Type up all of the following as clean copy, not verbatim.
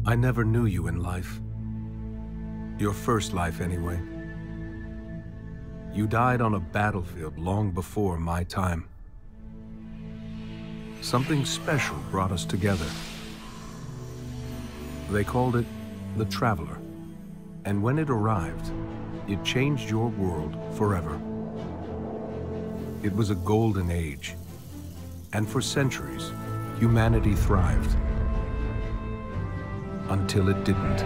I never knew you in life. Your first life, anyway. You died on a battlefield long before my time. Something special brought us together. They called it the Traveler. And when it arrived, it changed your world forever. It was a golden age. And for centuries, humanity thrived. Until it didn't.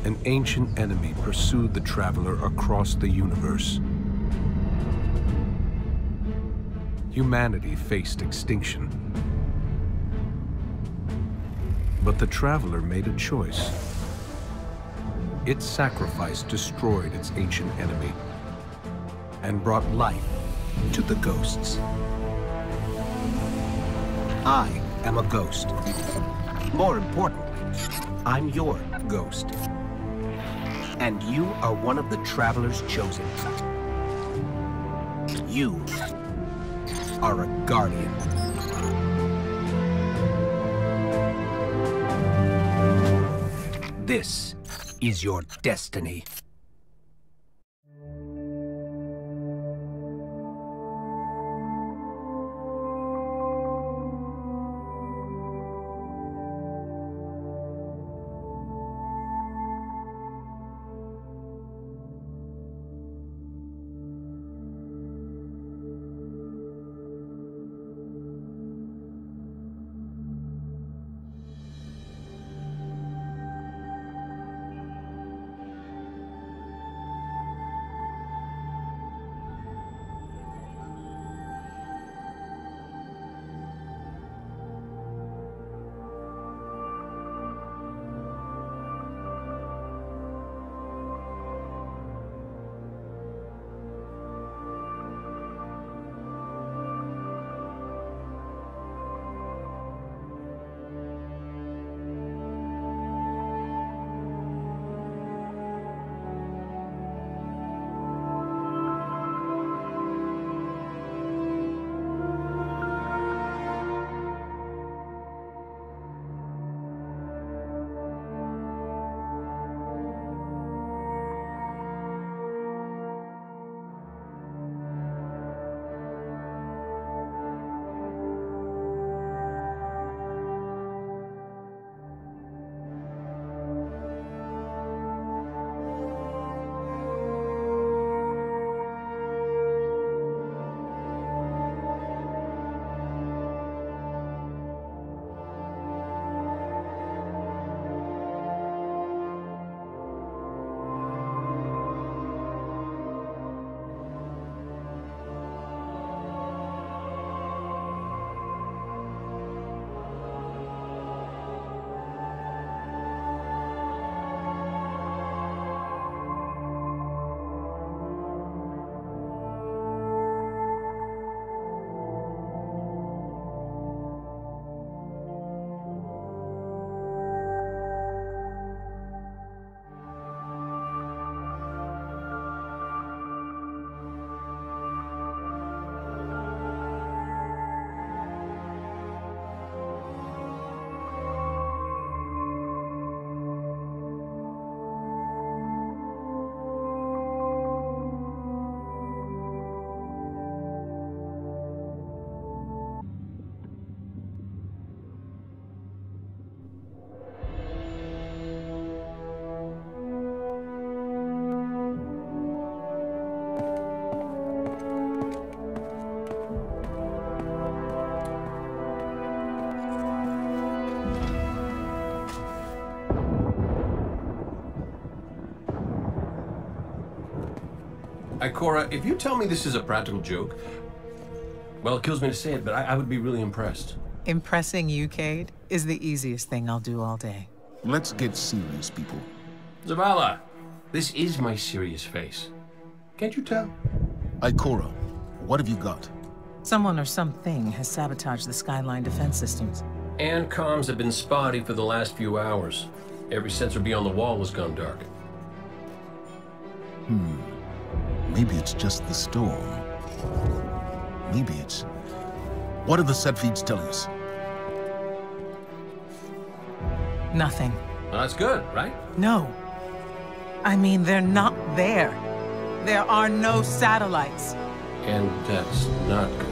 An ancient enemy pursued the Traveler across the universe. Humanity faced extinction. But the Traveler made a choice. Its sacrifice destroyed its ancient enemy and brought life to the ghosts. I am a ghost. More importantly, I'm your ghost. And you are one of the Traveler's chosen. You are a guardian. This is your destiny. Ikora, if you tell me this is a practical joke, well, it kills me to say it, but I would be really impressed. Impressing you, Cade, is the easiest thing I'll do all day. Let's get serious, people. Zavala, this is my serious face. Can't you tell? Ikora, what have you got? Someone or something has sabotaged the Skyline defense systems. And comms have been spotty for the last few hours. Every sensor beyond the wall has gone dark. Maybe it's just the storm. Maybe it's... What are the set feeds telling us? Nothing. Well, that's good, right? No. I mean, they're not there. There are no satellites. And that's not good.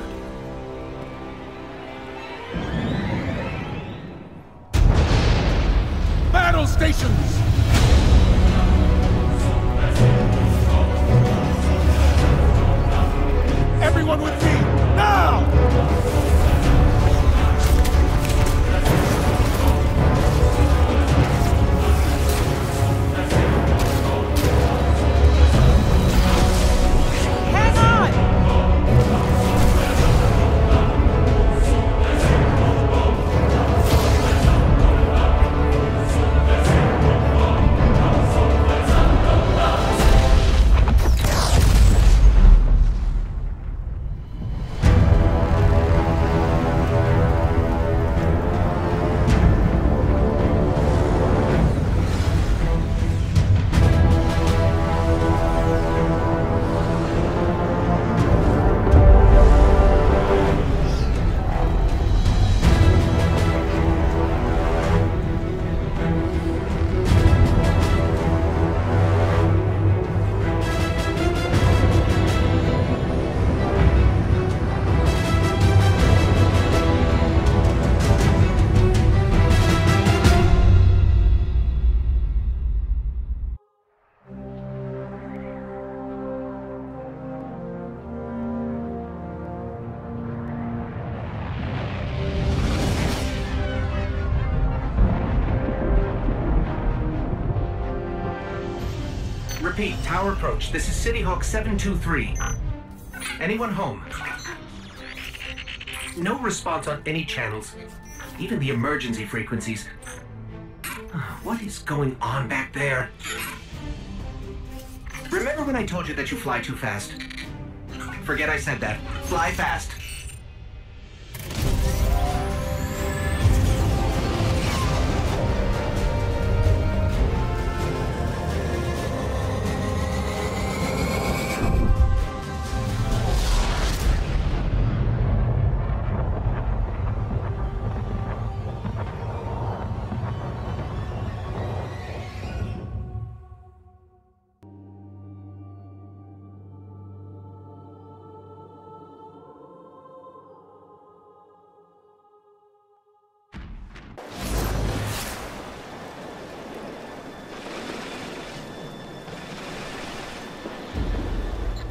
Battle stations! Everyone with me, now! Hang on! Repeat, tower approach. This is City Hawk 723. Anyone home? No response on any channels, even the emergency frequencies. What is going on back there? Remember when I told you that you fly too fast? Forget I said that. Fly fast.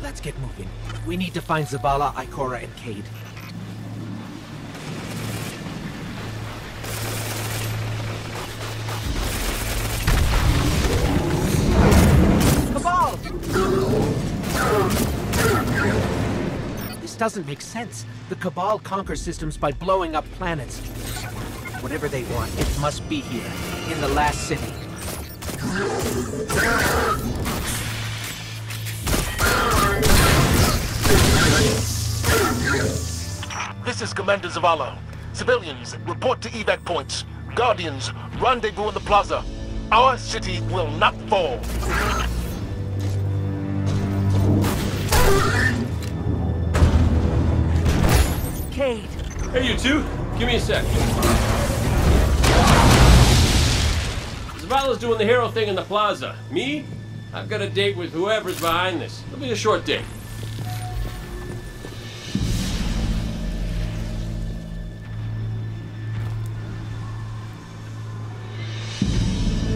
Let's get moving. We need to find Zavala, Ikora, and Cade. Cabal! This doesn't make sense. The Cabal conquer systems by blowing up planets. Whatever they want, it must be here, in the last city. This is Commander Zavala. Civilians, report to evac points. Guardians, rendezvous in the plaza. Our city will not fall. Cade! Hey, you two. Give me a sec. Zavala's doing the hero thing in the plaza. Me? I've got a date with whoever's behind this. It'll be a short date.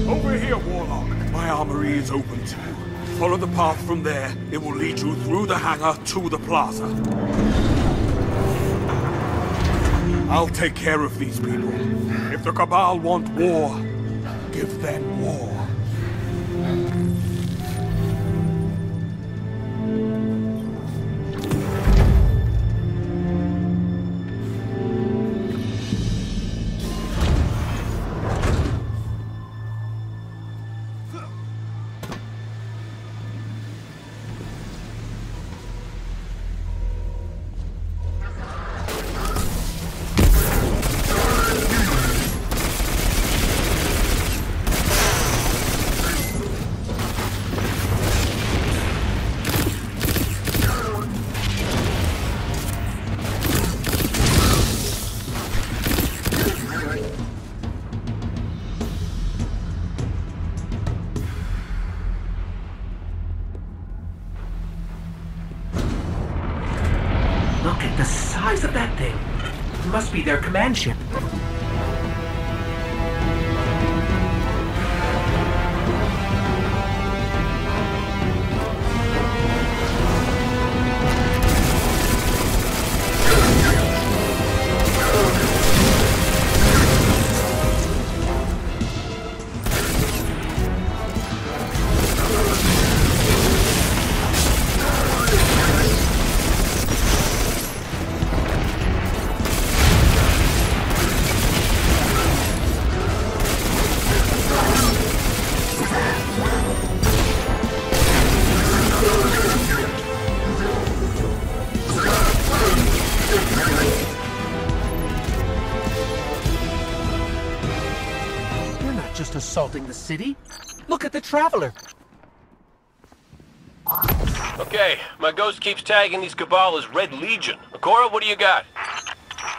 Over here, Warlock. My armory is open to you. Follow the path from there. It will lead you through the hangar to the plaza. I'll take care of these people. If the Cabal want war, give them war. must be their command ship. Just assaulting the city. Look at the Traveler. Okay, my ghost keeps tagging these Cabal as Red Legion. Akora, what do you got?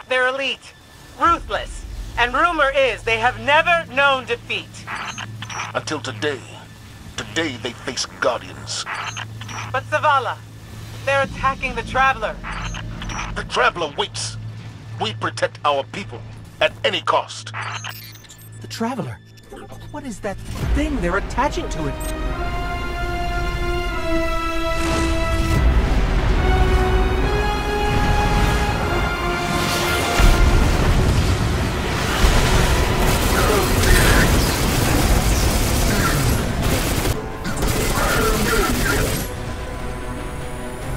They're elite, ruthless, and rumor is they have never known defeat. Until today. Today they face Guardians. But Zavala, they're attacking the Traveler. The Traveler waits. We protect our people at any cost. The Traveler. What is that thing they're attaching to it?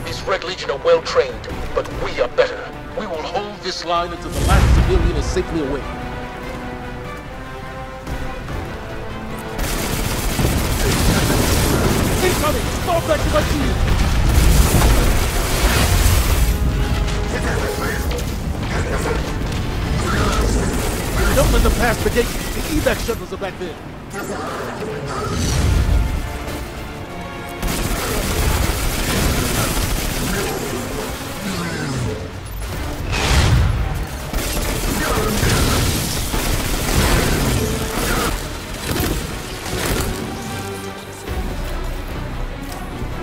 These Red Legion are well trained, but we are better. We will hold this line until the last civilian is safely away. Incoming! Fall back to my shield! Don't let them pass the gate! The evac shuttles are back there!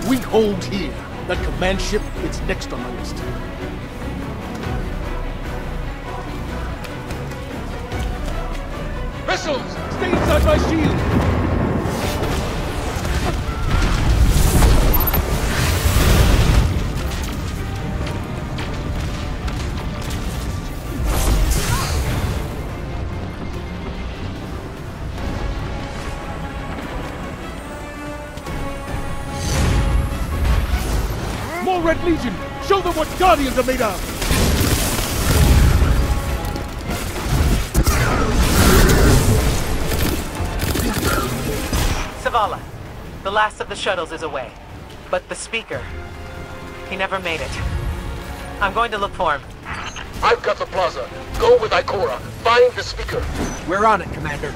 We hold here. That command ship is next on the list. Missiles! Stay inside my shield! More Red Legion! Show them what Guardians are made of! Zavala, the last of the shuttles is away. But the Speaker, he never made it. I'm going to look for him. I've got the plaza. Go with Ikora. Find the Speaker. We're on it, Commander.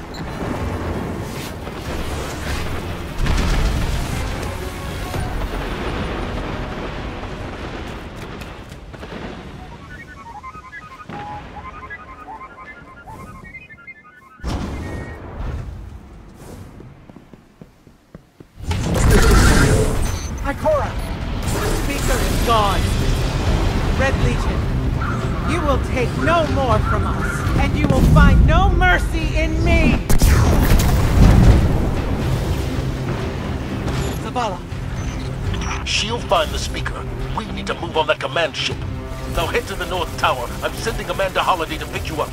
Ikora! The Speaker is gone. Red Legion, you will take no more from us, and you will find no mercy in me! Zavala. She'll find the Speaker. We need to move on that command ship. Now head to the North Tower. I'm sending Amanda Holiday to pick you up.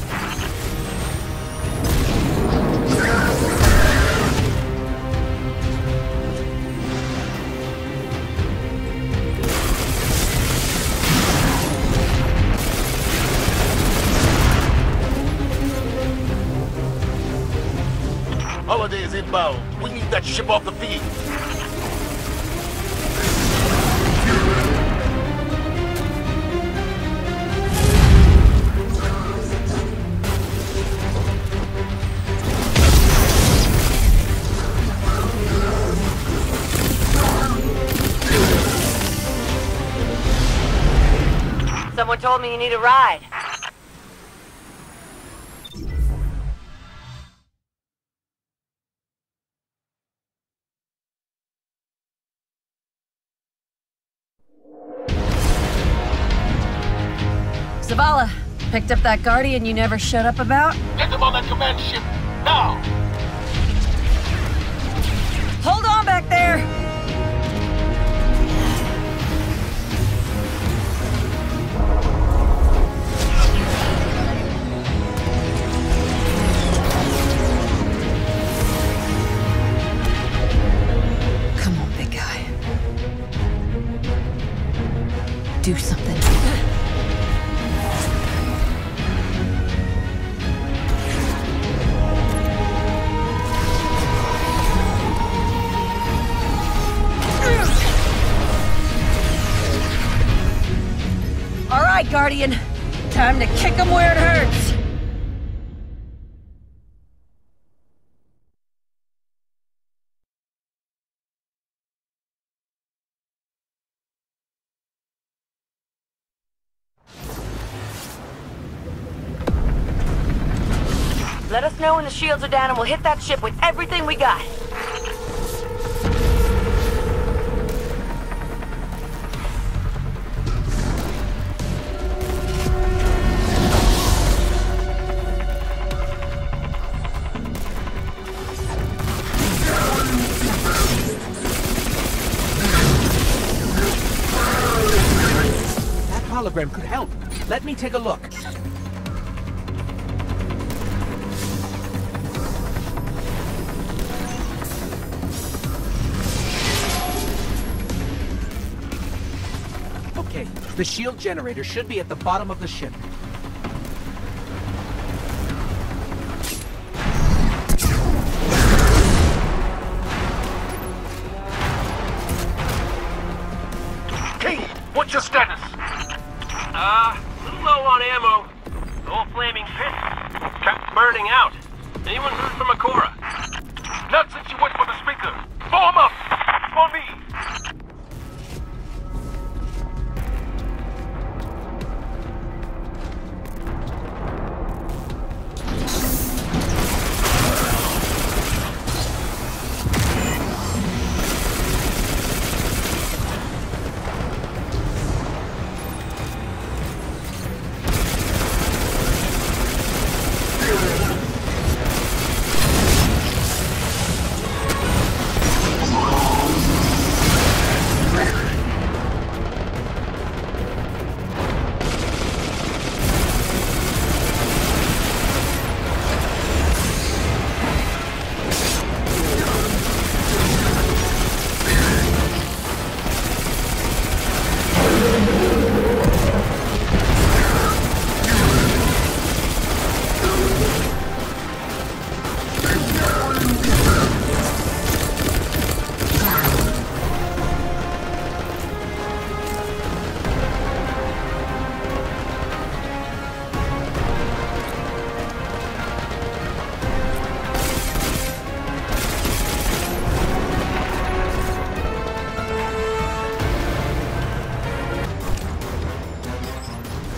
Holiday is inbound. We need that ship off the field. Someone told me you need a ride. Zavala, Picked up that Guardian you never showed up about? Get them on that command ship, now! Hold on back there! Come on, big guy. Do something. All right, Guardian. Time to kick him where it hurts. Let us know when the shields are down and we'll hit that ship with everything we got. That hologram could help. Let me take a look. Okay, the shield generator should be at the bottom of the ship. King, what's your status? A little low on ammo. The whole flaming pit kept burning out. Anyone heard from Akora? Not since you went for the speaker. Form up! For me!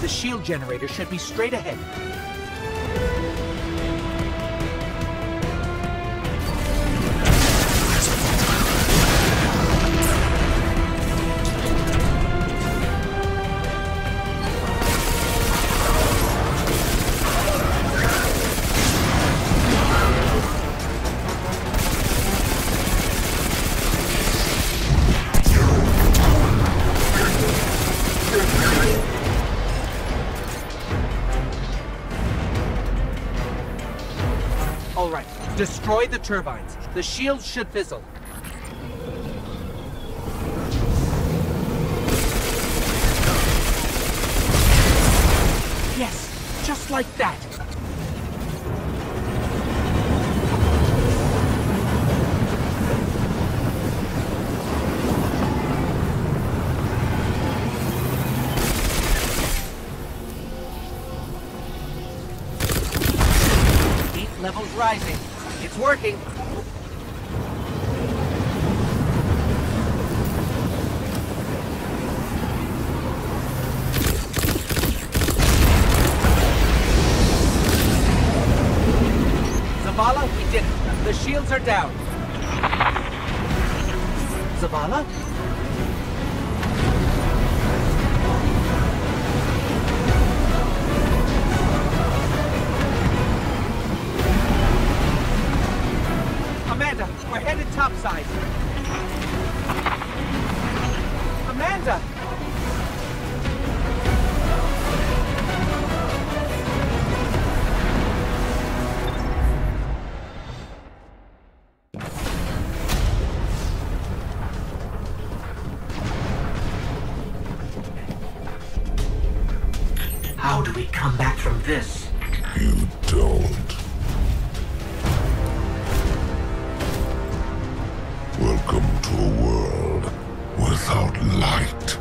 The shield generator should be straight ahead. All right, destroy the turbines. The shields should fizzle. Yes, just like that. Levels rising. It's working. Zavala, we did it. The shields are down. Zavala? side. Amanda! How do we come back from this? You don't. Welcome to a world without light.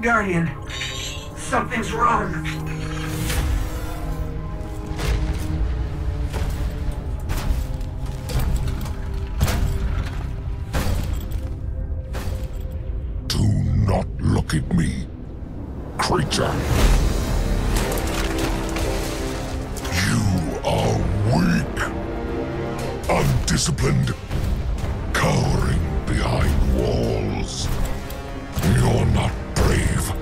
Guardian, something's wrong. Do not look at me, creature. You are weak, undisciplined, cowering behind walls. You're not brave.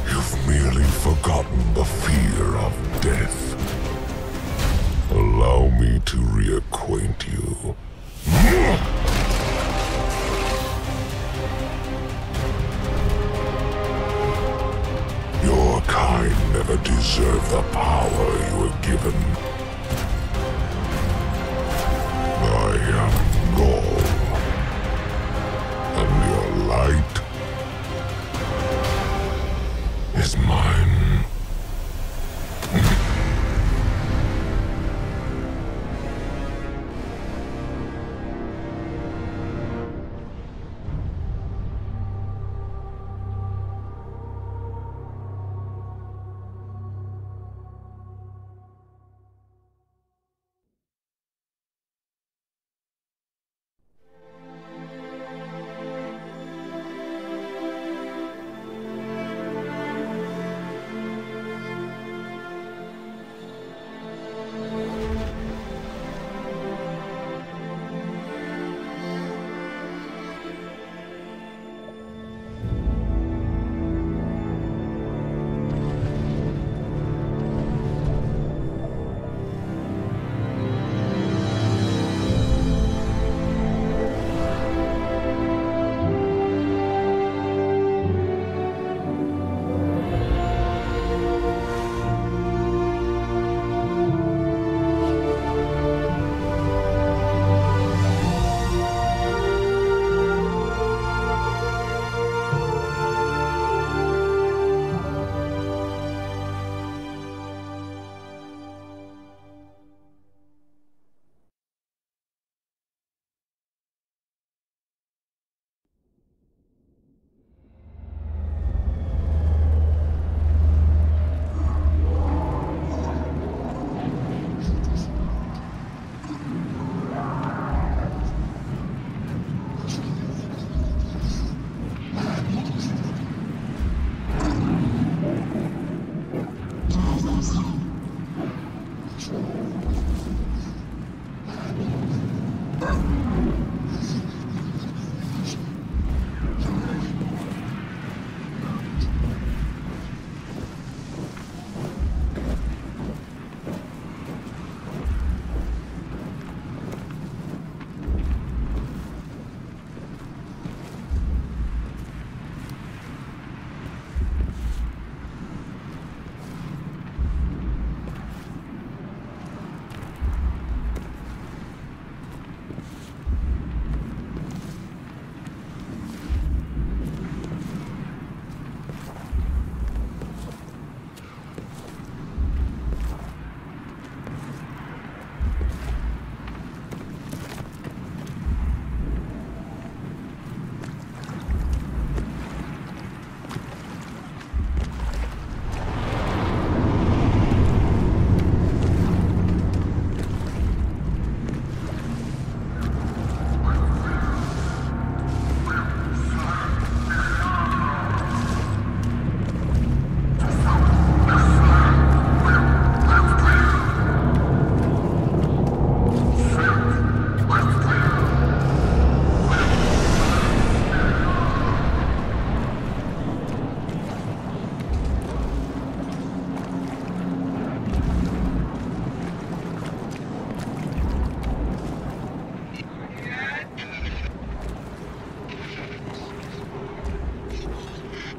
You've merely forgotten the fear of death. Allow me to reacquaint you. Your kind never deserved the power you were given. I am Ghaul, and your light is mine.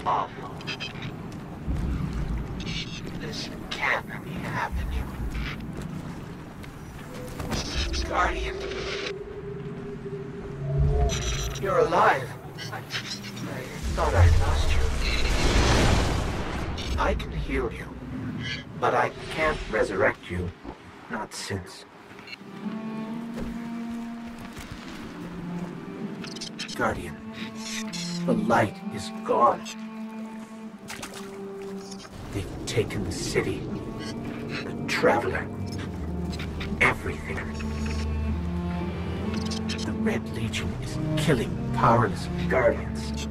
awful. This can't be happening. Guardian. You're alive. I thought I lost you. I can heal you, but I can't resurrect you. Not since. Guardian, the light is gone. They've taken the city, the Traveler, everything. The Red Legion is killing powerless Guardians.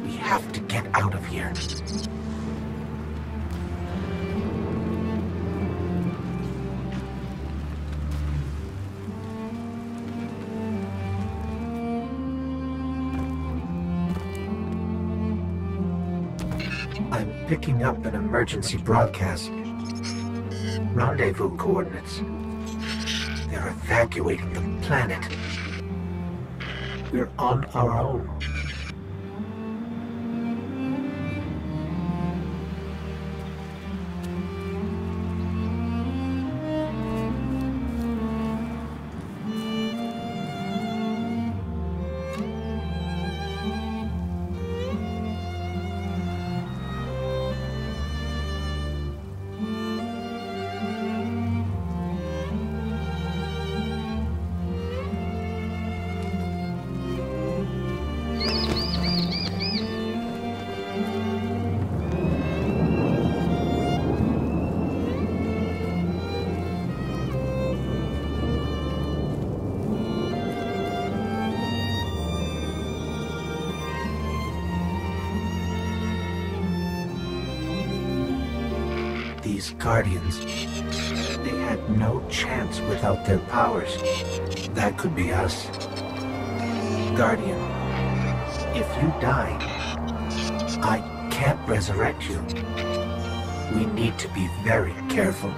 We have to get out of here. I'm picking up an emergency broadcast. Rendezvous coordinates. They're evacuating the planet. We're on our own. These Guardians, they had no chance without their powers. That could be us. Guardian, if you die, I can't resurrect you. We need to be very careful.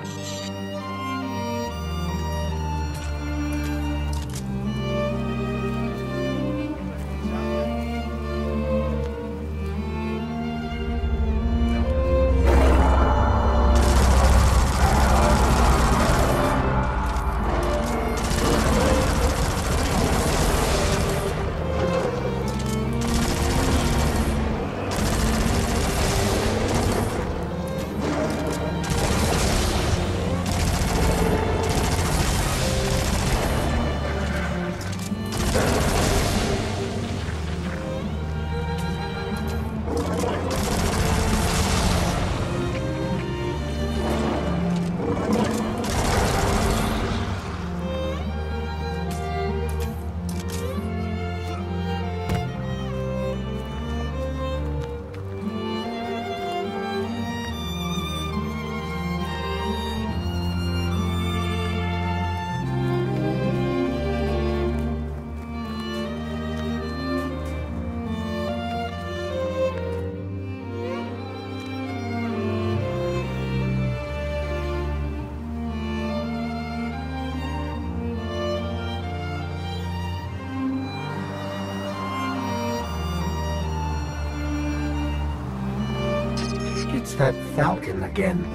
It's that Falcon again.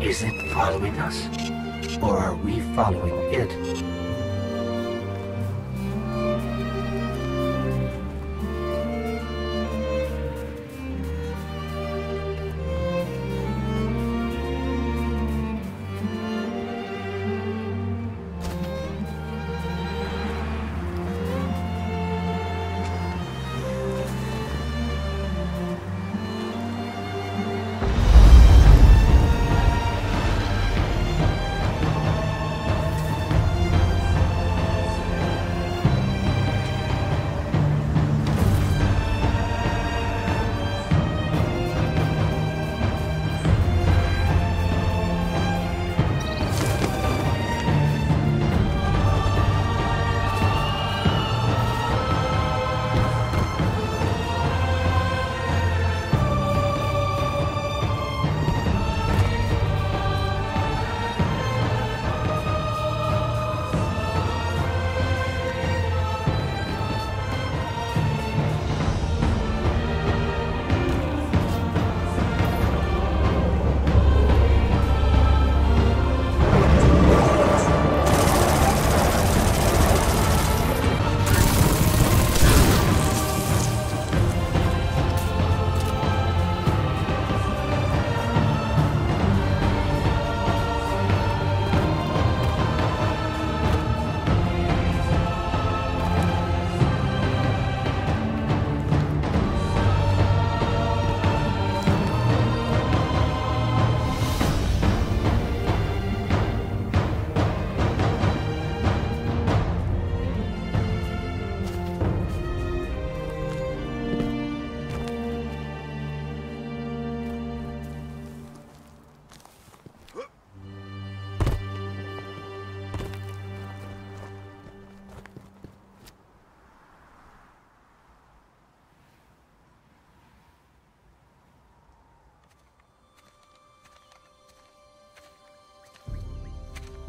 Is it following us? Or are we following it?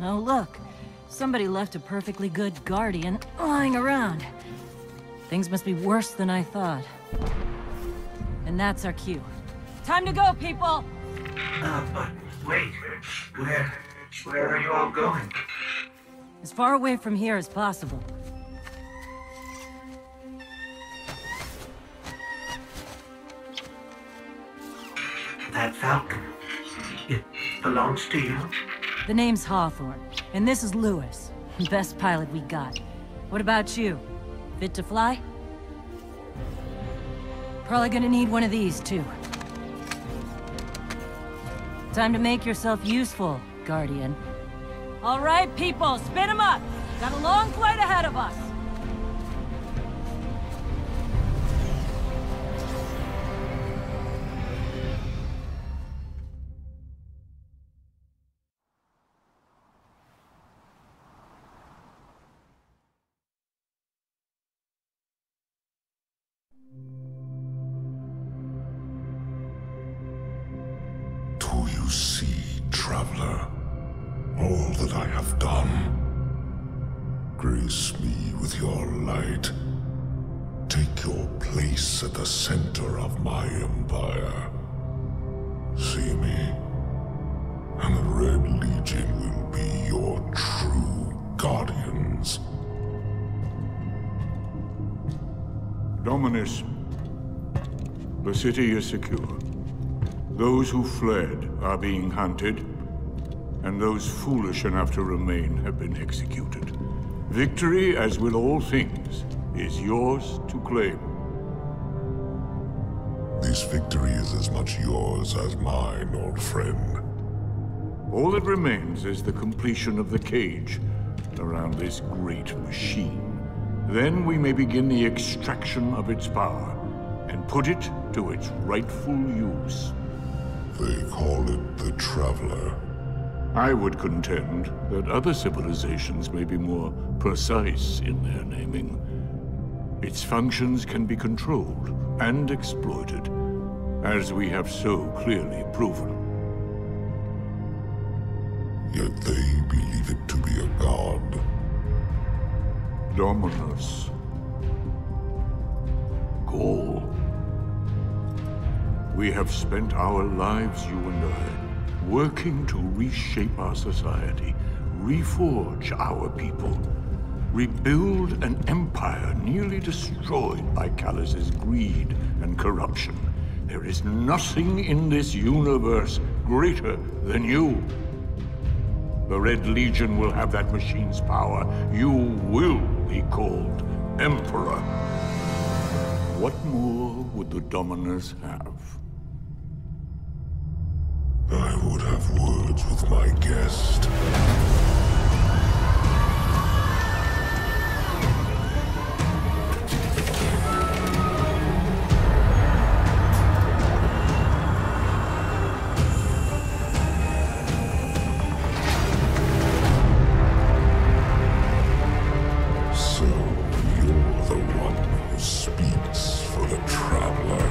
Oh, look. Somebody left a perfectly good Guardian lying around. Things must be worse than I thought. And that's our cue. Time to go, people! But wait. Where are you all going? As far away from here as possible. That Falcon, it belongs to you? The name's Hawthorne, and this is Lewis. Best pilot we got. What about you? Fit to fly? Probably gonna need one of these, too. Time to make yourself useful, Guardian. All right, people, spin 'em up! Got a long flight ahead of us! Do you see, traveler, all that I have done? Grace me with your light. Take your place at the center of my empire. See me, and the Red Legion will be your true guardians. Dominus, the city is secure. Those who fled are being hunted, and those foolish enough to remain have been executed. Victory, as with all things, is yours to claim. This victory is as much yours as mine, old friend. All that remains is the completion of the cage around this great machine. Then we may begin the extraction of its power and put it to its rightful use. They call it the Traveler. I would contend that other civilizations may be more precise in their naming. Its functions can be controlled and exploited, as we have so clearly proven. Yet they believe it to be a god. Dominus Ghaul. We have spent our lives, you and I, working to reshape our society, reforge our people, rebuild an empire nearly destroyed by Callus's greed and corruption. There is nothing in this universe greater than you. The Red Legion will have that machine's power. You will be called Emperor. What more would the Dominus have? I would have words with my guest. So, you're the one who speaks for the Traveler.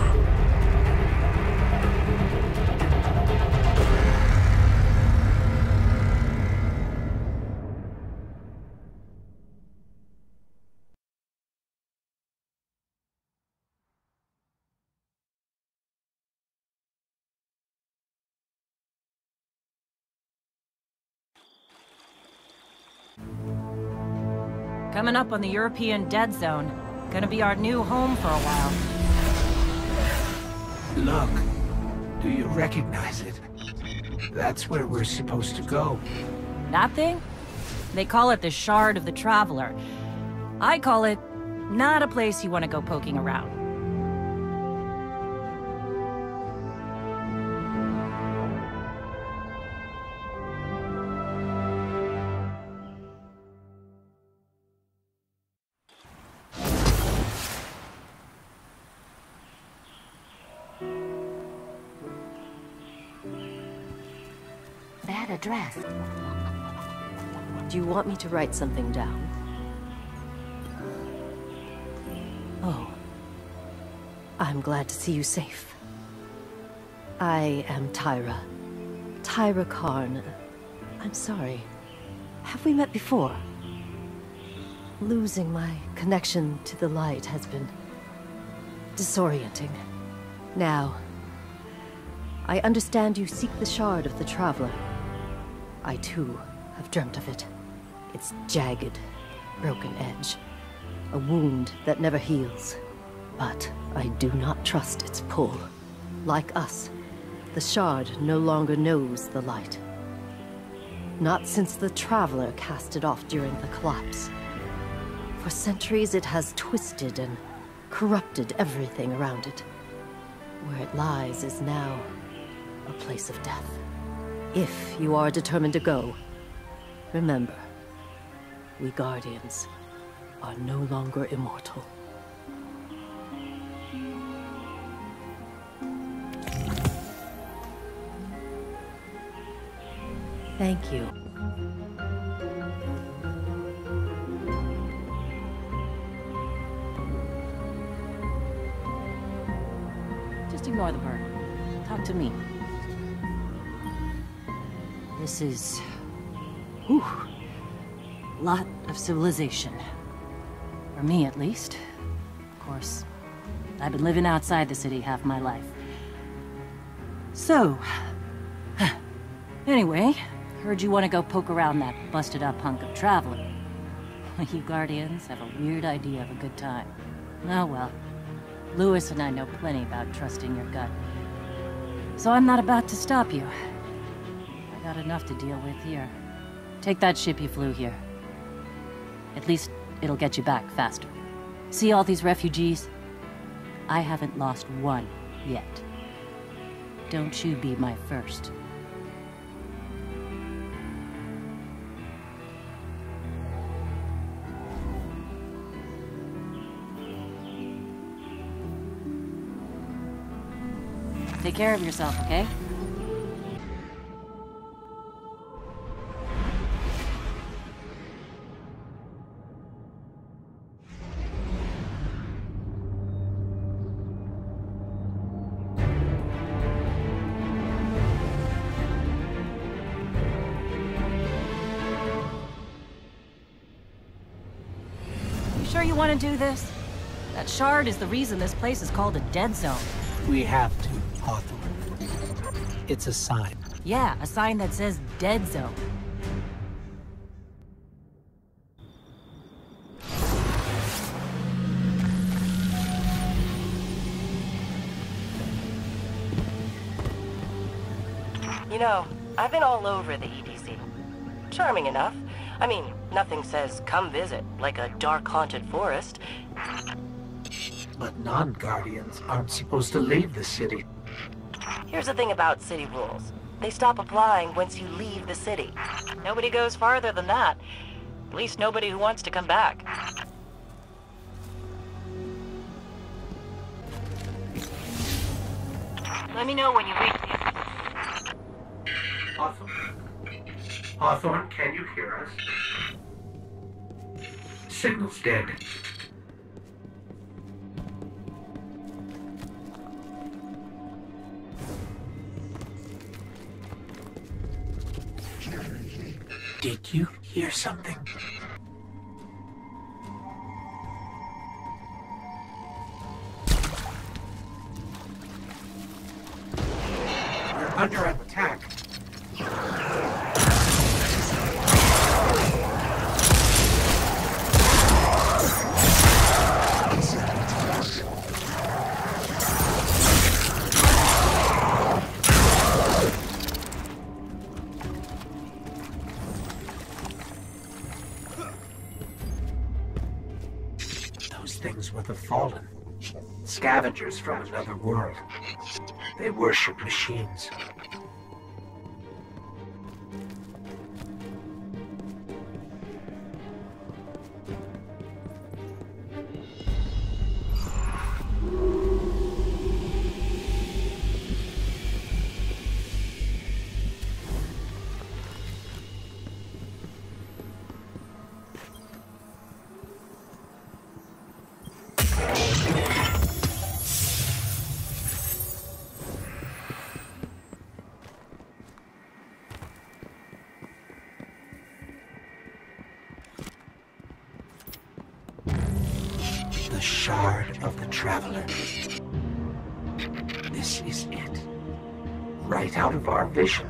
Coming up on the European Dead Zone. Gonna be our new home for a while. Look, do you recognize it? That's where we're supposed to go. That thing? They call it the Shard of the Traveler. I call it not a place you want to go poking around. Bad address. Do you want me to write something down? Oh. I'm glad to see you safe. I am Tyra. Tyra Karn. I'm sorry. Have we met before? Losing my connection to the light has been disorienting. Now, I understand you seek the shard of the Traveler. I too have dreamt of it. Its jagged, broken edge. A wound that never heals. But I do not trust its pull. Like us, the shard no longer knows the light. Not since the Traveler cast it off during the collapse. For centuries it has twisted and corrupted everything around it. Where it lies is now a place of death. If you are determined to go, remember, we Guardians are no longer immortal. Thank you. Just ignore the bird. Talk to me. This is... whew, lot of civilization. For me, at least. Of course, I've been living outside the city half my life. So... anyway, heard you want to go poke around that busted-up hunk of Traveler. You Guardians have a weird idea of a good time. Oh well. Lewis and I know plenty about trusting your gut. So I'm not about to stop you. I got enough to deal with here. Take that ship you flew here. At least it'll get you back faster. See all these refugees? I haven't lost one yet. Don't you be my first. Take care of yourself, okay? You sure you want to do this? That shard is the reason this place is called a dead zone. We have to, Hawthorne. It's a sign. Yeah, a sign that says dead zone. You know, I've been all over the EDZ. Charming enough. I mean, nothing says come visit, like a dark haunted forest. But non-Guardians aren't supposed to leave the city. Here's the thing about city rules. They stop applying once you leave the city. Nobody goes farther than that. At least nobody who wants to come back. Let me know when you reach the... Hawthorne? Hawthorne, can you hear us? Signal's dead. Did you hear something? We're under attack. Things were the Fallen. Scavengers from another world. They worship machines. shard of the Traveler. This is it. Right out of our vision.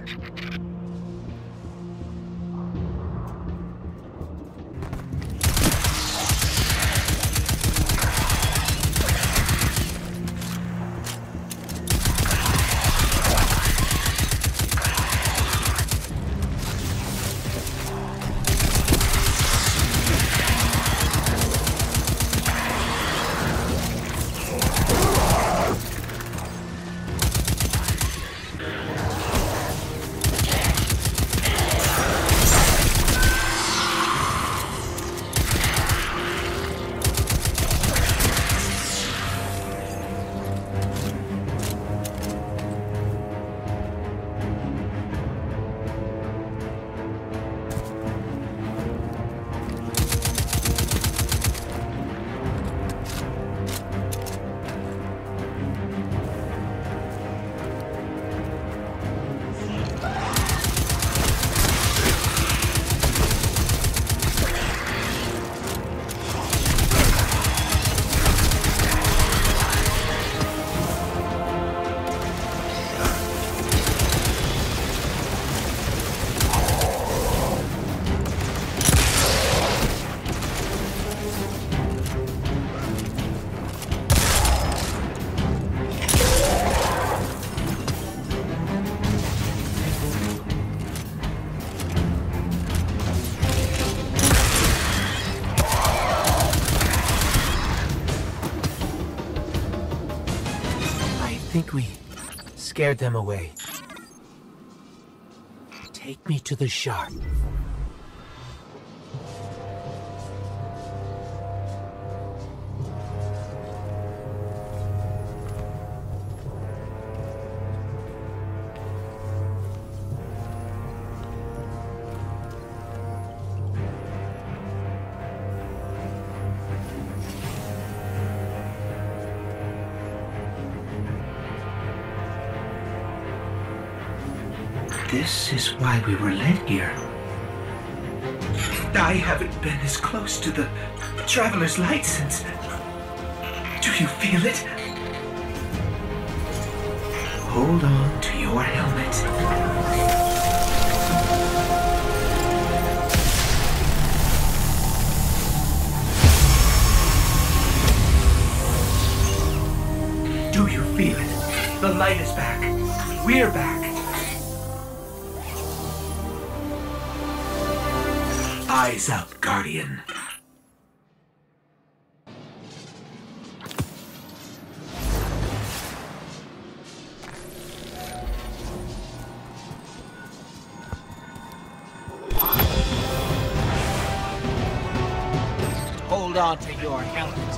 I think we scared them away. Take me to the shard. This is why we were led here. I haven't been this close to the Traveler's Light since... Do you feel it? Hold on to your helmet. Do you feel it? The light is back. We're back. Eyes up, Guardian. Hold on to your helmet.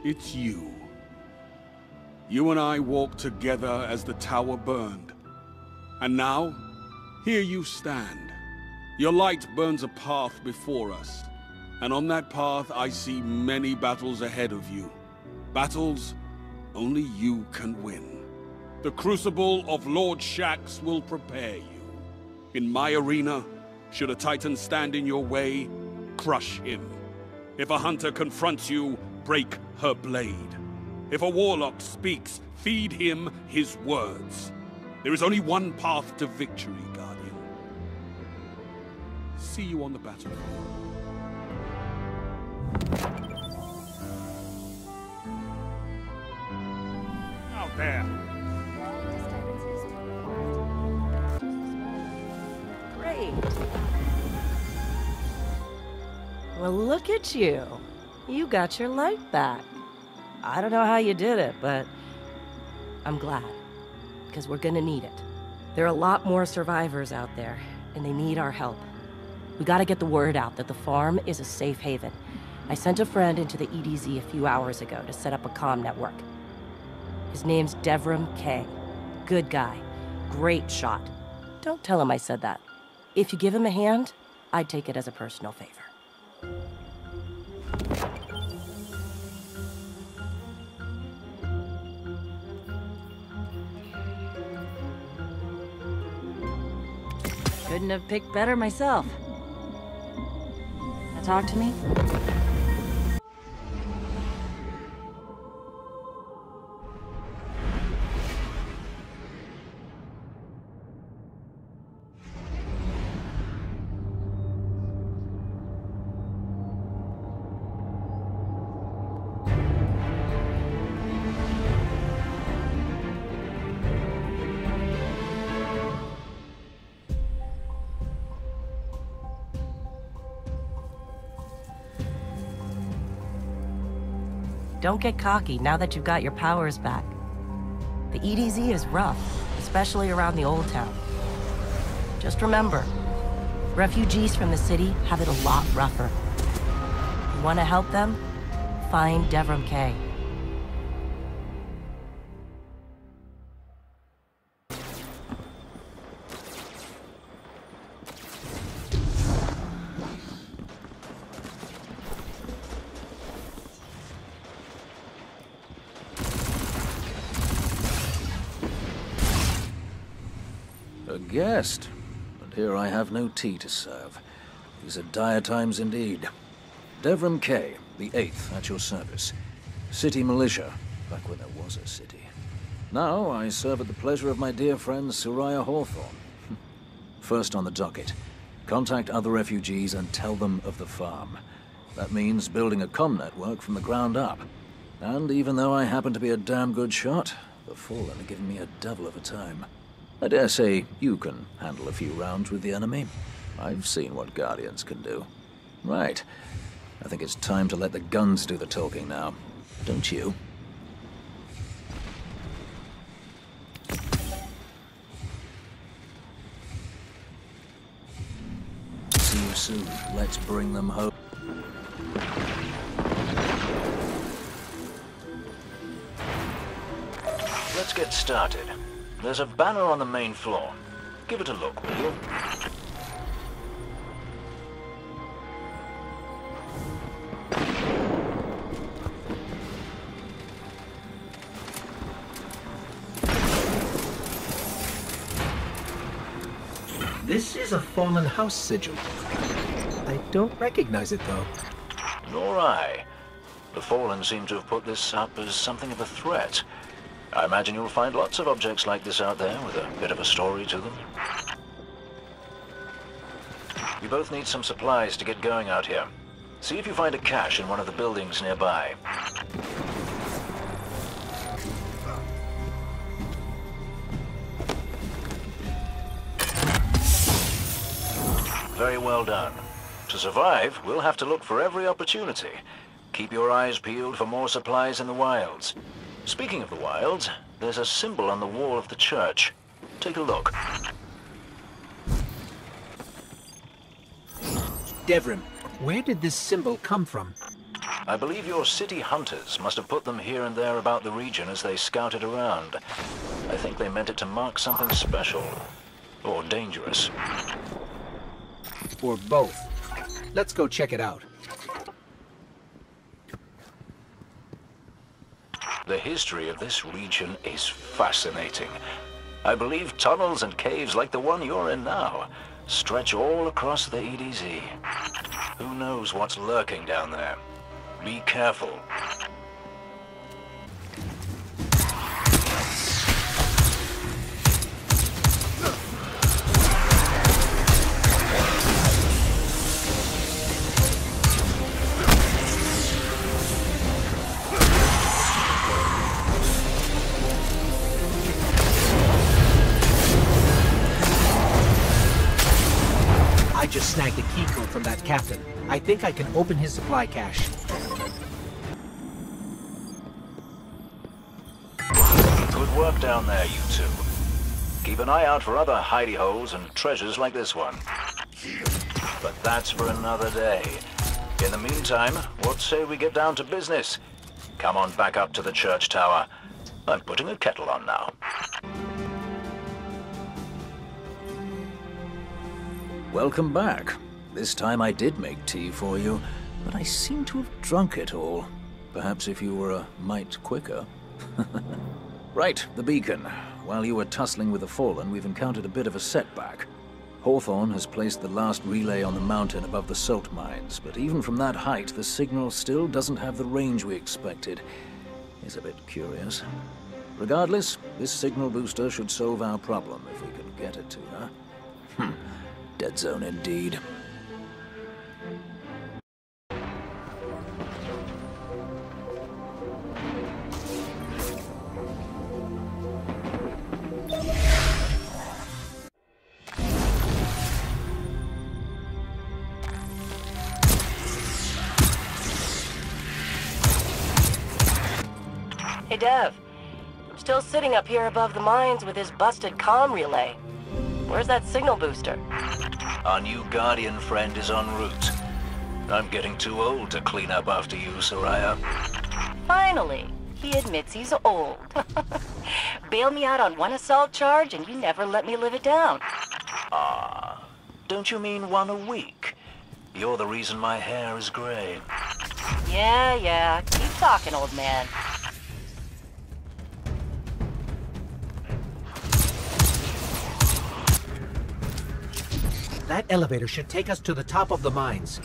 It's you. You and I walked together as the tower burned. And now, here you stand. Your light burns a path before us. And on that path, I see many battles ahead of you. Battles only you can win. The crucible of Lord Shaxx will prepare you. In my arena, should a Titan stand in your way, crush him. If a hunter confronts you, break her blade. If a warlock speaks, feed him his words. There is only one path to victory, Guardian. See you on the battlefield. Out there! Great. Well, look at you. You got your light back. I don't know how you did it, but I'm glad. Because we're gonna need it. There are a lot more survivors out there, and they need our help. We gotta get the word out that the farm is a safe haven. I sent a friend into the EDZ a few hours ago to set up a comm network. His name's Devrim K. Good guy. Great shot. Don't tell him I said that. If you give him a hand, I'd take it as a personal favor. Couldn't have picked better myself. Now talk to me. Don't get cocky now that you've got your powers back. The EDZ is rough, especially around the Old Town. Just remember, refugees from the city have it a lot rougher. You want to help them? Find Devrim K. A guest, and here I have no tea to serve. These are dire times indeed. Devrim K, the 8th, at your service. City militia, back when there was a city. Now I serve at the pleasure of my dear friend Soraya Hawthorne. First on the docket, contact other refugees and tell them of the farm. That means building a comm network from the ground up. And even though I happen to be a damn good shot, the Fallen are giving me a devil of a time. I dare say you can handle a few rounds with the enemy. I've seen what Guardians can do. Right. I think it's time to let the guns do the talking now. Don't you? See you soon. Let's bring them home. Let's get started. There's a banner on the main floor. Give it a look, will you? This is a fallen house sigil. I don't recognize it, though. Nor I. The Fallen seem to have put this up as something of a threat. I imagine you'll find lots of objects like this out there with a bit of a story to them. You both need some supplies to get going out here. See if you find a cache in one of the buildings nearby. Very well done. To survive, we'll have to look for every opportunity. Keep your eyes peeled for more supplies in the wilds. Speaking of the wilds, there's a symbol on the wall of the church. Take a look. Devrim, where did this symbol come from? I believe your city hunters must have put them here and there about the region as they scouted around. I think they meant it to mark something special. Or dangerous. Or both. Let's go check it out. The history of this region is fascinating. I believe tunnels and caves like the one you're in now stretch all across the EDZ. Who knows what's lurking down there? Be careful. from that captain. I think I can open his supply cache. Good work down there, you two. Keep an eye out for other hidey holes and treasures like this one. But that's for another day. In the meantime, what say we get down to business? Come on back up to the church tower. I'm putting a kettle on now. Welcome back. This time I did make tea for you, but I seem to have drunk it all. Perhaps if you were a mite quicker. Right, the beacon. While you were tussling with the Fallen, we've encountered a bit of a setback. Hawthorne has placed the last relay on the mountain above the salt mines, but even from that height, the signal still doesn't have the range we expected. It's a bit curious. Regardless, this signal booster should solve our problem if we can get it to her. Dead zone indeed. Hey, Dev. I'm still sitting up here above the mines with his busted comm relay. Where's that signal booster? Our new Guardian friend is en route. I'm getting too old to clean up after you, Soraya. Finally, he admits he's old. Bail me out on one assault charge and you never let me live it down. Ah, don't you mean one a week? You're the reason my hair is gray. Yeah. Keep talking, old man. That elevator should take us to the top of the mines.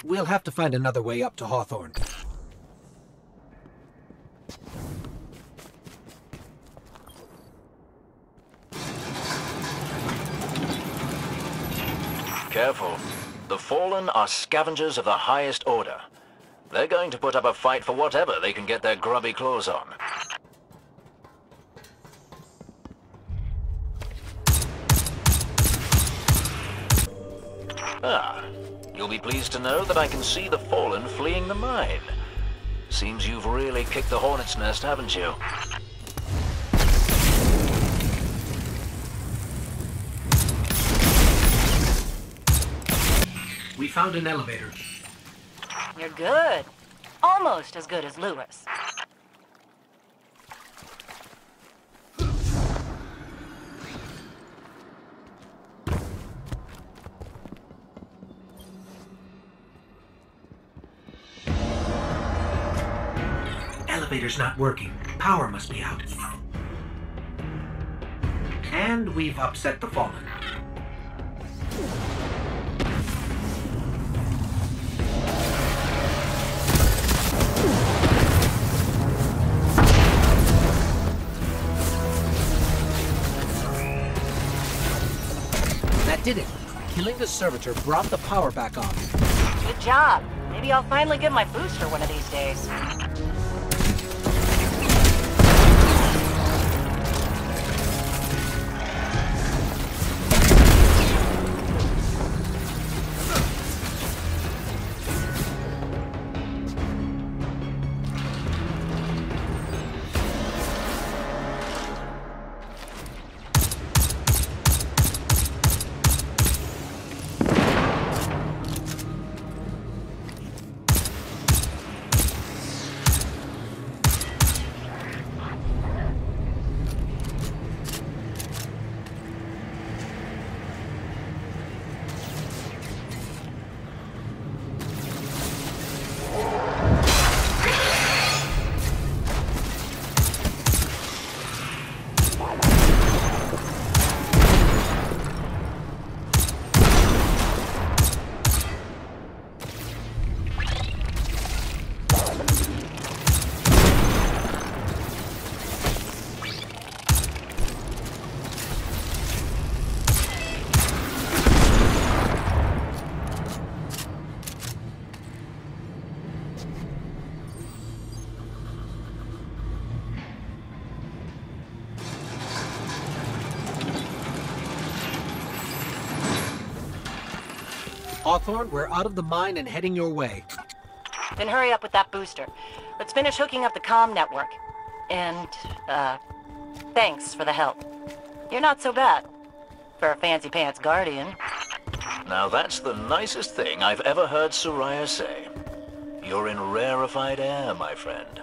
We'll have to find another way up to Hawthorne. Careful. The Fallen are scavengers of the highest order. They're going to put up a fight for whatever they can get their grubby claws on. Ah, you'll be pleased to know that I can see the Fallen fleeing the mine. Seems you've really kicked the hornet's nest, haven't you? We found an elevator. You're good. Almost as good as Lewis. Elevator's not working. Power must be out. And we've upset the Fallen. That did it. Killing the servitor brought the power back on. Good job. Maybe I'll finally get my booster one of these days. Hawthorne, we're out of the mine and heading your way. Then hurry up with that booster. Let's finish hooking up the comm network. And, thanks for the help. You're not so bad. For a fancy pants guardian. Now that's the nicest thing I've ever heard Soraya say. You're in rarefied air, my friend.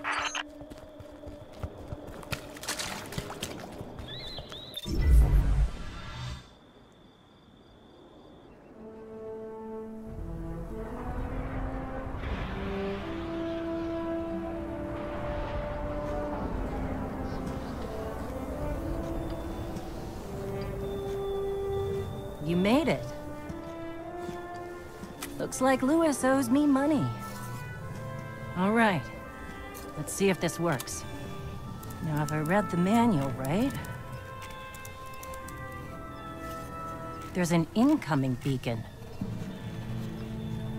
You made it. Looks like Louis owes me money. All right. Let's see if this works. Now, have I read the manual right? There's an incoming beacon.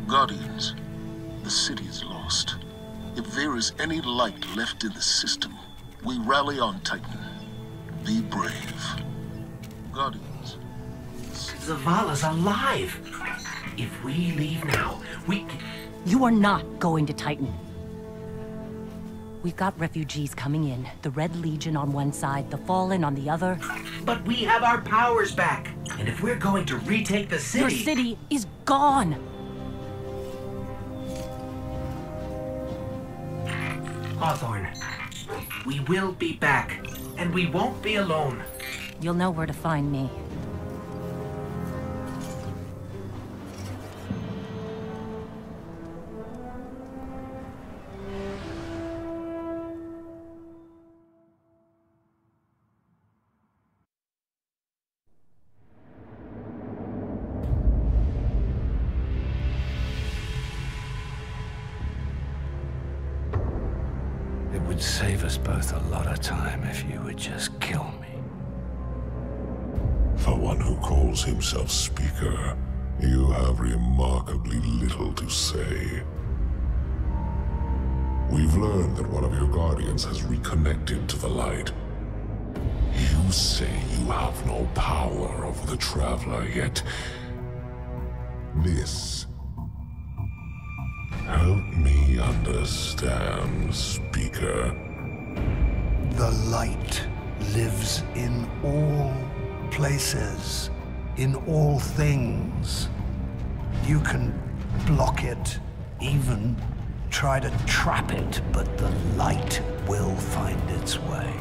Guardians, the city is lost. If there is any light left in the system, we rally on Titan. Be brave. Guardians. Zavala's alive! If we leave now, we... You are not going to Titan. We've got refugees coming in. The Red Legion on one side, the Fallen on the other. But we have our powers back. And if we're going to retake the city... Your city is gone! Hawthorne, we will be back. And we won't be alone. You'll know where to find me. It would save us both a lot of time if you would just kill me. For one who calls himself Speaker, you have remarkably little to say. We've learned that one of your Guardians has reconnected to the light. You say you have no power over the Traveler, yet... this... help me understand, Speaker. The light lives in all places, in all things. You can block it, even try to trap it, but the light will find its way.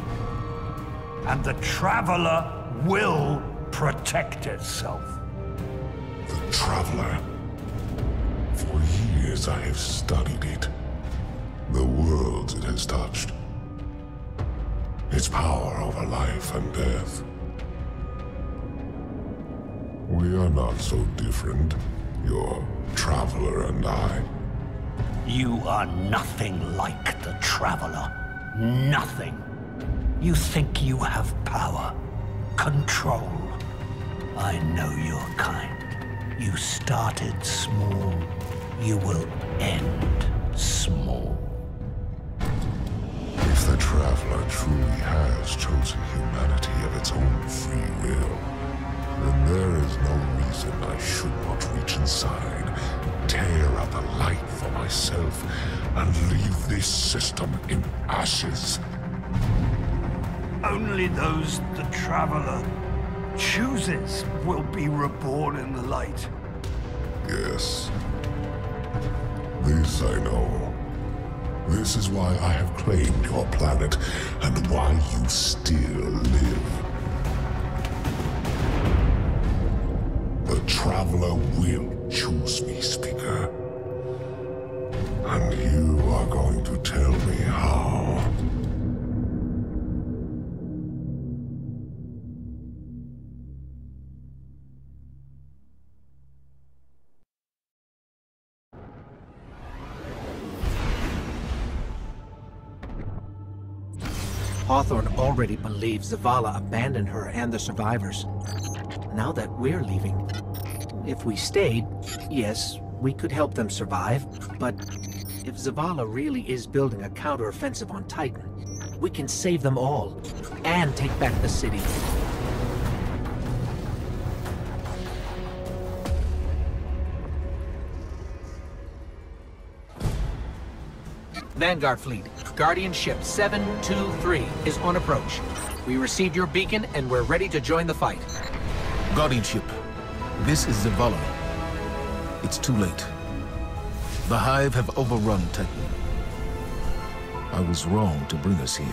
And the Traveler will protect itself. The Traveler. For years I have studied it. The worlds it has touched. Its power over life and death. We are not so different, your Traveler and I. You are nothing like the Traveler. Nothing. You think you have power, control. I know your kind. You started small. You will end small. If the Traveler truly has chosen humanity of its own free will, then there is no reason I should not reach inside, tear out the light for myself, and leave this system in ashes. Only those the Traveler chooses will be reborn in the light. Yes. This I know. This is why I have claimed your planet, and why you still live. The Traveler will choose me, Speaker. And you are going to tell me how. Hawthorne already believes Zavala abandoned her and the survivors. Now that we're leaving, if we stayed, yes, we could help them survive, but if Zavala really is building a counteroffensive on Titan, we can save them all, and take back the city. Vanguard Fleet, Guardian Ship 723 is on approach. We received your beacon and we're ready to join the fight. Guardian Ship, this is Zavala. It's too late. The Hive have overrun Titan. I was wrong to bring us here.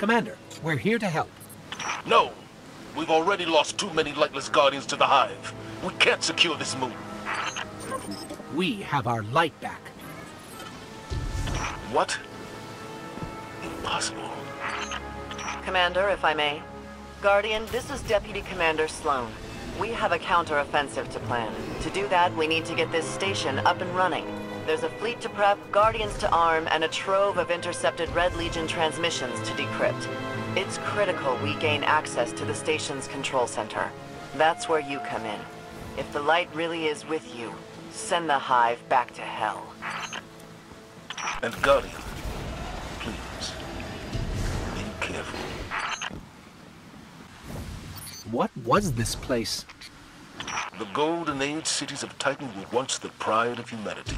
Commander, we're here to help. No! We've already lost too many lightless Guardians to the Hive. We can't secure this moon. We have our light back. What? Impossible. Commander, if I may. Guardian, this is Deputy Commander Sloan. We have a counter-offensive to plan. To do that, we need to get this station up and running. There's a fleet to prep, Guardians to arm, and a trove of intercepted Red Legion transmissions to decrypt. It's critical we gain access to the station's control center. That's where you come in. If the light really is with you, send the Hive back to hell. And Guardian, please, be careful. What was this place? The Golden Age cities of Titan were once the pride of humanity.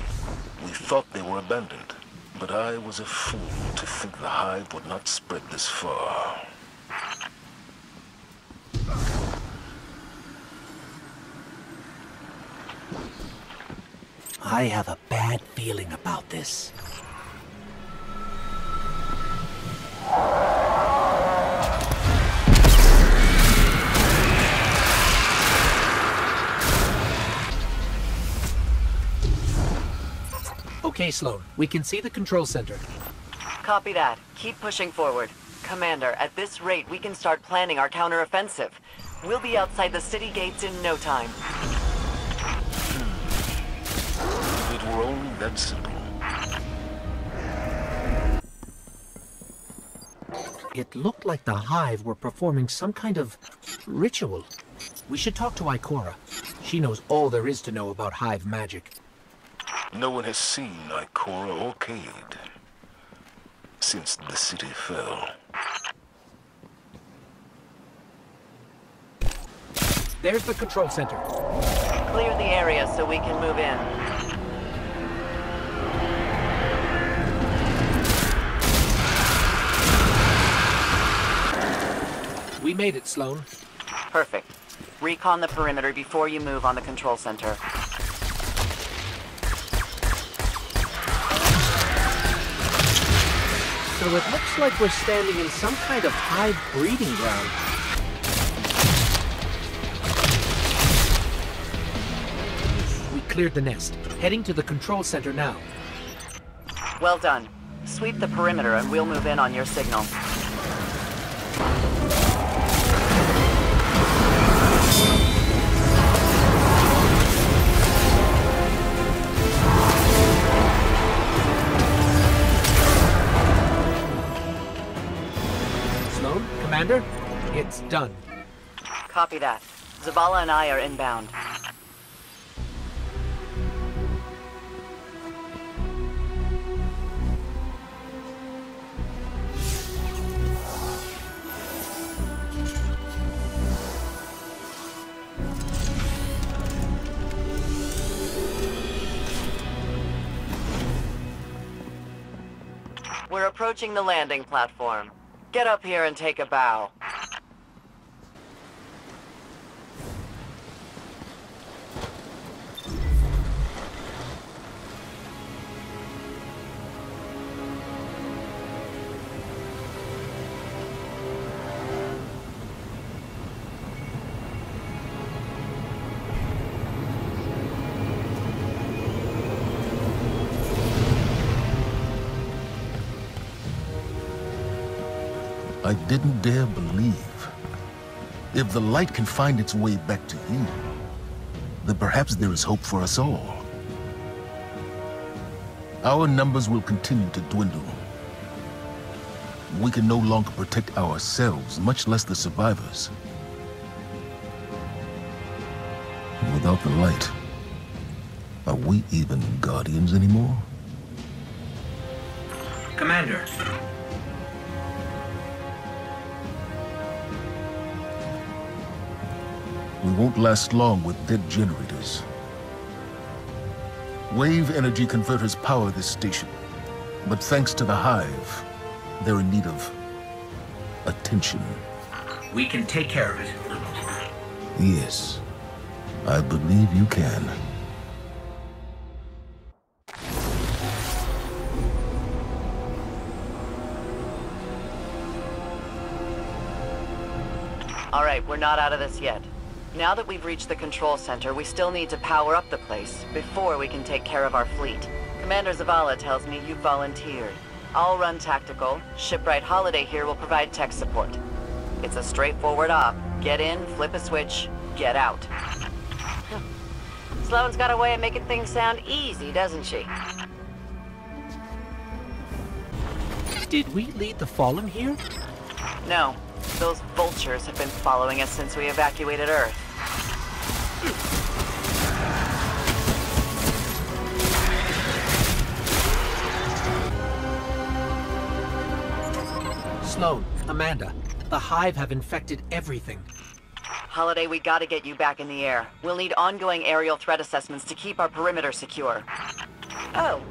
We thought they were abandoned, but I was a fool to think the Hive would not spread this far. I have a bad feeling about this. Okay, Sloan. We can see the control center. Copy that. Keep pushing forward. Commander, at this rate, we can start planning our counteroffensive. We'll be outside the city gates in no time. If it were only that simple. It looked like the Hive were performing some kind of ritual. We should talk to Ikora. She knows all there is to know about Hive magic. No one has seen Ikora or Cade since the city fell. There's the control center. Clear the area so we can move in. We made it, Sloan. Perfect. Recon the perimeter before you move on the control center. So it looks like we're standing in some kind of Hive breeding ground. We cleared the nest, heading to the control center now. Well done. Sweep the perimeter and we'll move in on your signal. Commander, it's done. Copy that. Zavala and I are inbound. We're approaching the landing platform. Get up here and take a bow. I didn't dare believe. If the light can find its way back to you, then perhaps there is hope for us all. Our numbers will continue to dwindle. We can no longer protect ourselves, much less the survivors. Without the light, Are we even Guardians anymore? Commander. We won't last long with dead generators. Wave energy converters power this station. But thanks to the Hive, they're in need of attention. We can take care of it. Yes, I believe you can. All right, we're not out of this yet. Now that we've reached the control center, we still need to power up the place before we can take care of our fleet. Commander Zavala tells me you volunteered. I'll run tactical. Shipwright Holiday here will provide tech support. It's a straightforward op. Get in, flip a switch, get out. Sloane's got a way of making things sound easy, doesn't she? Did we lead the Fallen here? No. Those vultures have been following us since we evacuated Earth. Sloane, Amanda, the Hive have infected everything. Holiday, we gotta get you back in the air. We'll need ongoing aerial threat assessments to keep our perimeter secure. Oh,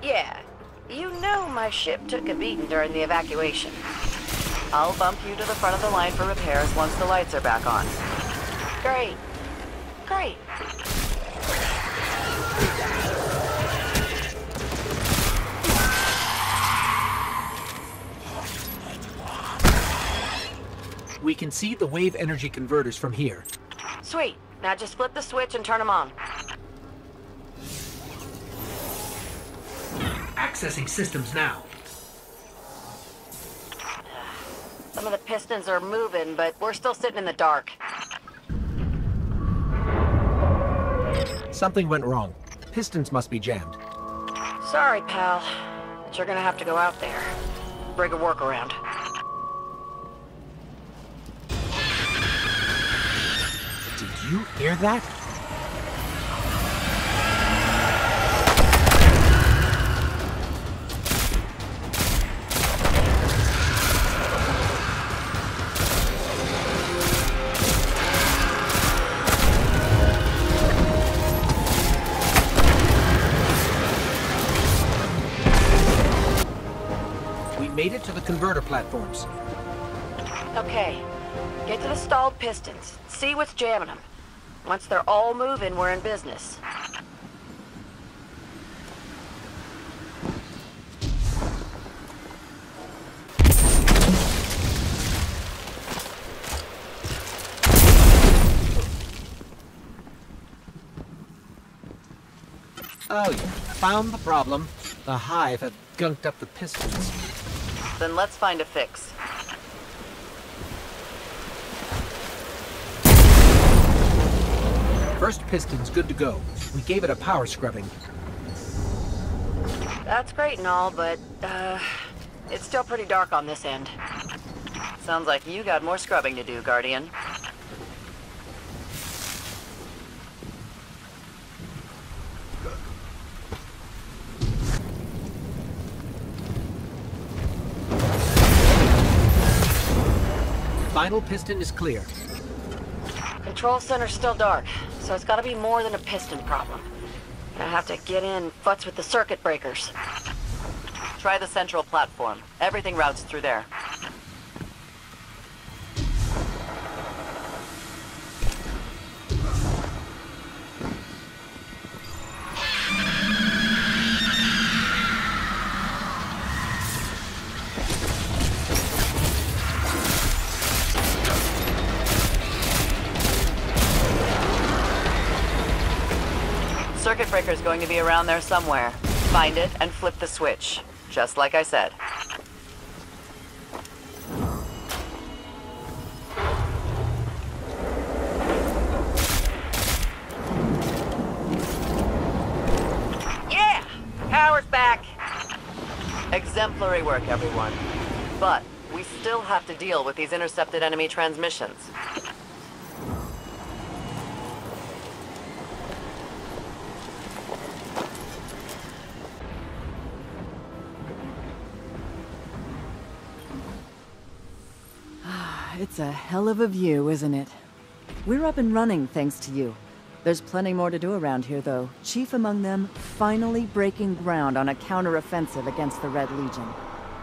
yeah. You know my ship took a beating during the evacuation. I'll bump you to the front of the line for repairs once the lights are back on. Great. Great. We can see the wave energy converters from here. Sweet. Now just flip the switch and turn them on. Accessing systems now. Some of the pistons are moving, but we're still sitting in the dark. Something went wrong. Pistons must be jammed. Sorry, pal. But you're gonna have to go out there. Bring a workaround. Did you hear that? Made it to the converter platforms. Okay. Get to the stalled pistons. See what's jamming them. Once they're all moving, we're in business. Oh yeah, found the problem. The Hive have gunked up the pistons. Then let's find a fix. First piston's good to go. We gave it a power scrubbing. That's great and all, but, it's still pretty dark on this end. Sounds like you got more scrubbing to do, Guardian. Final piston is clear. Control center's still dark, so it's gotta be more than a piston problem. I have to get in, futz with the circuit breakers. Try the central platform. Everything routes through there. Circuit breaker's going to be around there somewhere. Find it and flip the switch. Just like I said. Yeah! Power's back! Exemplary work, everyone. But we still have to deal with these intercepted enemy transmissions. It's a hell of a view, isn't it? We're up and running thanks to you. There's plenty more to do around here, though. Chief among them, finally breaking ground on a counter-offensive against the Red Legion.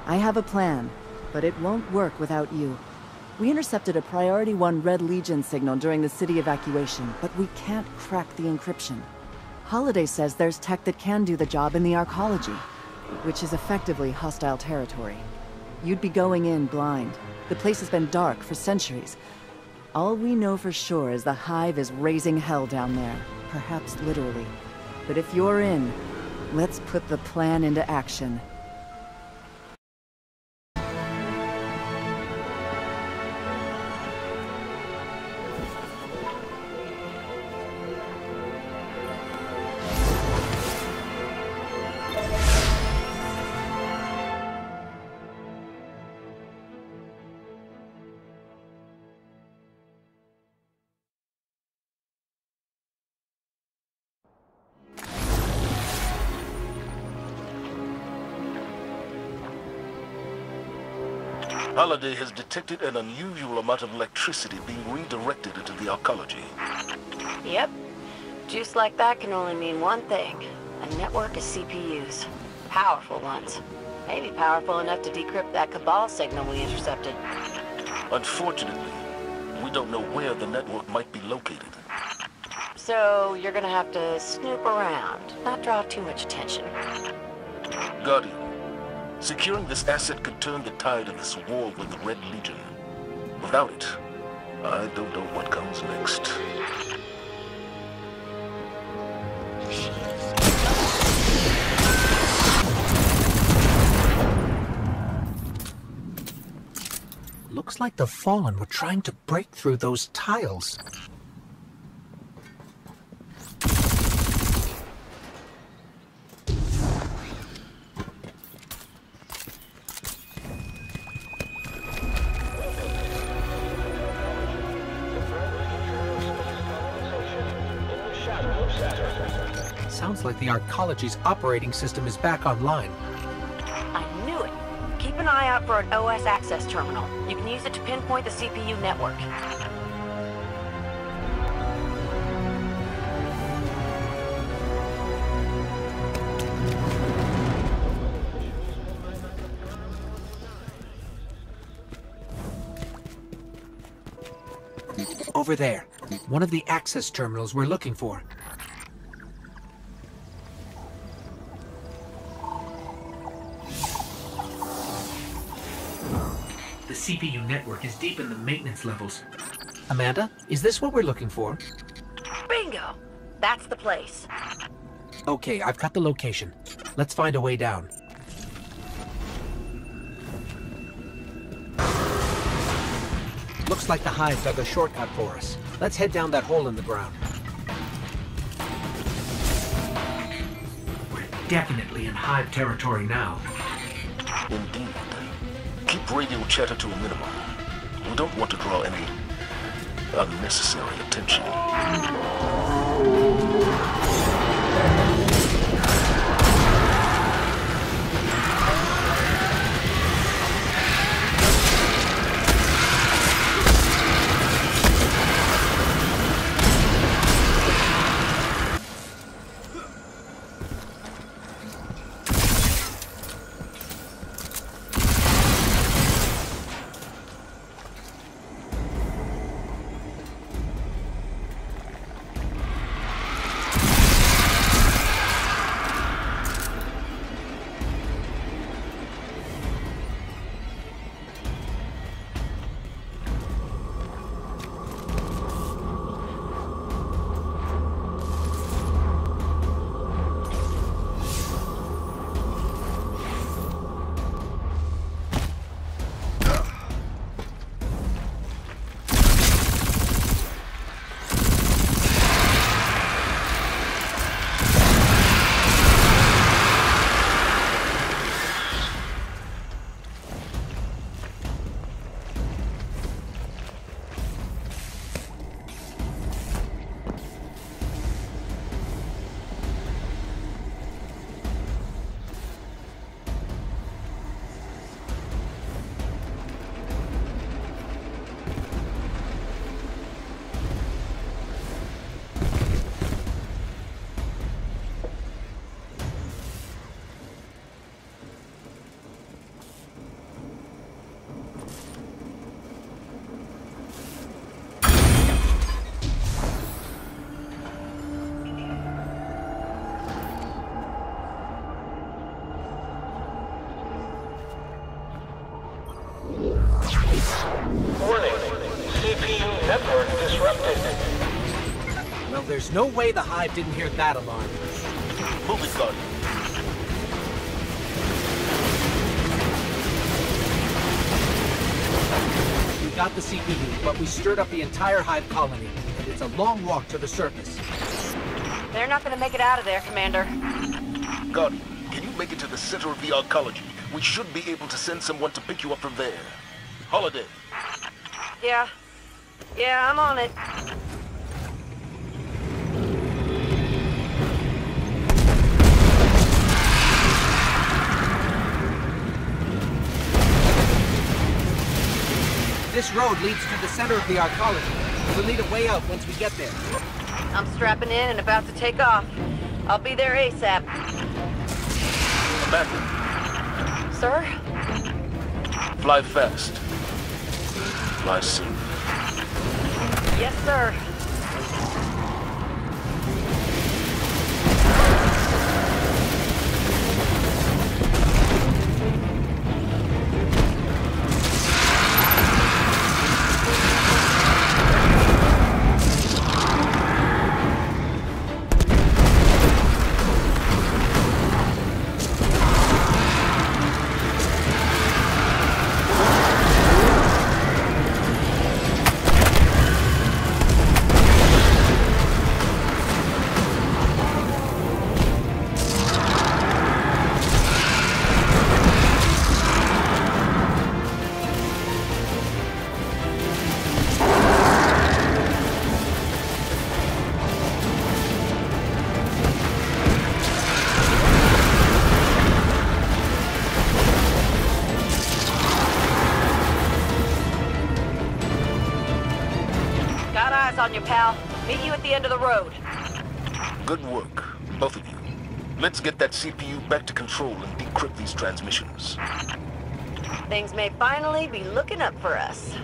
I have a plan, but it won't work without you. We intercepted a Priority 1 Red Legion signal during the city evacuation, but we can't crack the encryption. Holiday says there's tech that can do the job in the Arcology, which is effectively hostile territory. You'd be going in blind. The place has been dark for centuries. All we know for sure is the Hive is raising hell down there, perhaps literally. But if you're in, let's put the plan into action. Holiday has detected an unusual amount of electricity being redirected into the Arcology. Yep. Juice like that can only mean one thing. A network of CPUs. Powerful ones. Maybe powerful enough to decrypt that Cabal signal we intercepted. Unfortunately, we don't know where the network might be located. So you're gonna have to snoop around, not draw too much attention. Guardian, securing this asset could turn the tide of this war with the Red Legion. Without it, I don't know what comes next. Looks like the Fallen were trying to break through those tiles. Sounds like the Arcology's operating system is back online. I knew it. Keep an eye out for an OS access terminal. You can use it to pinpoint the CPU network. Over there. One of the access terminals we're looking for. The CPU network is deep in the maintenance levels. Amanda, is this what we're looking for? Bingo! That's the place. Okay, I've got the location. Let's find a way down. Looks like the Hive dug a shortcut for us. Let's head down that hole in the ground. We're definitely in Hive territory now. Indeed. Keep radio chatter to a minimum. We don't want to draw any unnecessary attention. Well, there's no way the Hive didn't hear that alarm. Move it, Guardian. We got the CPU, but we stirred up the entire Hive colony, and it's a long walk to the surface. They're not gonna make it out of there, Commander. Guardian, can you make it to the center of the arcology? We should be able to send someone to pick you up from there. Holiday. Yeah, I'm on it. This road leads to the center of the arcology. We'll need a way out once we get there. I'm strapping in and about to take off. I'll be there ASAP. Amanda. Sir? Fly fast. Fly soon. Yes, sir. On you, pal. Meet you at the end of the road. Good work, both of you. Let's get that CPU back to control and decrypt these transmissions. Things may finally be looking up for us.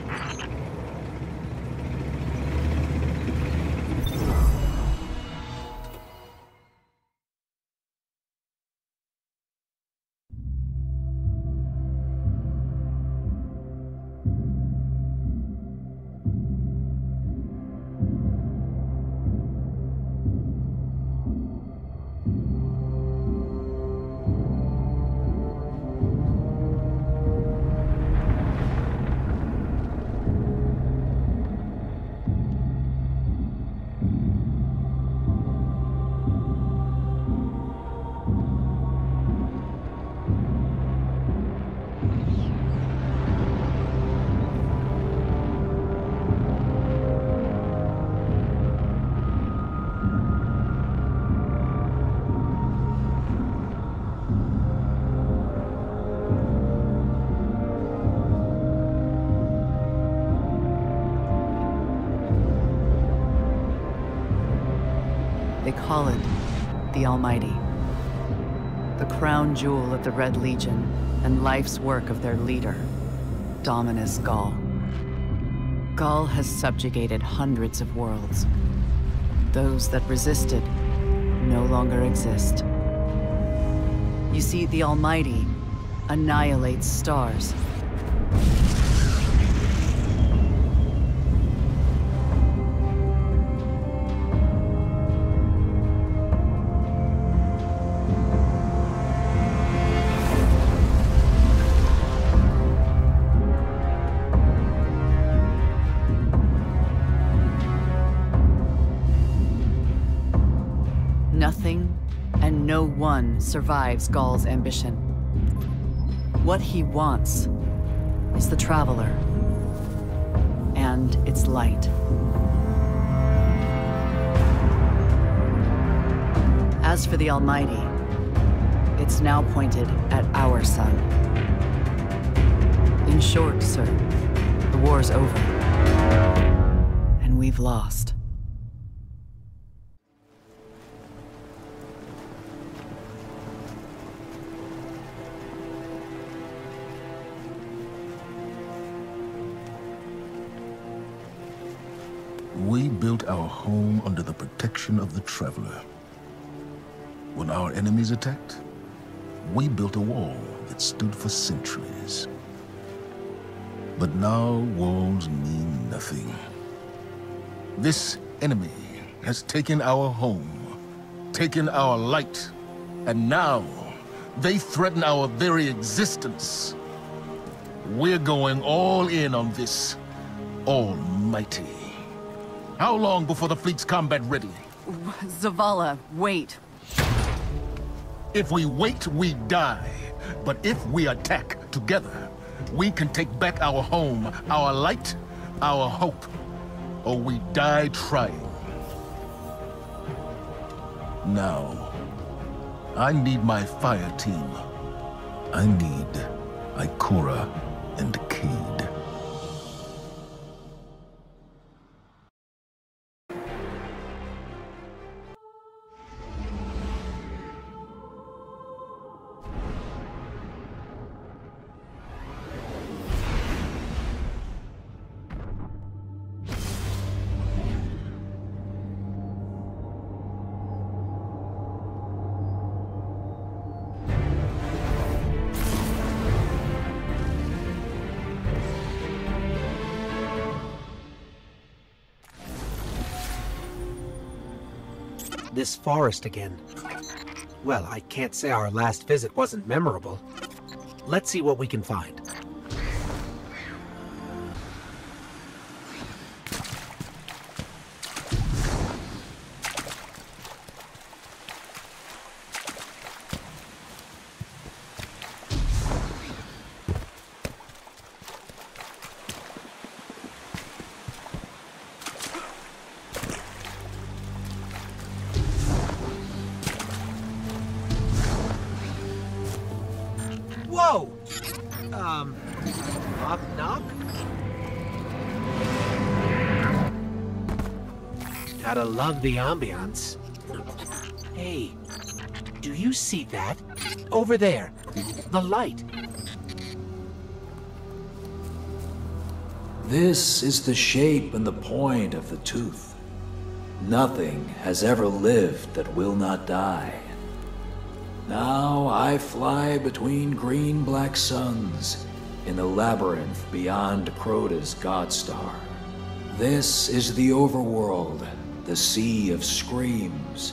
They call it the Almighty. The crown jewel of the Red Legion and life's work of their leader, Dominus Ghaul. Ghaul has subjugated hundreds of worlds. Those that resisted no longer exist. You see, the Almighty annihilates stars. Nothing and no one survives Ghaul's ambition. What he wants is the Traveler and its light. As for the Almighty, it's now pointed at our sun. In short, sir, the war's over, and we've lost. We built our home under the protection of the Traveler. When our enemies attacked, we built a wall that stood for centuries. But now walls mean nothing. This enemy has taken our home, taken our light, and now they threaten our very existence. We're going all in on this almighty. How long before the fleet's combat ready? Zavala, wait. If we wait, we die. But if we attack together, we can take back our home, our light, our hope. Or we die trying. Now, I need my fire team. I need Ikora and Cade. This forest again. Well, I can't say our last visit wasn't memorable. Let's see what we can find. Whoa! Knock, knock? Gotta love the ambiance. Hey, do you see that? Over there, the light. This is the shape and the point of the tooth. Nothing has ever lived that will not die. Now I fly between green-black suns in the labyrinth beyond Crota's Godstar. This is the overworld, the sea of screams,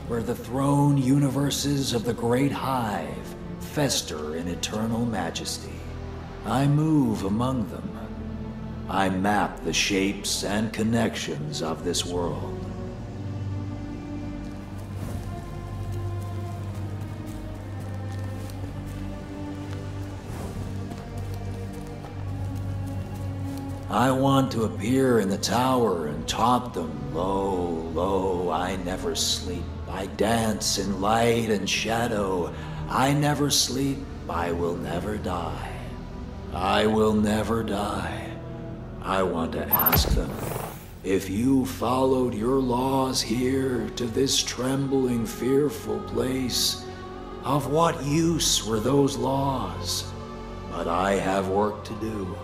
where the throne universes of the Great Hive fester in eternal majesty. I move among them. I map the shapes and connections of this world. I want to appear in the tower and taunt them, lo, lo, I never sleep. I dance in light and shadow. I never sleep, I will never die. I will never die. I want to ask them, if you followed your laws here to this trembling, fearful place, of what use were those laws? But I have work to do.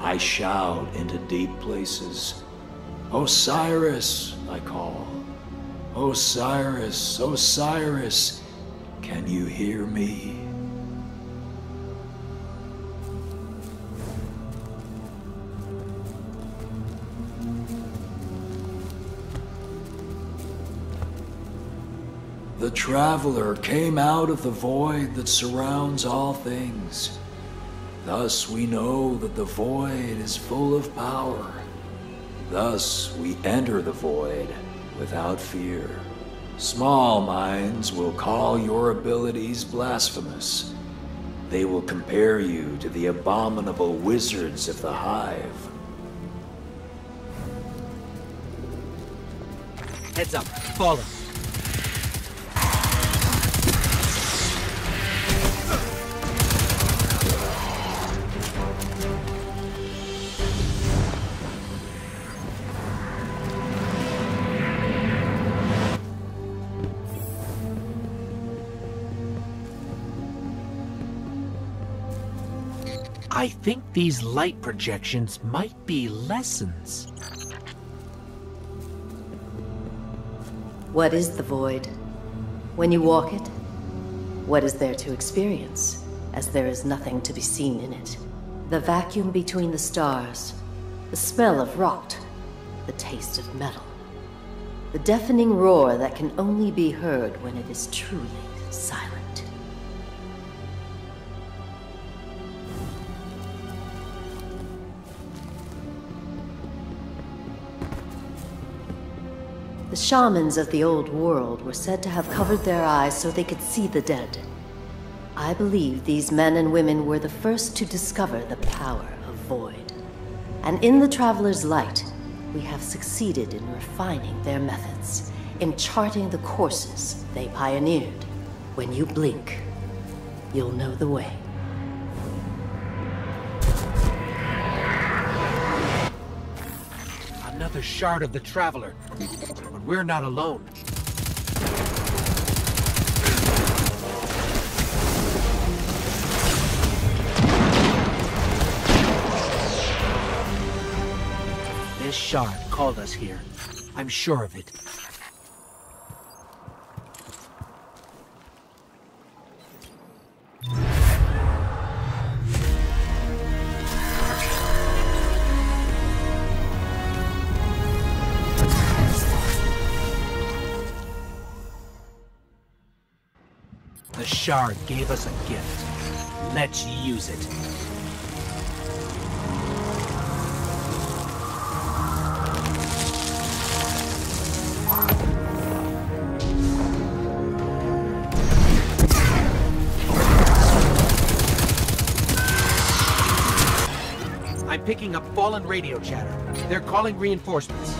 I shout into deep places. Osiris, I call. Osiris, Osiris, can you hear me? The traveler came out of the void that surrounds all things. Thus we know that the void is full of power. Thus we enter the void without fear. Small minds will call your abilities blasphemous. They will compare you to the abominable wizards of the Hive. Heads up, follow. I think these light projections might be lessons. What is the void? When you walk it, what is there to experience, as there is nothing to be seen in it? The vacuum between the stars, the smell of rot, the taste of metal. The deafening roar that can only be heard when it is truly silent. The shamans of the old world were said to have covered their eyes so they could see the dead. I believe these men and women were the first to discover the power of void. And in the Traveler's Light, we have succeeded in refining their methods, in charting the courses they pioneered. When you blink, you'll know the way. Another shard of the Traveler. But we're not alone. This shard called us here. I'm sure of it. The shard gave us a gift. Let's use it. I'm picking up fallen radio chatter. They're calling reinforcements.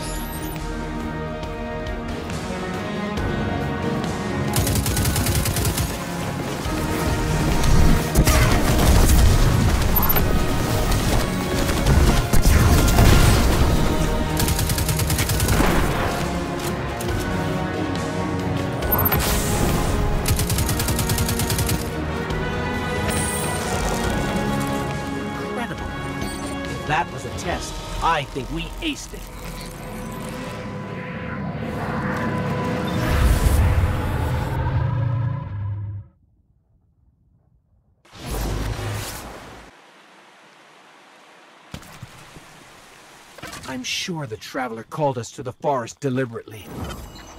That was a test. I think we aced it. I'm sure the Traveler called us to the forest deliberately.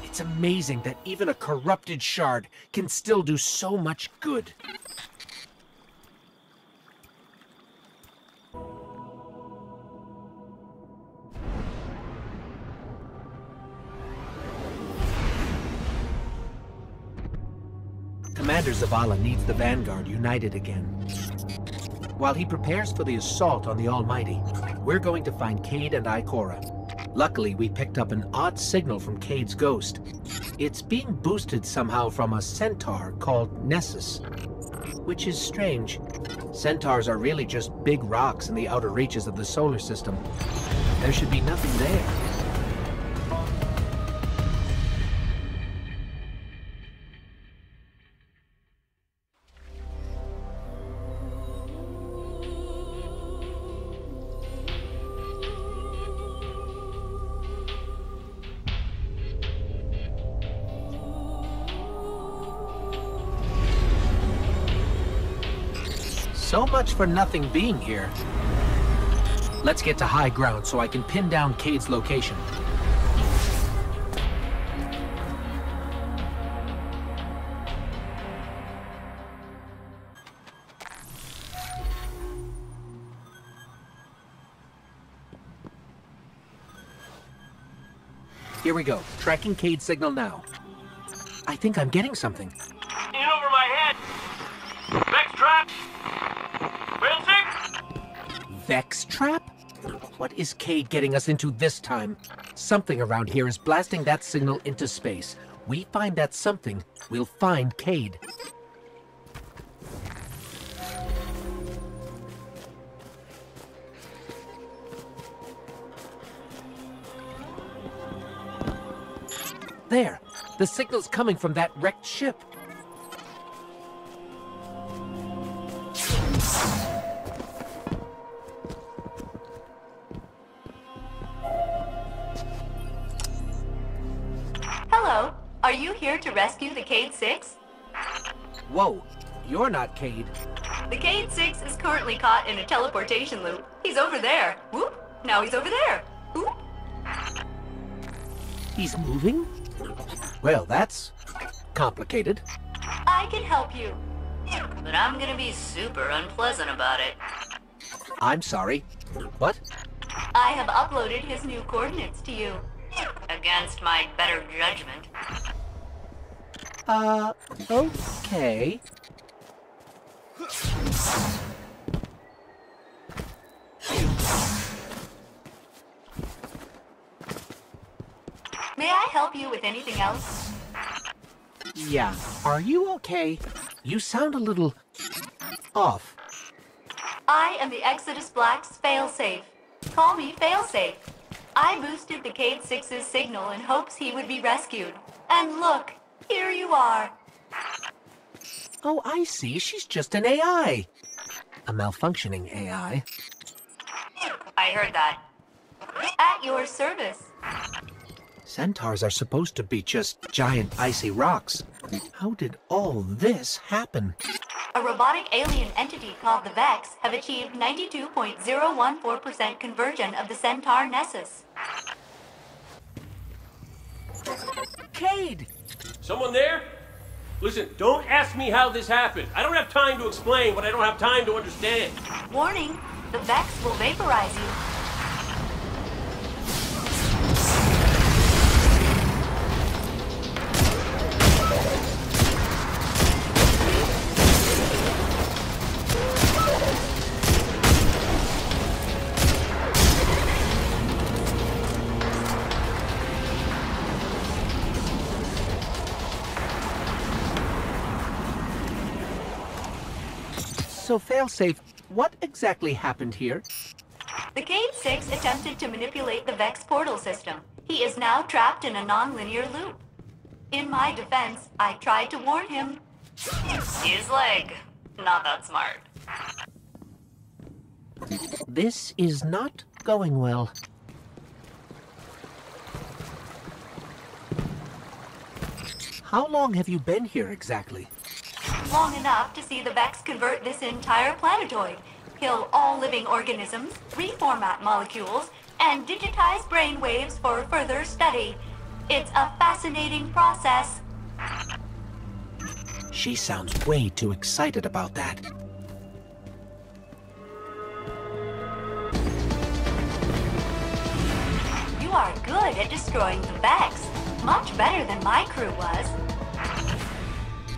It's amazing that even a corrupted shard can still do so much good. Commander Zavala needs the Vanguard united again. While he prepares for the assault on the Almighty, we're going to find Cayde and Ikora. Luckily, we picked up an odd signal from Cayde's ghost. It's being boosted somehow from a centaur called Nessus, which is strange. Centaurs are really just big rocks in the outer reaches of the solar system. There should be nothing there. So much for nothing being here. Let's get to high ground so I can pin down Cayde's location. Here we go. Tracking Cayde's signal now. I think I'm getting something. In over my head! Vex trap! Vex trap? What is Cayde getting us into this time? Something around here is blasting that signal into space. We find that something, we'll find Cayde. There! The signal's coming from that wrecked ship. Hello. Are you here to rescue the Cayde 6? Whoa, you're not Cayde. The Cayde 6 is currently caught in a teleportation loop. He's over there. Whoop. Now he's over there. Whoop. He's moving? Well, that's complicated. I can help you. But I'm gonna be super unpleasant about it. I'm sorry. What? I have uploaded his new coordinates to you. Against my better judgment. Okay. May I help you with anything else? Yeah. Are you okay? You sound a little off. I am the Exodus Black's failsafe. Call me failsafe. I boosted the Cade 6's signal in hopes he would be rescued. And look, here you are. Oh, I see. She's just an AI. A malfunctioning AI. I heard that. At your service. Centaurs are supposed to be just giant icy rocks. How did all this happen? A robotic alien entity called the Vex have achieved 92.014% conversion of the Centaur Nessus. Cade! Someone there? Listen, don't ask me how this happened. I don't have time to explain what I don't have time to understand. Warning, the Vex will vaporize you. So, failsafe, what exactly happened here? The Cade 6 attempted to manipulate the Vex portal system. He is now trapped in a non-linear loop. In my defense, I tried to warn him. His leg. Not that smart. This is not going well. How long have you been here exactly? Long enough to see the Vex convert this entire planetoid, kill all living organisms, reformat molecules, and digitize brainwaves for further study. It's a fascinating process. She sounds way too excited about that. You are good at destroying the Vex. Much better than my crew was.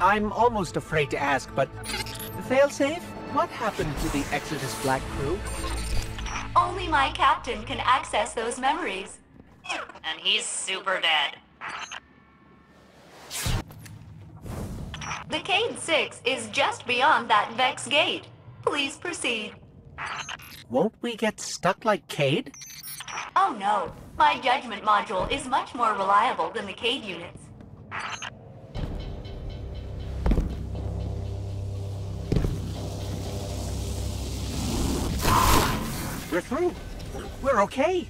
I'm almost afraid to ask, but failsafe, what happened to the Exodus Black crew? Only my captain can access those memories. And he's super dead. The Cade 6 is just beyond that Vex gate. Please proceed. Won't we get stuck like Cade? Oh no, my judgment module is much more reliable than the Cade units. We're through. We're okay.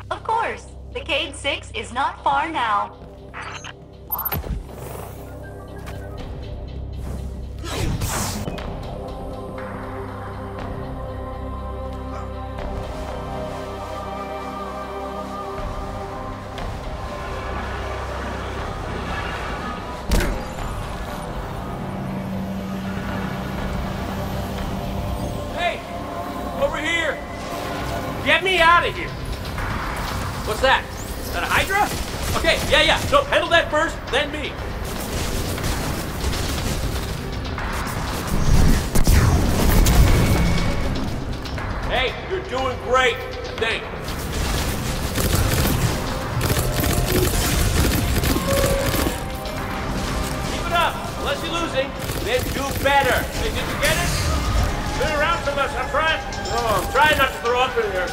Of course, the Cade 6 is not far now. Hey! Over here! Get me out of here! What's that? Is that a Hydra? Okay, yeah. So handle that first, then me. Hey, you're doing great, I think. Keep it up. Unless you're losing, then do better. Hey, did you get it? Been around so much, I'm trying not to throw up in here.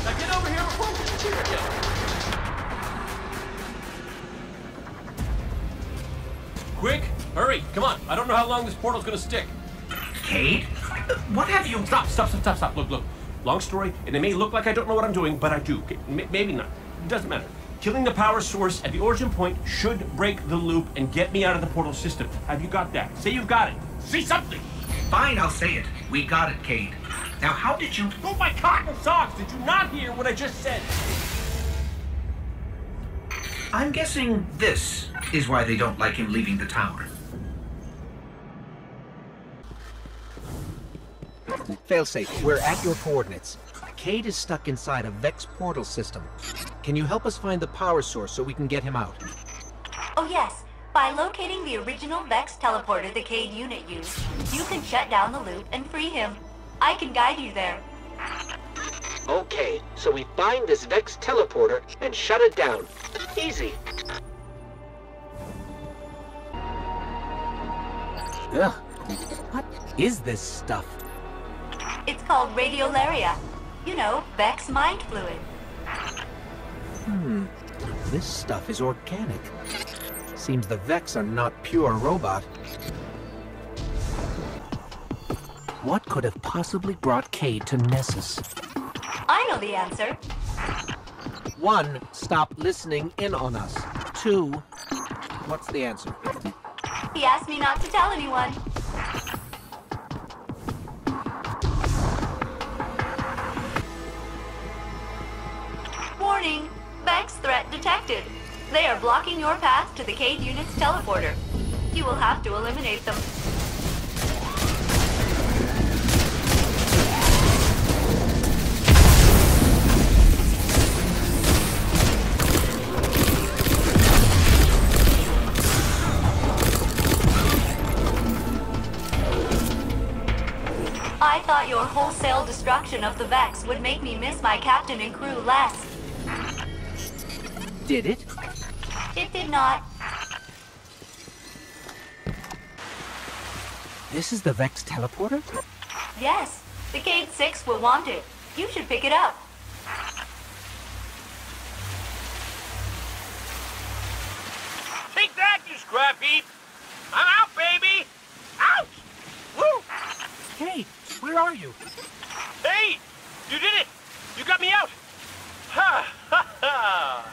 Now get over here before we disappear again. Quick, hurry, come on. I don't know how long this portal's gonna stick. Cade? What have you... Stop. Look. Long story, and it may look like I don't know what I'm doing, but I do. Okay, maybe not. It doesn't matter. Killing the power source at the origin point should break the loop and get me out of the portal system. Have you got that? Say you've got it. Say something! Fine, I'll say it. We got it, Cade. Now, how did you... Oh, my cotton socks! Did you not hear what I just said? I'm guessing this is why they don't like him leaving the tower. Failsafe, we're at your coordinates. Cade is stuck inside a Vex portal system. Can you help us find the power source so we can get him out? Oh yes. By locating the original Vex teleporter the Cade unit used, you can shut down the loop and free him. I can guide you there. Okay, so we find this Vex teleporter and shut it down. Easy. Ugh. What is this stuff? It's called radiolaria. You know, Vex mind fluid. This stuff is organic. Seems the Vex are not pure robot. What could have possibly brought Cade to Nessus? I know the answer. 1, stop listening in on us. 2, what's the answer? He asked me not to tell anyone. Warning! Vex threat detected. They are blocking your path to the Cade unit's teleporter. You will have to eliminate them. I thought your wholesale destruction of the Vex would make me miss my captain and crew less. Did it? It did not. This is the Vex teleporter? Yes, the Cade 6 will want it. You should pick it up. Take that, you scrap heap! I'm out, baby! Out! Woo! Hey, where are you? Hey! You did it! You got me out! Ha! Ha! Ha!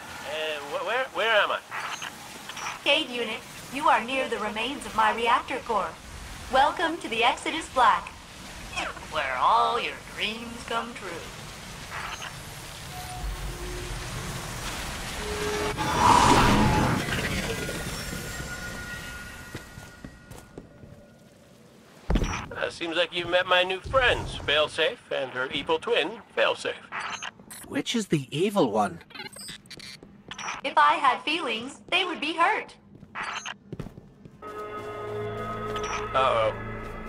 Where am I? Cade unit, you are near the remains of my reactor core. Welcome to the Exodus Black, where all your dreams come true. Seems like you've met my new friends, Failsafe, and her evil twin, Failsafe. Which is the evil one? If I had feelings, they would be hurt. Uh-oh.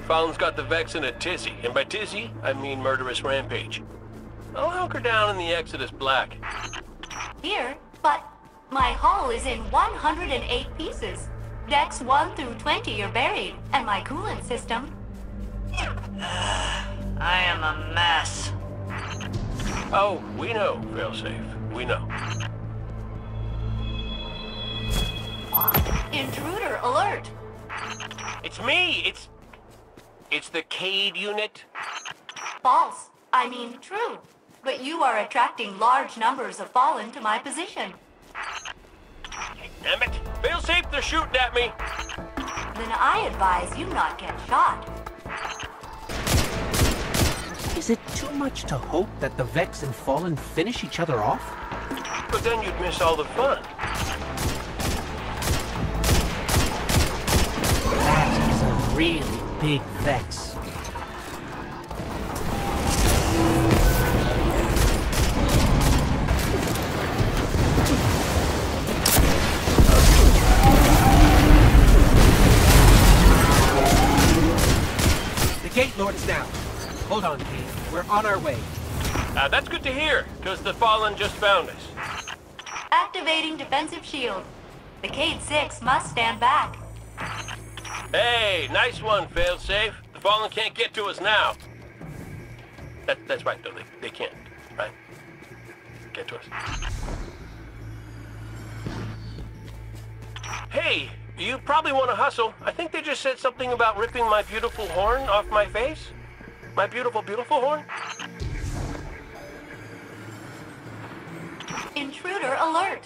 Fallen's got the Vex in a tizzy, and by tizzy, I mean murderous rampage. I'll hunker down in the Exodus Black. Here, but my hull is in 108 pieces. Decks 1 through 20 are buried, and my coolant system... I am a mess. Oh, we know, Failsafe. We know. Intruder alert! It's me! It's the Cade unit? False. I mean true. But you are attracting large numbers of Fallen to my position. Damn it! Failsafe, they're shooting at me! Then I advise you not get shot. Is it too much to hope that the Vex and Fallen finish each other off? But then you'd miss all the fun. That is a really big Vex. The Gate Lord's down. Hold on, Cade. We're on our way. That's good to hear, because the Fallen just found us. Activating defensive shield. The Cade 6 must stand back. Hey, nice one, Failsafe. The Fallen can't get to us now. That's right, though. They can't, right? Get to us. Hey, you probably want to hustle. I think they just said something about ripping my beautiful horn off my face. My beautiful, beautiful horn? Intruder alert!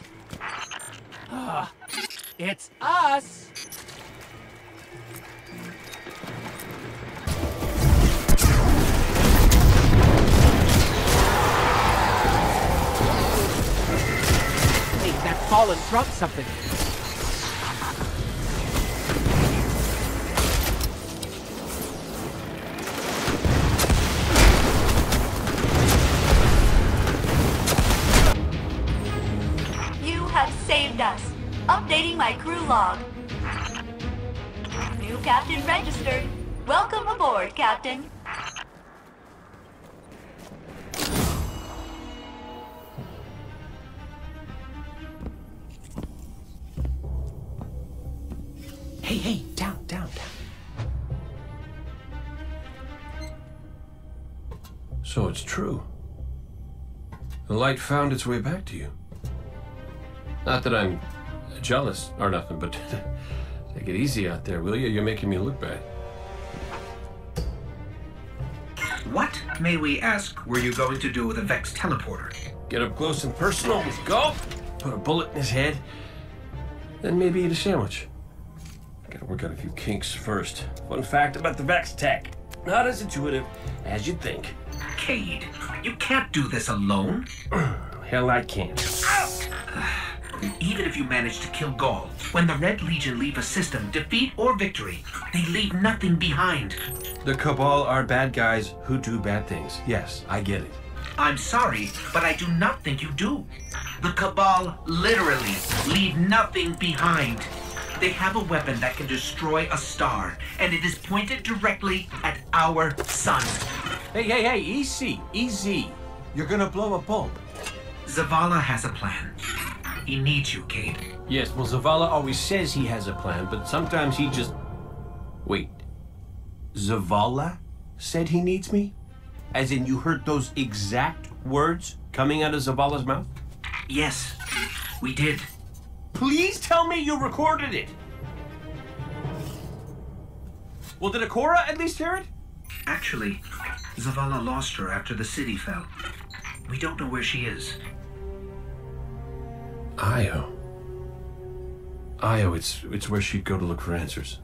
It's us! Hey, that fallen dropped something. You have saved us. Updating my crew log. New captain registered. Welcome aboard, Captain. Hey, down. So it's true. The light found its way back to you. Not that I'm jealous or nothing, but take it easy out there, will you? You're making me look bad. What, may we ask, were you going to do with a Vex teleporter? Get up close and personal with Ghaul, put a bullet in his head, then maybe eat a sandwich. Gotta work out a few kinks first. Fun fact about the Vex tech. Not as intuitive as you'd think. Cade, you can't do this alone. Hell, I can't. Even if you manage to kill Ghaul, when the Red Legion leave a system, defeat or victory, they leave nothing behind. The Cabal are bad guys who do bad things. Yes, I get it. I'm sorry, but I do not think you do. The Cabal literally leave nothing behind. They have a weapon that can destroy a star, and it is pointed directly at our sun. Hey, easy. You're gonna blow a bulb. Zavala has a plan. He needs you, Cade. Yes, well, Zavala always says he has a plan, but sometimes he just... Wait. Zavala said he needs me? As in you heard those exact words coming out of Zavala's mouth? Yes, we did. Please tell me you recorded it! Well, did Ikora at least hear it? Actually, Zavala lost her after the city fell. We don't know where she is. Io, it's where she'd go to look for answers.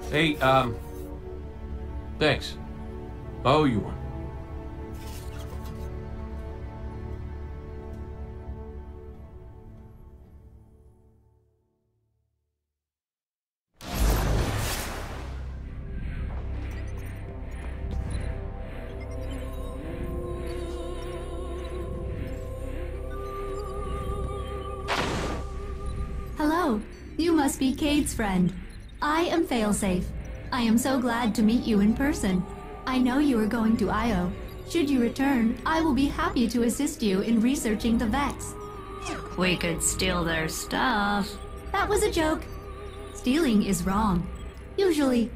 Hey, thanks. Oh, you won. Hello. You must be Cade's friend. I am Failsafe. I am so glad to meet you in person. I know you are going to Io. Should you return, I will be happy to assist you in researching the Vex. We could steal their stuff. That was a joke. Stealing is wrong. Usually.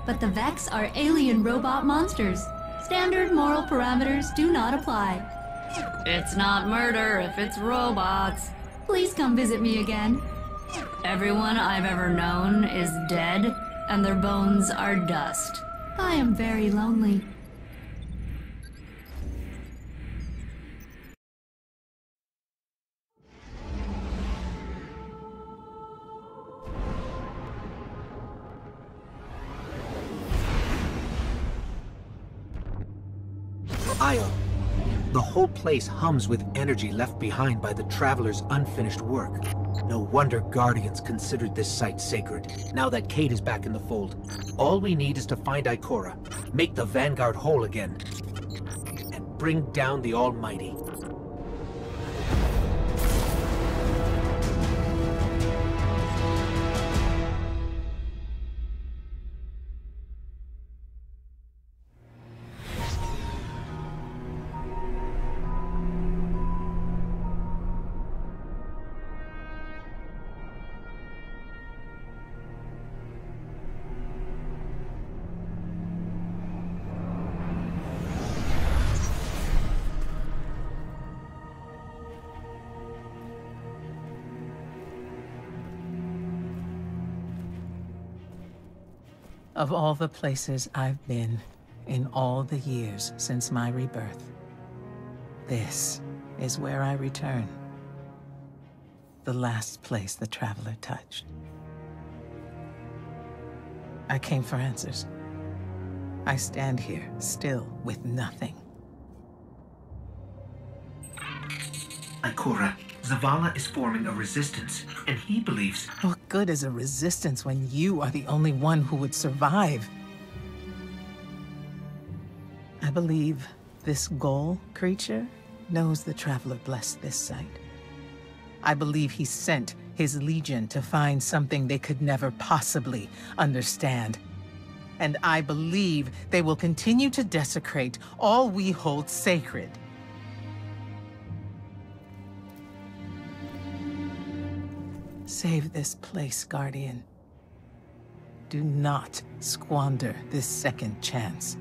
But the Vex are alien robot monsters. Standard moral parameters do not apply. It's not murder if it's robots. Please come visit me again. Everyone I've ever known is dead, and their bones are dust. I am very lonely. Io! The whole place hums with energy left behind by the Traveler's unfinished work. No wonder Guardians considered this site sacred, now that Cade is back in the fold. All we need is to find Ikora, make the Vanguard whole again, and bring down the Almighty. Of all the places I've been in all the years since my rebirth, this is where I return. The last place the Traveler touched. I came for answers. I stand here, still, with nothing. Ikora, Zavala is forming a resistance, and he believes... What good is a resistance when you are the only one who would survive? I believe this Ghaul creature knows the Traveler blessed this site. I believe he sent his legion to find something they could never possibly understand. And I believe they will continue to desecrate all we hold sacred. Save this place, Guardian. Do not squander this second chance.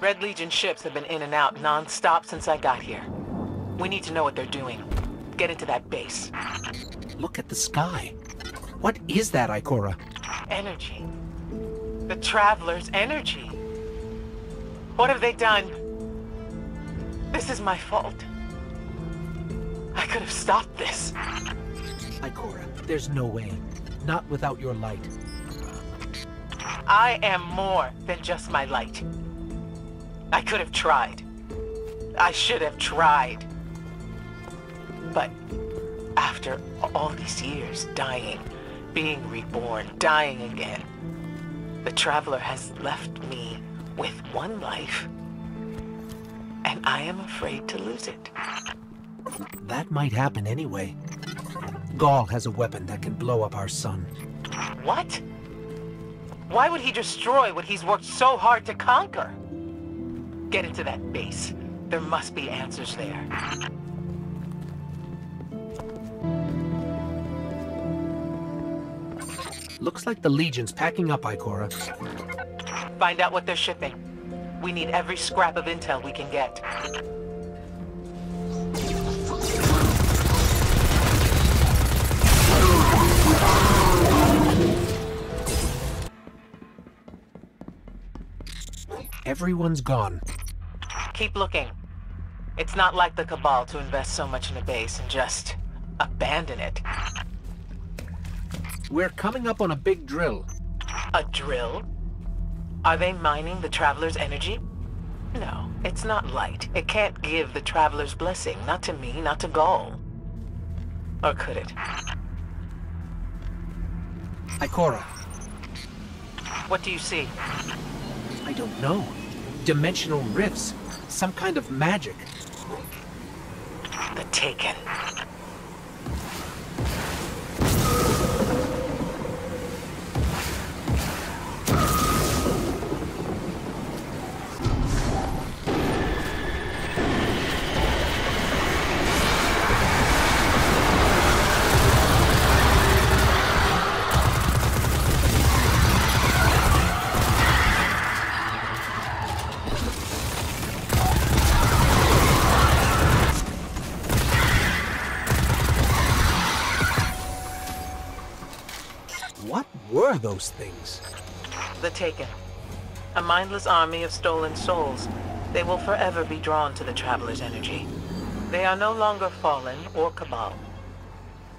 Red Legion ships have been in and out non-stop since I got here. We need to know what they're doing. Get into that base. Look at the sky. What is that, Ikora? Energy. The Traveler's energy. What have they done? This is my fault. I could have stopped this. Ikora, there's no way. Not without your light. I am more than just my light. I could have tried. I should have tried. But after all these years, dying, being reborn, dying again, the Traveler has left me with one life, and I am afraid to lose it. That might happen anyway. Ghaul has a weapon that can blow up our sun. What? Why would he destroy what he's worked so hard to conquer? Get into that base. There must be answers there. Looks like the Legion's packing up, Ikora. Find out what they're shipping. We need every scrap of intel we can get. Everyone's gone. Keep looking. It's not like the Cabal to invest so much in a base and just abandon it. We're coming up on a big drill. A drill? Are they mining the Traveler's energy? No, it's not light. It can't give the Traveler's blessing. Not to me, not to Ghaul. Or could it? Ikora. What do you see? I don't know. Dimensional rifts. Some kind of magic. The Taken. What were those things? The Taken. A mindless army of stolen souls. They will forever be drawn to the Traveler's energy. They are no longer fallen or Cabal.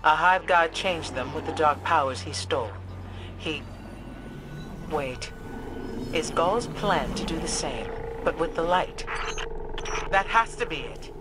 A Hive God changed them with the dark powers he stole. Wait. Is Ghaul's plan to do the same, but with the light? That has to be it.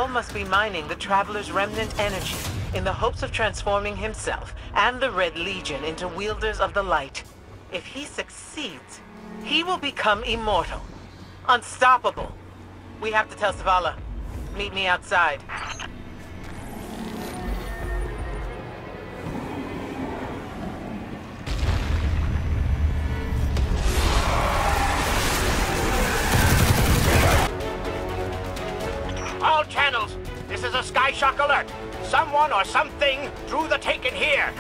Ghaul must be mining the Traveler's remnant energy in the hopes of transforming himself and the Red Legion into wielders of the light. If he succeeds, he will become immortal. Unstoppable. We have to tell Zavala. Meet me outside. All channels, this is a Skyshock alert. Someone or something drew the Taken here.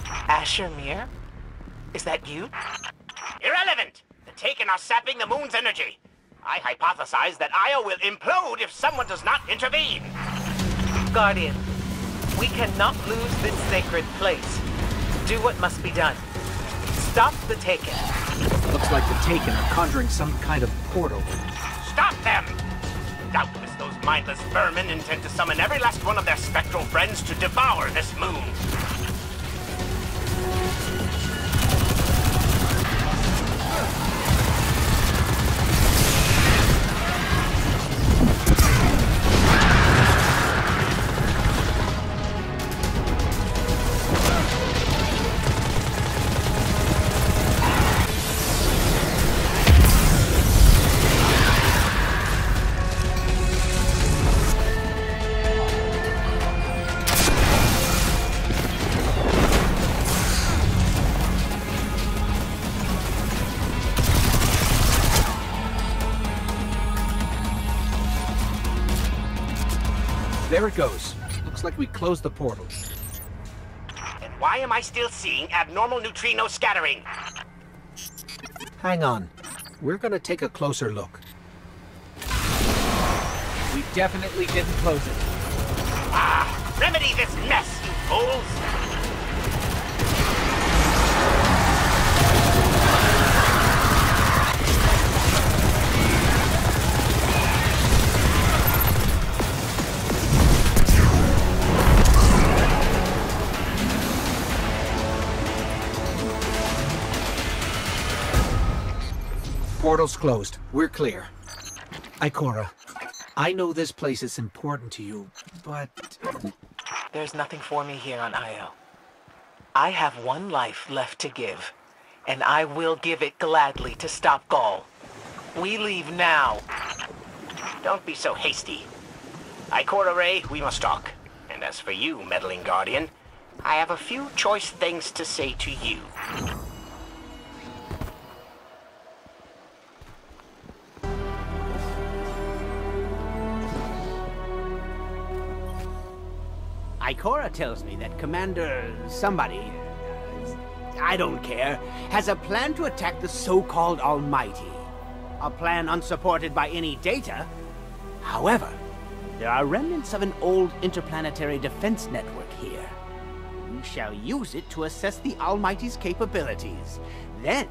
Asher Mir? Is that you? Irrelevant. The Taken are sapping the moon's energy. I hypothesize that Io will implode if someone does not intervene. Guardian, we cannot lose this sacred place. Do what must be done. Stop the Taken. Looks like the Taken are conjuring some kind of portal. Stop them! Doubtless those mindless vermin intend to summon every last one of their spectral friends to devour this moon. There it goes. Looks like we closed the portal. And why am I still seeing abnormal neutrino scattering? Hang on. We're gonna take a closer look. We definitely didn't close it. Ah! Remedy this mess, you fools! Portal's closed. We're clear. Ikora, I know this place is important to you, but... There's nothing for me here on Io. I have one life left to give, and I will give it gladly to stop Ghaul. We leave now. Don't be so hasty. Ikora Ray, we must talk. And as for you, meddling Guardian, I have a few choice things to say to you. Ikora tells me that Commander somebody, I don't care, has a plan to attack the so-called Almighty. A plan unsupported by any data. However, there are remnants of an old interplanetary defense network here. We shall use it to assess the Almighty's capabilities. Then,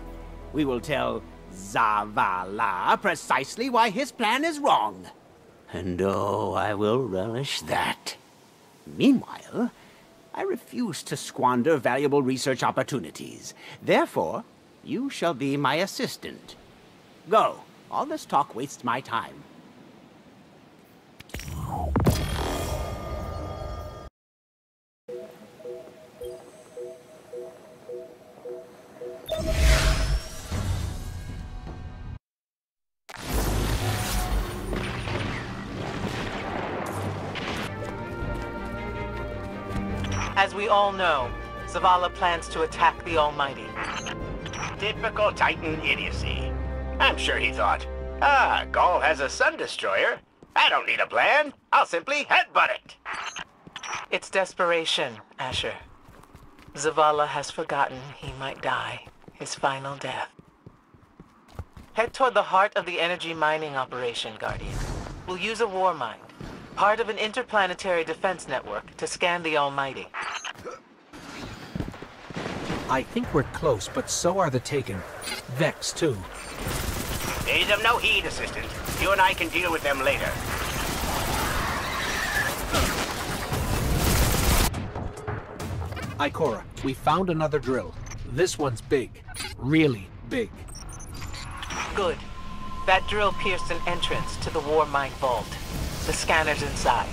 we will tell Zavala precisely why his plan is wrong. And oh, I will relish that. Meanwhile, I refuse to squander valuable research opportunities. Therefore, you shall be my assistant. Go. All this talk wastes my time. As we all know, Zavala plans to attack the Almighty. Typical Titan idiocy. I'm sure he thought, Ghaul has a sun destroyer. I don't need a plan. I'll simply headbutt it. It's desperation, Asher. Zavala has forgotten he might die, his final death. Head toward the heart of the energy mining operation, Guardian. We'll use a war mind, part of an interplanetary defense network, to scan the Almighty. I think we're close, but so are the Taken. Vex, too. Pay them no heed, Assistant. You and I can deal with them later. Ikora, we found another drill. This one's big. Really big. Good. That drill pierced an entrance to the war mind vault. The scanner's inside.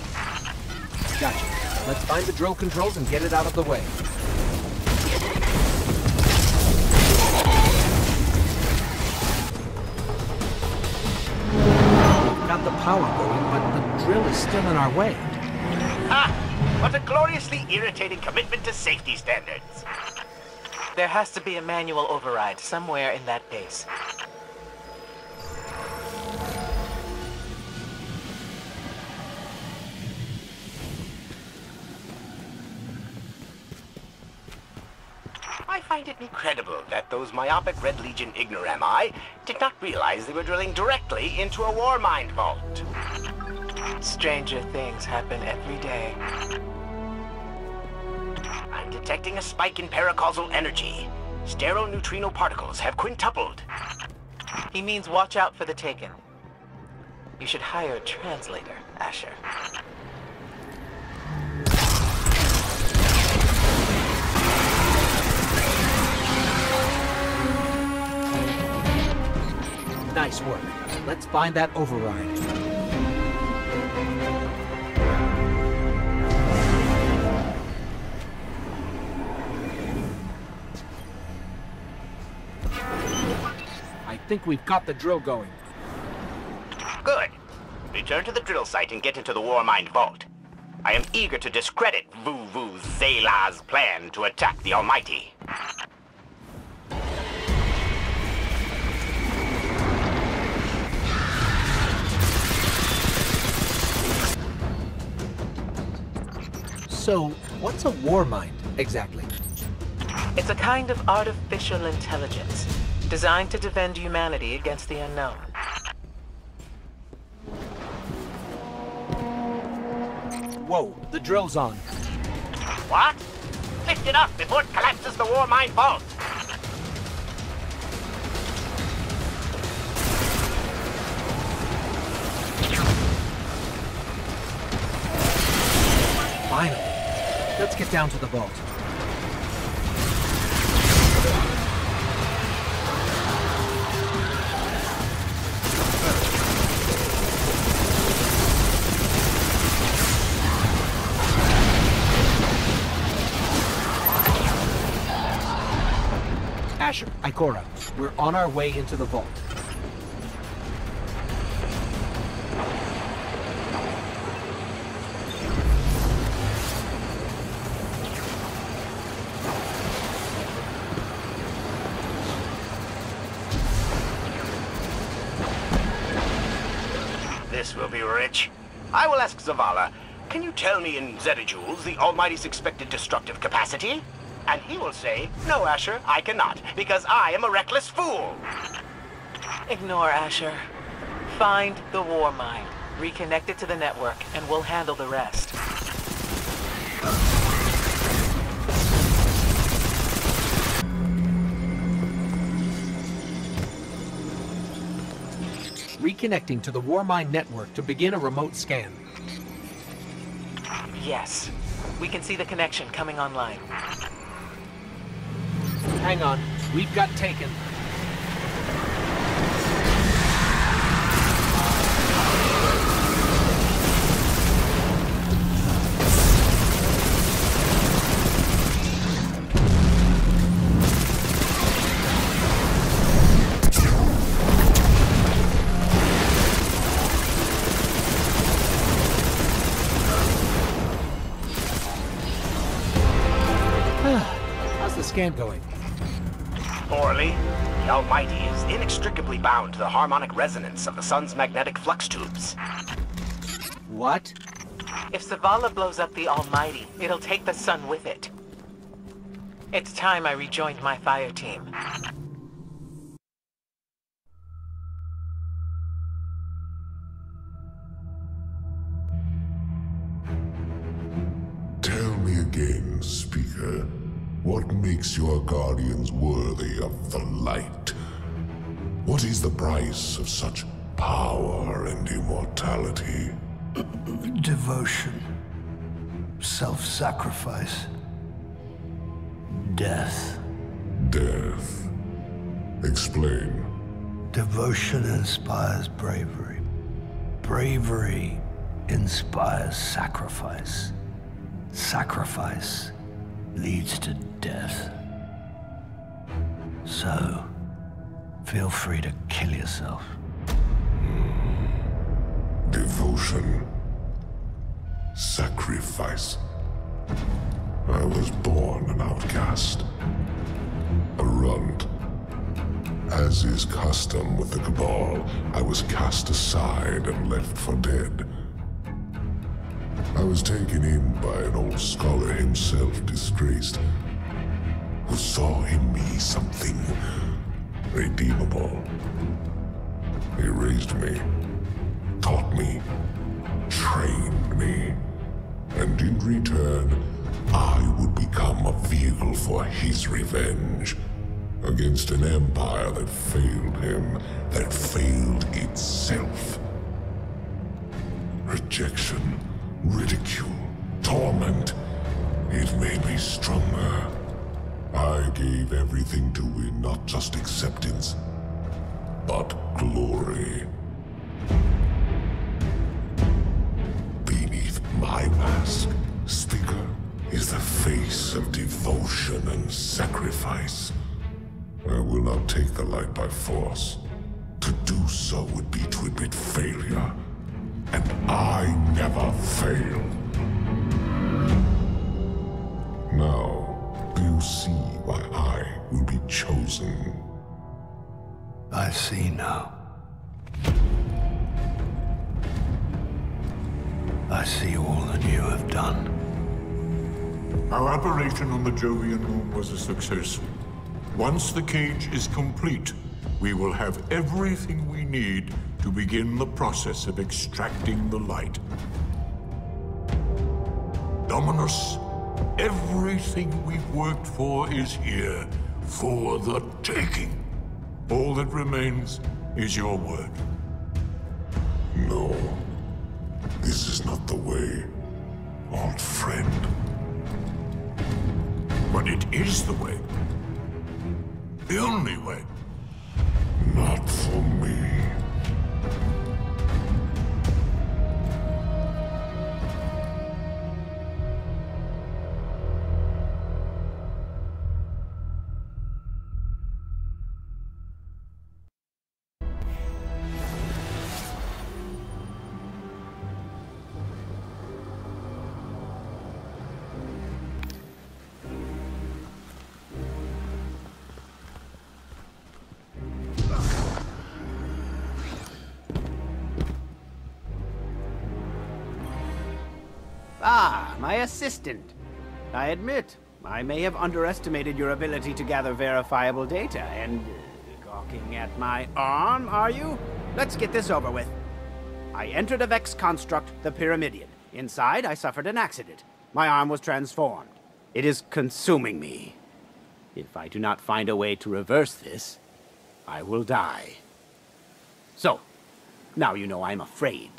Gotcha. Let's find the drill controls and get it out of the way. We've got the power going, but the drill is still in our way. Ah! What a gloriously irritating commitment to safety standards. There has to be a manual override somewhere in that base. I find it incredible that those myopic Red Legion ignorami did not realize they were drilling directly into a war mind vault. Stranger things happen every day. I'm detecting a spike in paracausal energy. Stereoneutrino particles have quintupled. He means watch out for the Taken. You should hire a translator, Asher. Nice work. Let's find that override. I think we've got the drill going. Good. Return to the drill site and get into the war mind vault. I am eager to discredit Vu Zela's plan to attack the Almighty. So, what's a war mind, exactly? It's a kind of artificial intelligence, designed to defend humanity against the unknown. Whoa, the drill's on. What? Lift it up before it collapses the war mind vault. Finally. Let's get down to the vault. Asher, Ikora, we're on our way into the vault. This will be rich. I will ask Zavala, can you tell me in zetajoules the Almighty's expected destructive capacity? And he will say, no, Asher, I cannot, because I am a reckless fool. Ignore Asher. Find the war mind, reconnect it to the network, and we'll handle the rest. Reconnecting to the Warmind network to begin a remote scan. Yes. We can see the connection coming online. Hang on. We've got Taken. How's the scan going? Poorly. The Almighty is inextricably bound to the harmonic resonance of the sun's magnetic flux tubes. What? If Zavala blows up the Almighty, it'll take the sun with it. It's time I rejoined my fire team. Tell me again, Speaker. What makes your guardians worthy of the light? What is the price of such power and immortality? Devotion. Self-sacrifice. Death. Death. Explain. Devotion inspires bravery. Bravery inspires sacrifice. Sacrifice leads to death. So, feel free to kill yourself. Devotion. Sacrifice. I was born an outcast. A runt. As is custom with the Cabal, I was cast aside and left for dead. I was taken in by an old scholar himself, disgraced, who saw in me something redeemable. He raised me, taught me, trained me, and in return, I would become a vehicle for his revenge against an empire that failed him, that failed itself. Rejection, ridicule, torment. It made me stronger. I gave everything to win not just acceptance, but glory. Beneath my mask, Sticker is the face of devotion and sacrifice. I will not take the light by force. To do so would be to admit failure. And I never fail. Now, do you see why I will be chosen? I see now. I see all that you have done. Our operation on the Jovian moon was a success. Once the cage is complete, we will have everything we need to begin the process of extracting the light. Dominus, everything we've worked for is here, for the taking. All that remains is your word. No, this is not the way, old friend. But it is the way. The only way. Not for me. Ah, my assistant. I admit, I may have underestimated your ability to gather verifiable data, and gawking at my arm, are you? Let's get this over with. I entered a Vex construct, the Pyramidion. Inside, I suffered an accident. My arm was transformed. It is consuming me. If I do not find a way to reverse this, I will die. So, now you know I'm afraid.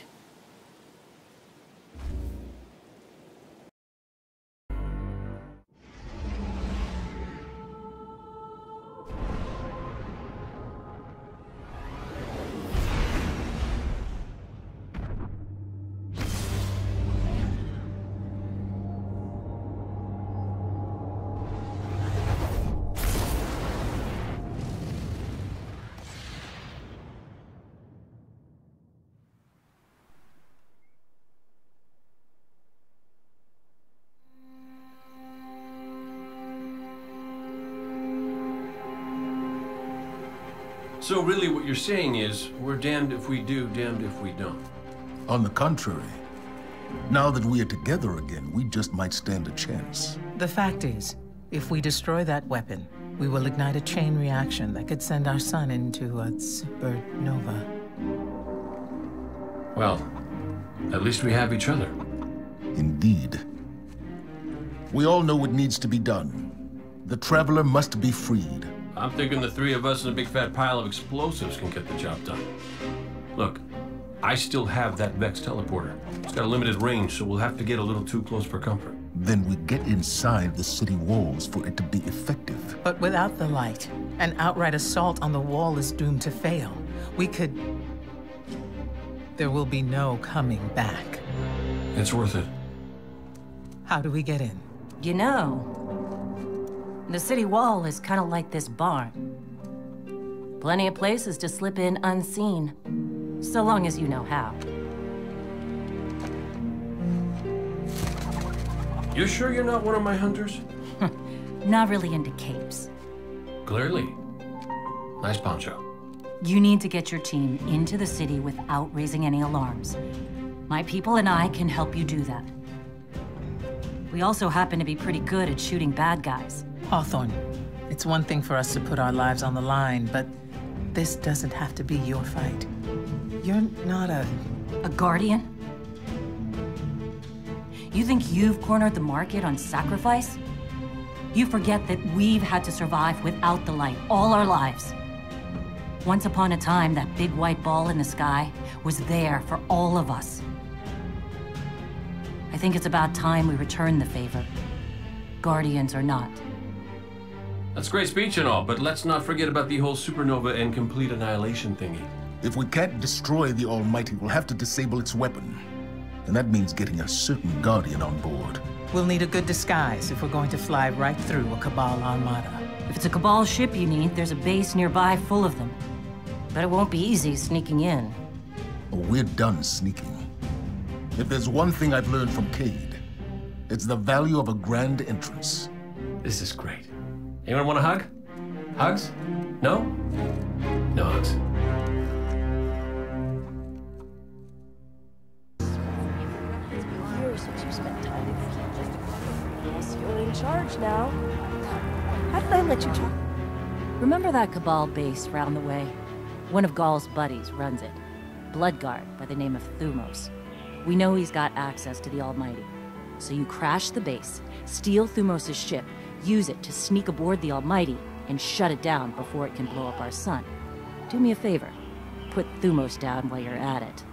So really what you're saying is, we're damned if we do, damned if we don't. On the contrary, now that we are together again, we just might stand a chance. The fact is, if we destroy that weapon, we will ignite a chain reaction that could send our sun into a supernova. Well, at least we have each other. Indeed. We all know what needs to be done. The Traveler must be freed. I'm thinking the three of us and a big fat pile of explosives can get the job done. Look, I still have that Vex teleporter. It's got a limited range, so we'll have to get a little too close for comfort. Then we get inside the city walls for it to be effective. But without the light, an outright assault on the wall is doomed to fail. We could... There will be no coming back. It's worth it. How do we get in? You know, the city wall is kind of like this barn. Plenty of places to slip in unseen, so long as you know how. You sure you're not one of my hunters? Not really into capes. Clearly. Nice poncho. You need to get your team into the city without raising any alarms. My people and I can help you do that. We also happen to be pretty good at shooting bad guys. Hawthorne, it's one thing for us to put our lives on the line, but this doesn't have to be your fight. You're not a guardian? You think you've cornered the market on sacrifice? You forget that we've had to survive without the light all our lives. Once upon a time, that big white ball in the sky was there for all of us. I think it's about time we return the favor. Guardians or not. That's a great speech and all, but let's not forget about the whole supernova and complete annihilation thingy. If we can't destroy the Almighty, we'll have to disable its weapon. And that means getting a certain Guardian on board. We'll need a good disguise if we're going to fly right through a Cabal armada. If it's a Cabal ship you need, there's a base nearby full of them. But it won't be easy sneaking in. Oh, we're done sneaking. If there's one thing I've learned from Cade, it's the value of a grand entrance. This is great. Anyone want a hug? Hugs? No? No hugs. Years since you spent time with me. Guess you're in charge now. How did I let you talk? Remember that Cabal base round the way? One of Ghaul's buddies runs it. Bloodguard by the name of Thumos. We know he's got access to the Almighty. So you crash the base, steal Thumos' ship, use it to sneak aboard the Almighty, and shut it down before it can blow up our sun. Do me a favor. Put Thumos down while you're at it.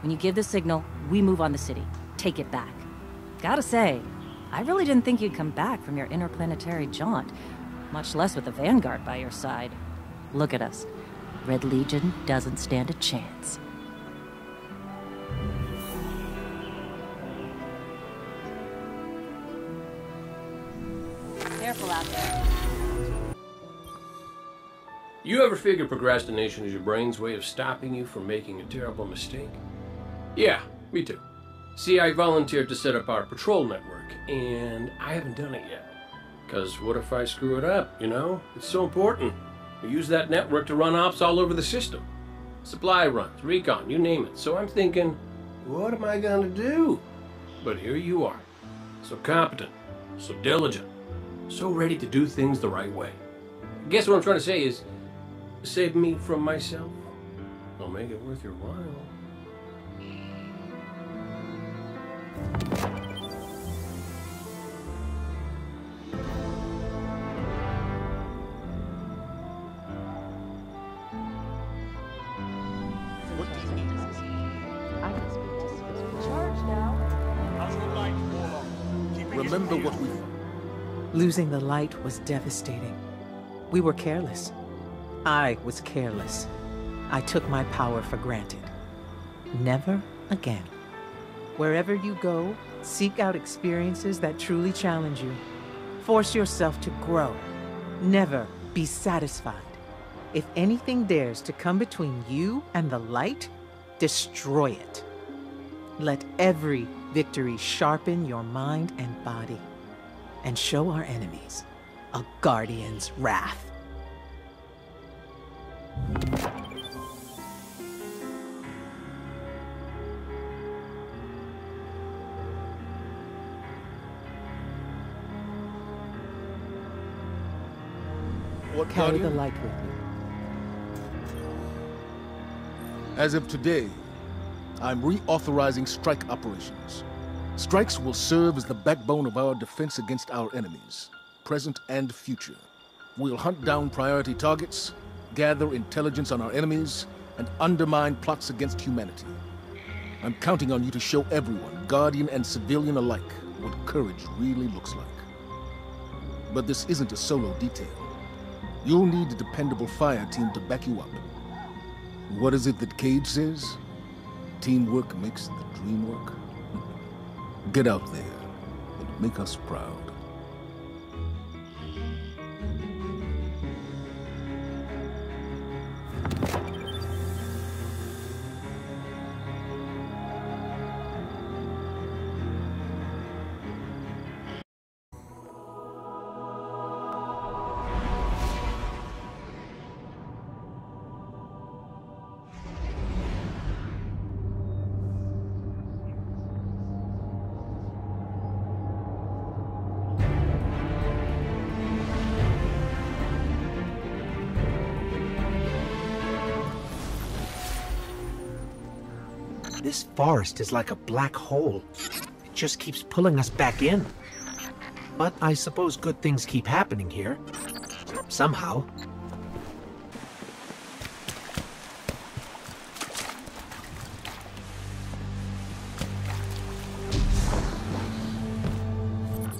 When you give the signal, we move on the city. Take it back. Gotta say, I really didn't think you'd come back from your interplanetary jaunt, much less with the Vanguard by your side. Look at us. Red Legion doesn't stand a chance. Careful out there. You ever figure procrastination is your brain's way of stopping you from making a terrible mistake? Yeah, me too. See, I volunteered to set up our patrol network, and I haven't done it yet. Because what if I screw it up, you know? It's so important. We use that network to run ops all over the system. Supply runs, recon, you name it. So I'm thinking, what am I gonna do? But here you are. So competent, so diligent, so ready to do things the right way. I guess what I'm trying to say is, save me from myself. I'll make it worth your while. Remember what we... Losing the light was devastating. We were careless. I was careless. I took my power for granted. Never again. Wherever you go, seek out experiences that truly challenge you. Force yourself to grow. Never be satisfied. If anything dares to come between you and the light, destroy it. Let every victory sharpen your mind and body, and show our enemies a Guardian's wrath. What Carry Guardian? the light with you. As of today, I'm reauthorizing strike operations. Strikes will serve as the backbone of our defense against our enemies, present and future. We'll hunt down priority targets, gather intelligence on our enemies, and undermine plots against humanity. I'm counting on you to show everyone, Guardian and civilian alike, what courage really looks like. But this isn't a solo detail. You'll need a dependable fire team to back you up. What is it that Cage says? Teamwork makes the dream work. Get out there and make us proud. This forest is like a black hole. It just keeps pulling us back in. But I suppose good things keep happening here. Somehow.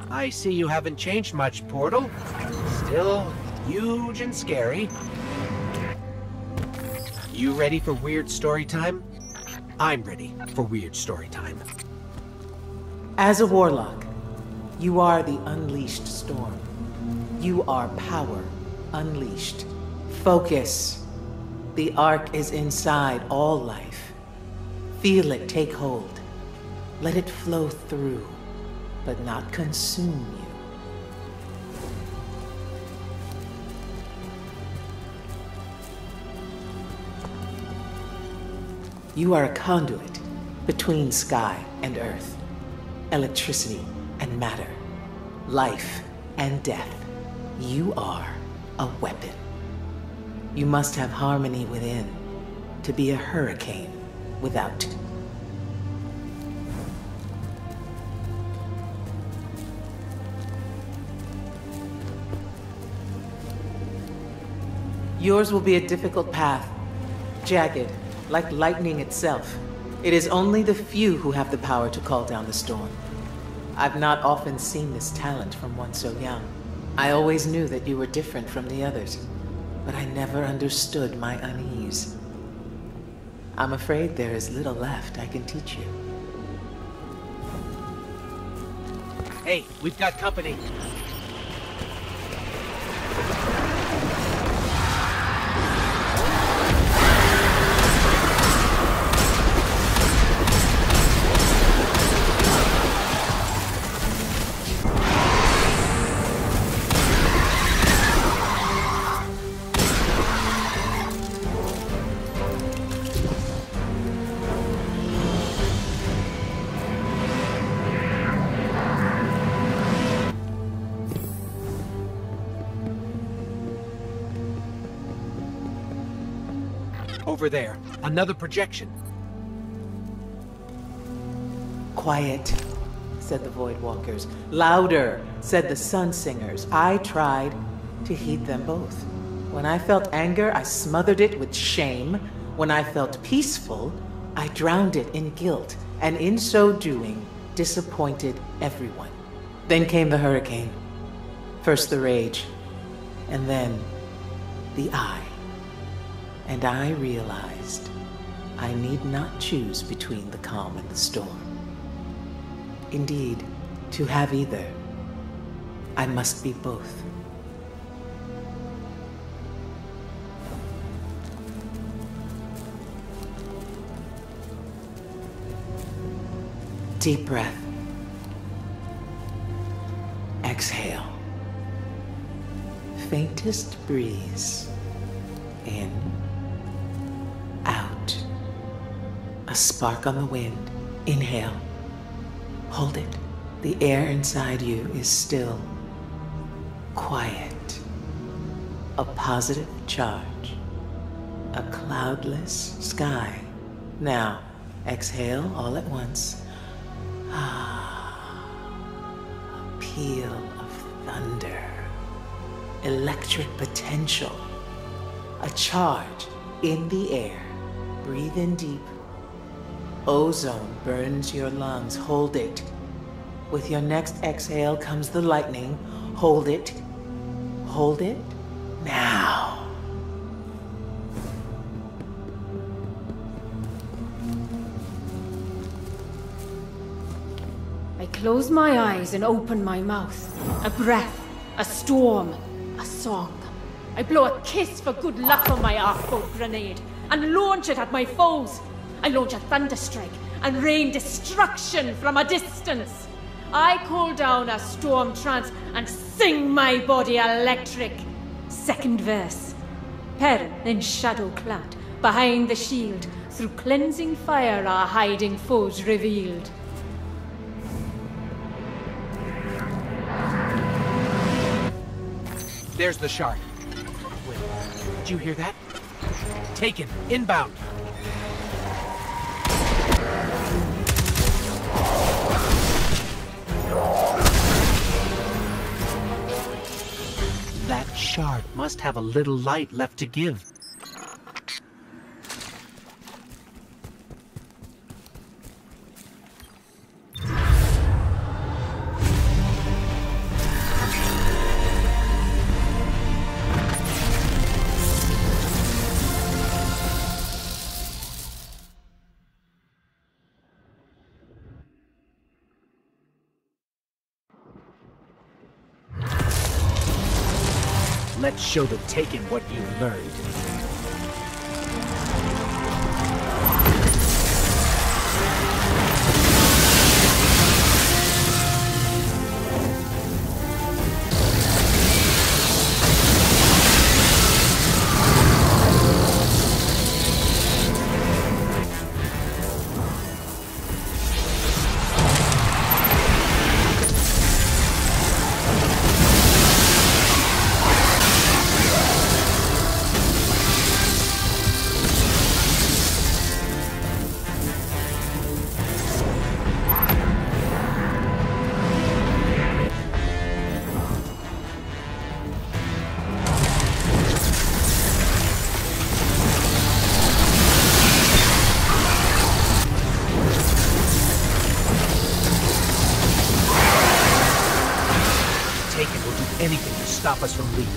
I see you haven't changed much, Portal. Still huge and scary. You ready for weird story time? I'm ready for weird story time. As a warlock, you are the unleashed storm. You are power unleashed. Focus. The arc is inside all life. Feel it take hold. Let it flow through, but not consume you. You are a conduit between sky and earth, electricity and matter, life and death. You are a weapon. You must have harmony within to be a hurricane without. Yours will be a difficult path, jagged, like lightning itself. It is only the few who have the power to call down the storm. I've not often seen this talent from one so young. I always knew that you were different from the others, but I never understood my unease. I'm afraid there is little left I can teach you. Hey, we've got company. Over there, another projection. Quiet, said the Void Walkers. Louder, said the Sun Singers. I tried to heed them both. When I felt anger, I smothered it with shame. When I felt peaceful, I drowned it in guilt, and in so doing, disappointed everyone. Then came the hurricane. First the rage, and then the eye. And I realized I need not choose between the calm and the storm. Indeed, to have either, I must be both. Deep breath. Exhale. Faintest breeze. In. Out. A spark on the wind. Inhale. Hold it. The air inside you is still. Quiet. A positive charge. A cloudless sky. Now, exhale all at once. A peal of thunder. Electric potential. A charge in the air. Breathe in deep. Ozone burns your lungs. Hold it. With your next exhale comes the lightning. Hold it. Hold it. Now. I close my eyes and open my mouth. A breath, a storm, a song. I blow a kiss for good luck on my arc-bolt grenade and launch it at my foes. I launch a thunderstrike and rain destruction from a distance. I call down a storm trance and sing my body electric. Second verse. Peril in shadow clad, behind the shield, through cleansing fire our hiding foes revealed. There's the shard. Wait, did you hear that? Taken, inbound. That shard must have a little light left to give. Let's show the Taken what you've learned. Anything to stop us from leaving.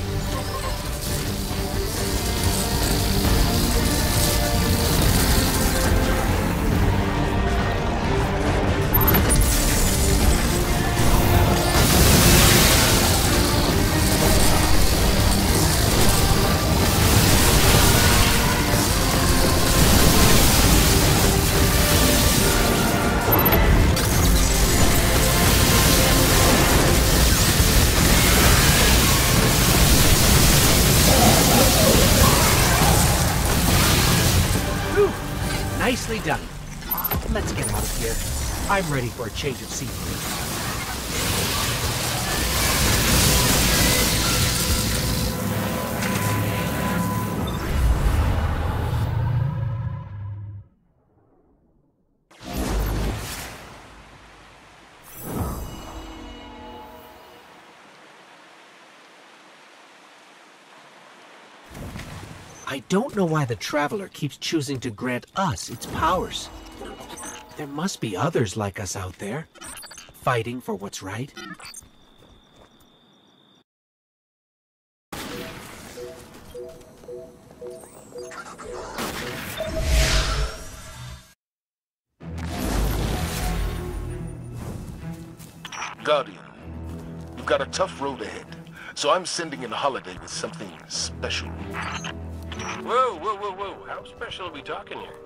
Nicely done. Let's get out of here. I'm ready for a change of scenery. I don't know why the Traveler keeps choosing to grant us its powers. There must be others like us out there, fighting for what's right. Guardian, you've got a tough road ahead, so I'm sending in Holiday with something special. Whoa, whoa, whoa, whoa. How special are we talking here?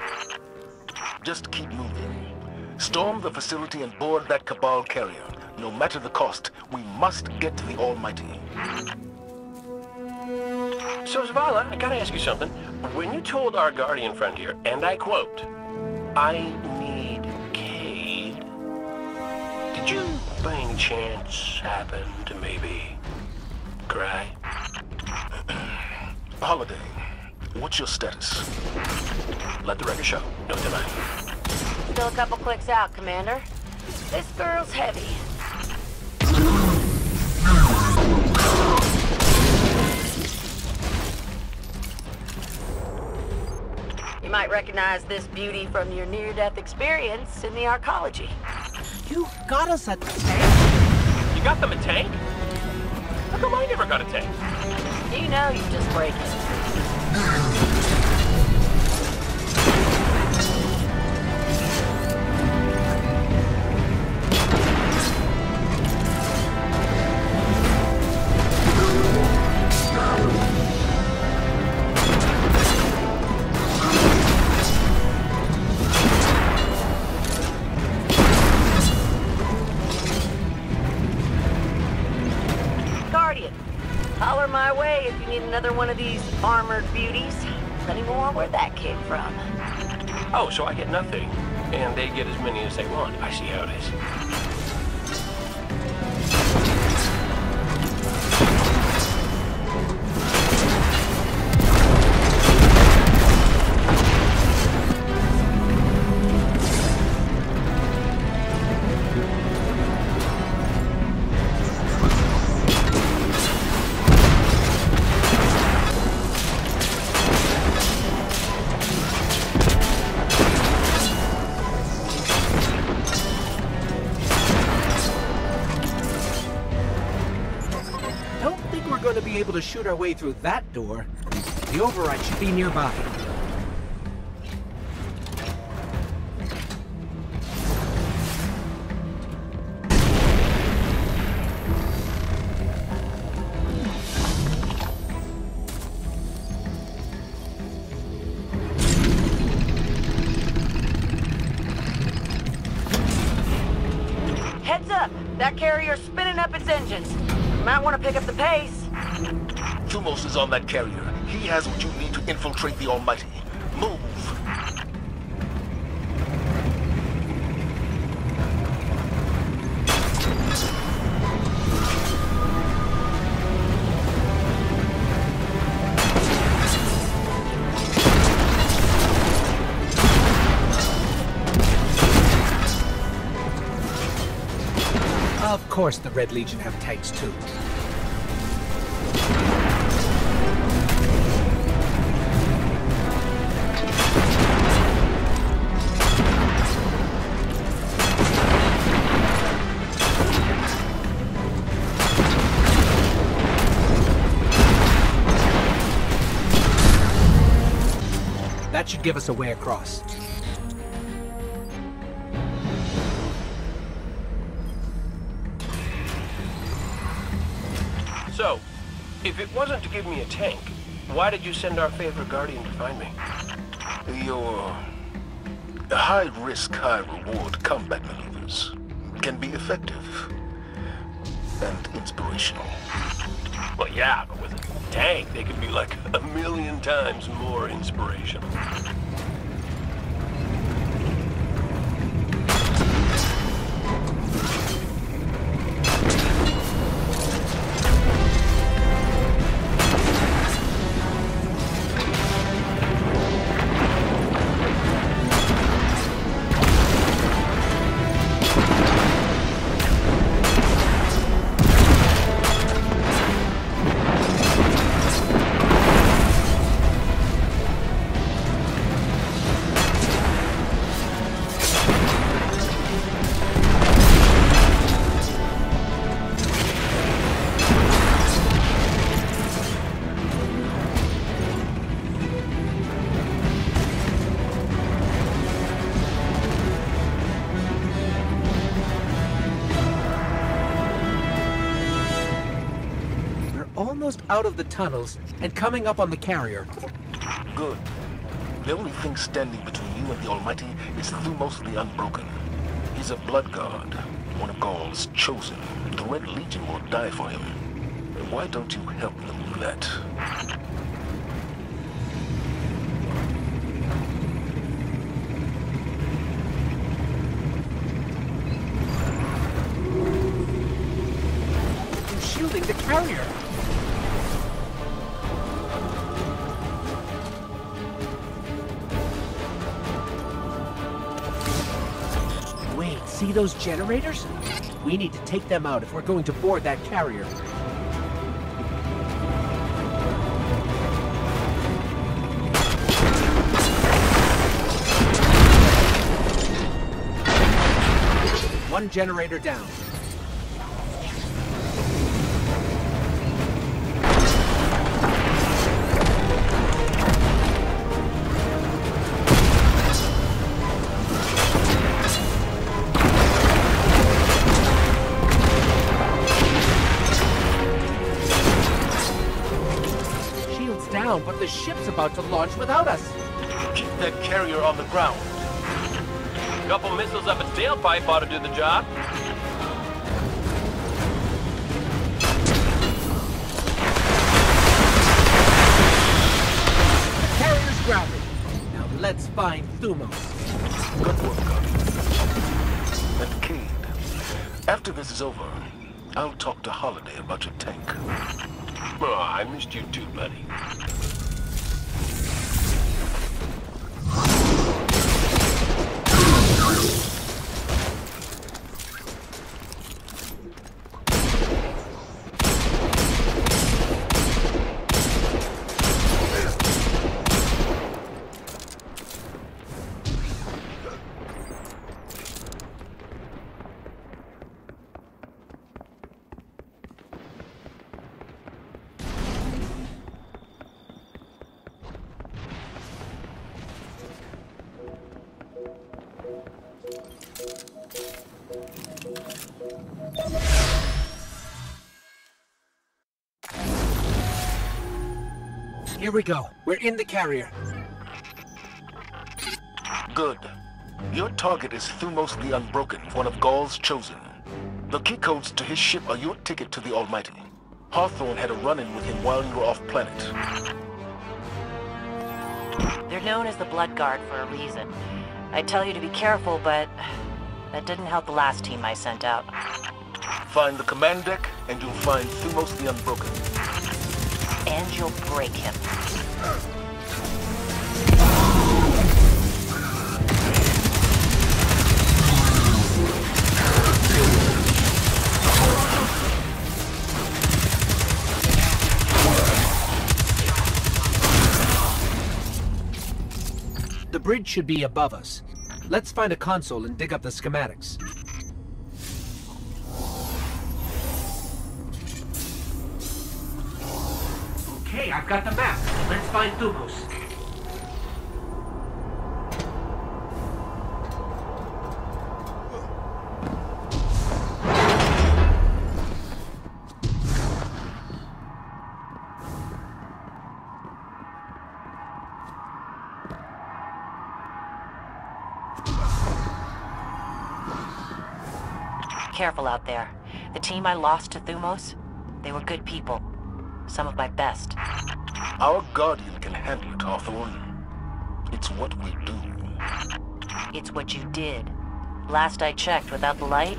Just keep moving. Storm the facility and board that Cabal carrier. No matter the cost, we must get to the Almighty. So, Zavala, I gotta ask you something. When you told our Guardian friend here, and I quote, "I need Cade," did you, by any chance, happen to maybe cry? Holiday, what's your status? Let the record show. No deny. Still a couple clicks out, Commander. This girl's heavy. You might recognize this beauty from your near-death experience in the arcology. You got us a tank? You got them a tank? How come I never got a tank? You know you just break it. on my way if you need another one of these armored beauties. Plenty more where that came from. Oh, so I get nothing, and they get as many as they want. I see how it is. Able to shoot our way through that door. The override should be nearby. Heads up! That carrier's spinning up its engines. You might want to pick up the pace. Thumos is on that carrier. He has what you need to infiltrate the Almighty. Move! Of course the Red Legion have tanks too. That should give us a way across. So, if it wasn't to give me a tank, why did you send our favorite Guardian to find me? Your high-risk, high-reward combat maneuvers can be effective and inspirational. Well, yeah, but with a tank, they could be like 1,000,000 times more inspirational. Almost out of the tunnels and coming up on the carrier. Good. The only thing standing between you and the Almighty is Thumos the Unbroken. He's a blood god, one of Ghaul's chosen. The Red Legion will die for him. Why don't you help them with that? They're shielding the carrier. See those generators? We need to take them out if we're going to board that carrier. One generator down. But the ship's about to launch without us. Keep that carrier on the ground. A couple missiles up its tailpipe ought to do the job. Grab it. Now let's find Thumos. Good work, Guardian. And Cade, after this is over, I'll talk to Holiday about your tank. Oh, I missed you too, buddy. Here we go. We're in the carrier. Good. Your target is Thumos the Unbroken, one of Ghaul's chosen. The key codes to his ship are your ticket to the Almighty. Hawthorne had a run-in with him while you were off-planet. They're known as the Blood Guard for a reason. I tell you to be careful, but that didn't help the last team I sent out. Find the command deck, and you'll find Thumos the Unbroken. And you'll break him. The bridge should be above us. Let's find a console and dig up the schematics. Okay, I've got the map. Let's find Thumos. Careful out there. The team I lost to Thumos, they were good people. Some of my best. Our Guardian can handle it, Hawthorne. It's what we do. It's what you did. Last I checked, without the light,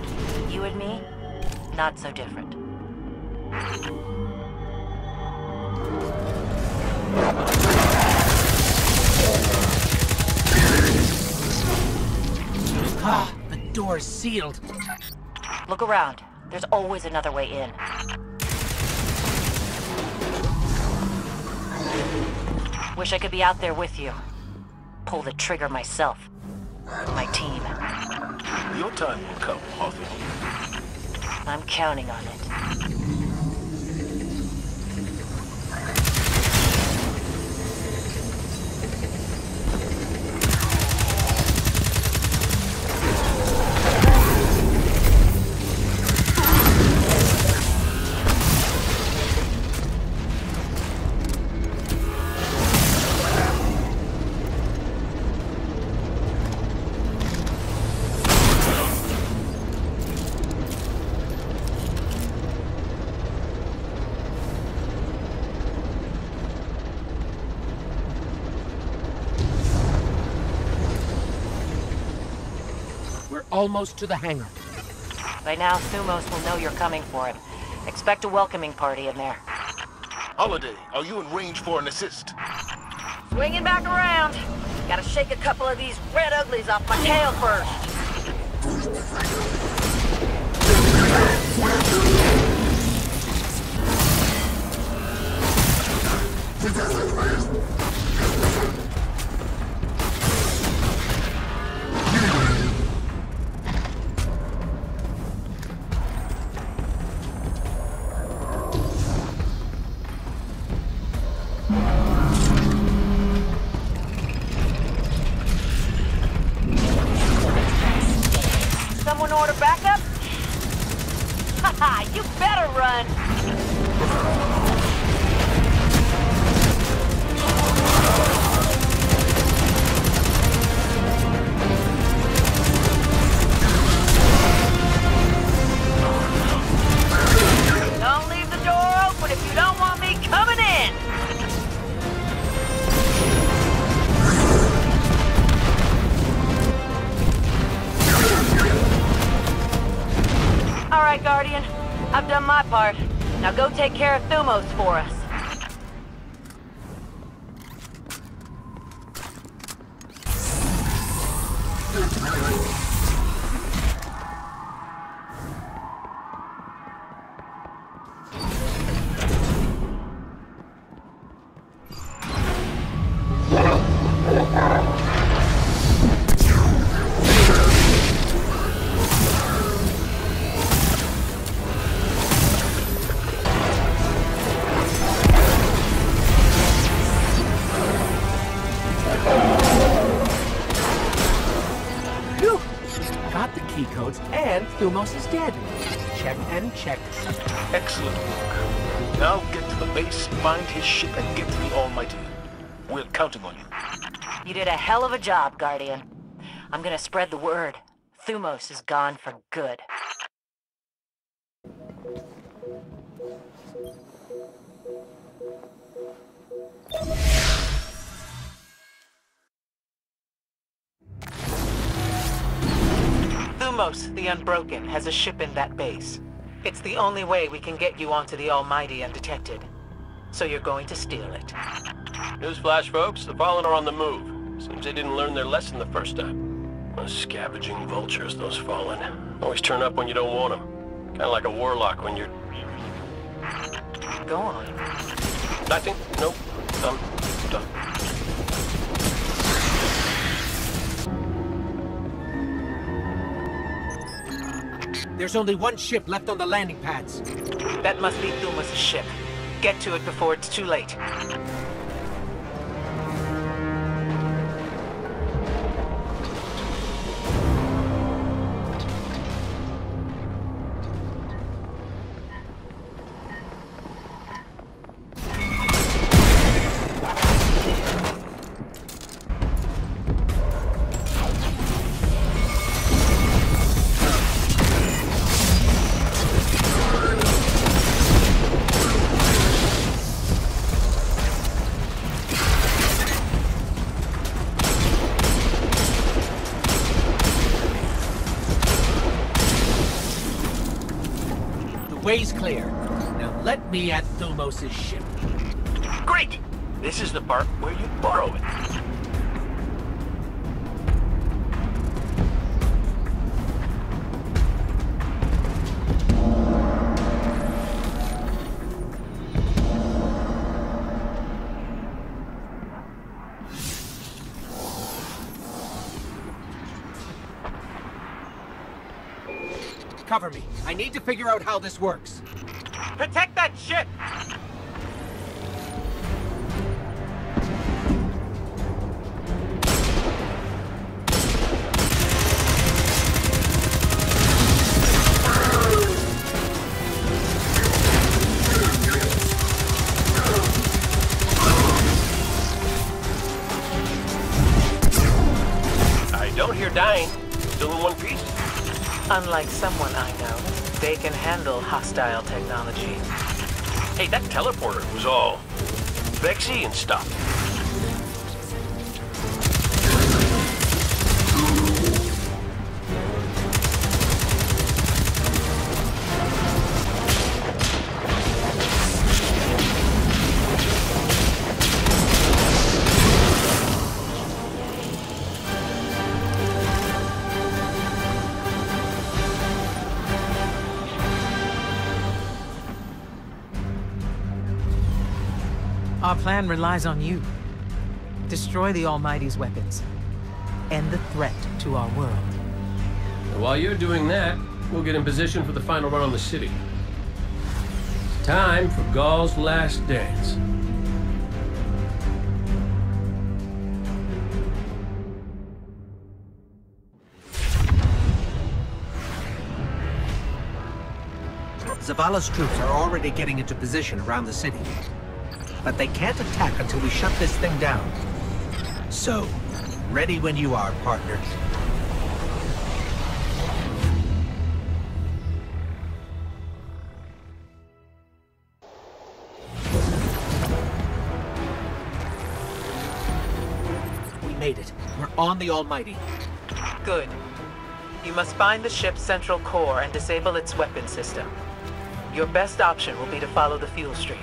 you and me, not so different. Ah, the door's sealed. Look around. There's always another way in. Wish I could be out there with you. Pull the trigger myself. My team. Your time will come, Hawthorne. I'm counting on it. Almost to the hangar. By now, Thumos will know you're coming for him. Expect a welcoming party in there. Holiday, are you in range for an assist? Swinging back around. Gotta shake a couple of these red uglies off my tail first. Someone order backup? Haha, you better run! Don't leave the door open if you don't want me coming in! right, Guardian. I've done my part. Now go take care of Thumos for us. And Thumos is dead. Check and check. Excellent work. Now get to the base, find his ship, and get to the Almighty. We're counting on you. You did a hell of a job, Guardian. I'm gonna spread the word. Thumos is gone for good. Thumos, the Unbroken, has a ship in that base. It's the only way we can get you onto the Almighty undetected. So you're going to steal it. Newsflash, folks. The Fallen are on the move. Seems they didn't learn their lesson the first time. Those scavenging vultures, those Fallen. Always turn up when you don't want them. Kind of like a warlock when you're... Go on. Nothing? Nope. Done. There's only one ship left on the landing pads. That must be Thumos' ship. Get to it before it's too late. Way's clear. Now let me at Thumos' ship. Great! This is the part where you borrow it. Cover me. I need to figure out how this works. Protect that ship! I don't hear dying. Still in one piece? Unlike someone I know, they can handle hostile technology. Hey, that teleporter was all vexy and stuff. Our plan relies on you. Destroy the Almighty's weapons. End the threat to our world. And while you're doing that, we'll get in position for the final run on the city. It's time for Ghaul's last dance. Zavala's troops are already getting into position around the city. But they can't attack until we shut this thing down. So, ready when you are, partner. We made it. We're on the Almighty. Good. You must find the ship's central core and disable its weapon system. Your best option will be to follow the fuel stream.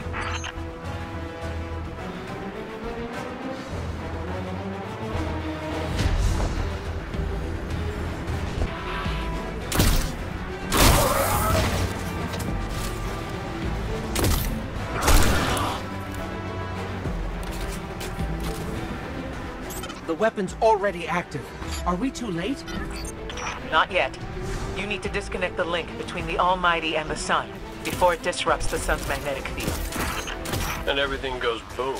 The weapon's already active. Are we too late? Not yet. You need to disconnect the link between the Almighty and the Sun before it disrupts the Sun's magnetic field. And everything goes boom.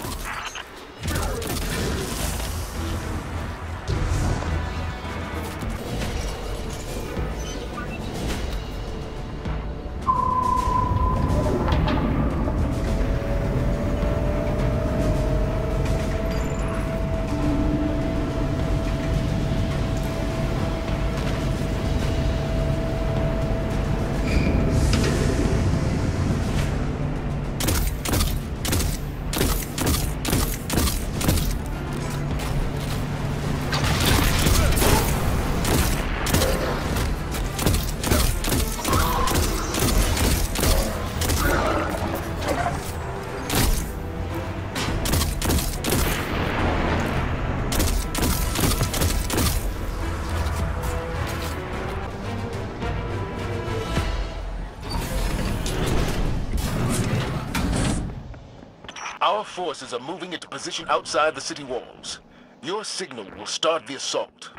Our forces are moving into position outside the city walls. Your signal will start the assault.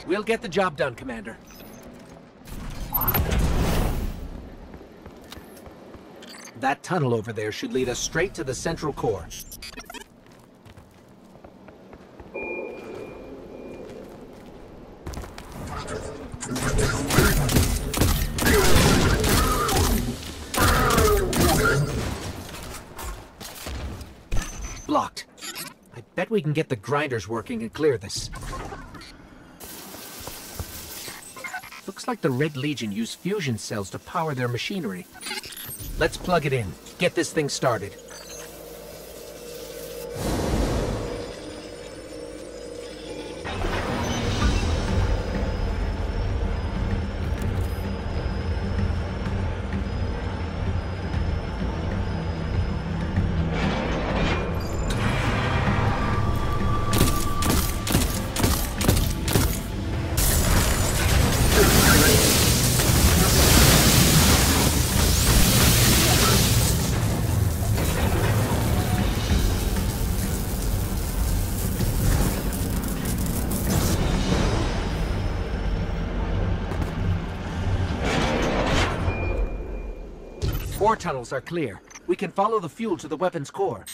We'll get the job done, Commander. That tunnel over there should lead us straight to the central core. Blocked. I bet we can get the grinders working and clear this. Looks like the Red Legion use fusion cells to power their machinery. Let's plug it in. Get this thing started. Core tunnels are clear. We can follow the fuel to the weapon's core.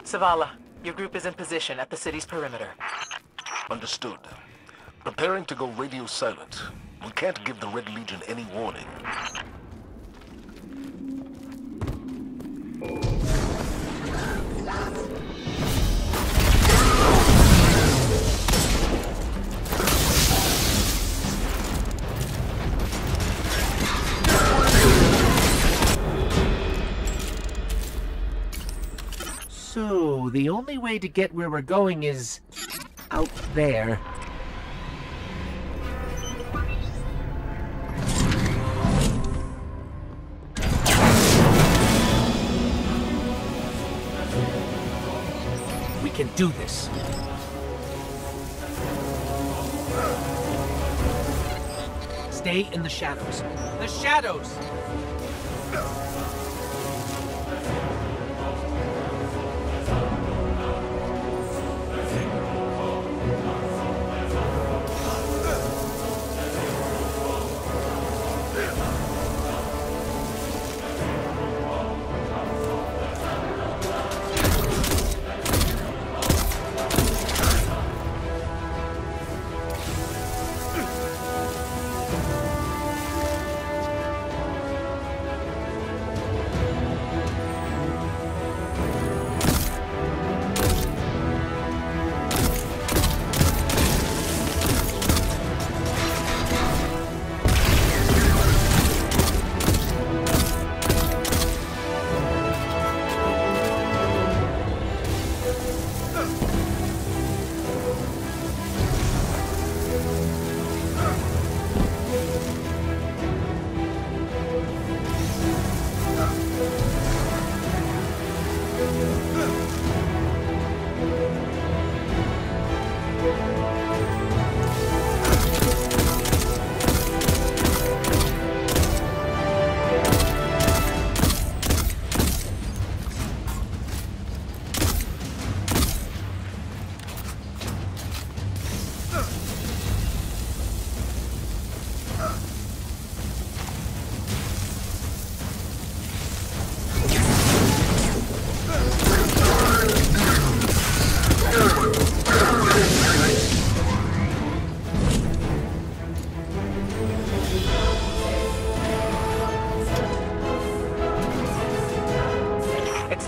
Zavala, your group is in position at the city's perimeter. Understood. Preparing to go radio silent. We can't give the Red Legion any warning. So, the only way to get where we're going is out there. We can do this. Stay in the shadows. The shadows!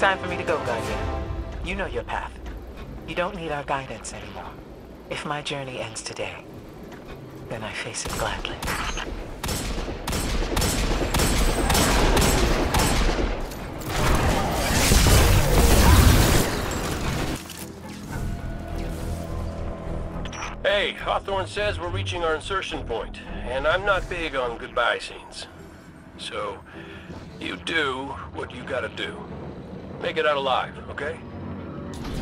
time for me to go, Guardian. You know your path. You don't need our guidance anymore. If my journey ends today, then I face it gladly. Hey, Hawthorne says we're reaching our insertion point, and I'm not big on goodbye scenes. So, you do what you gotta do. Make it out alive, okay?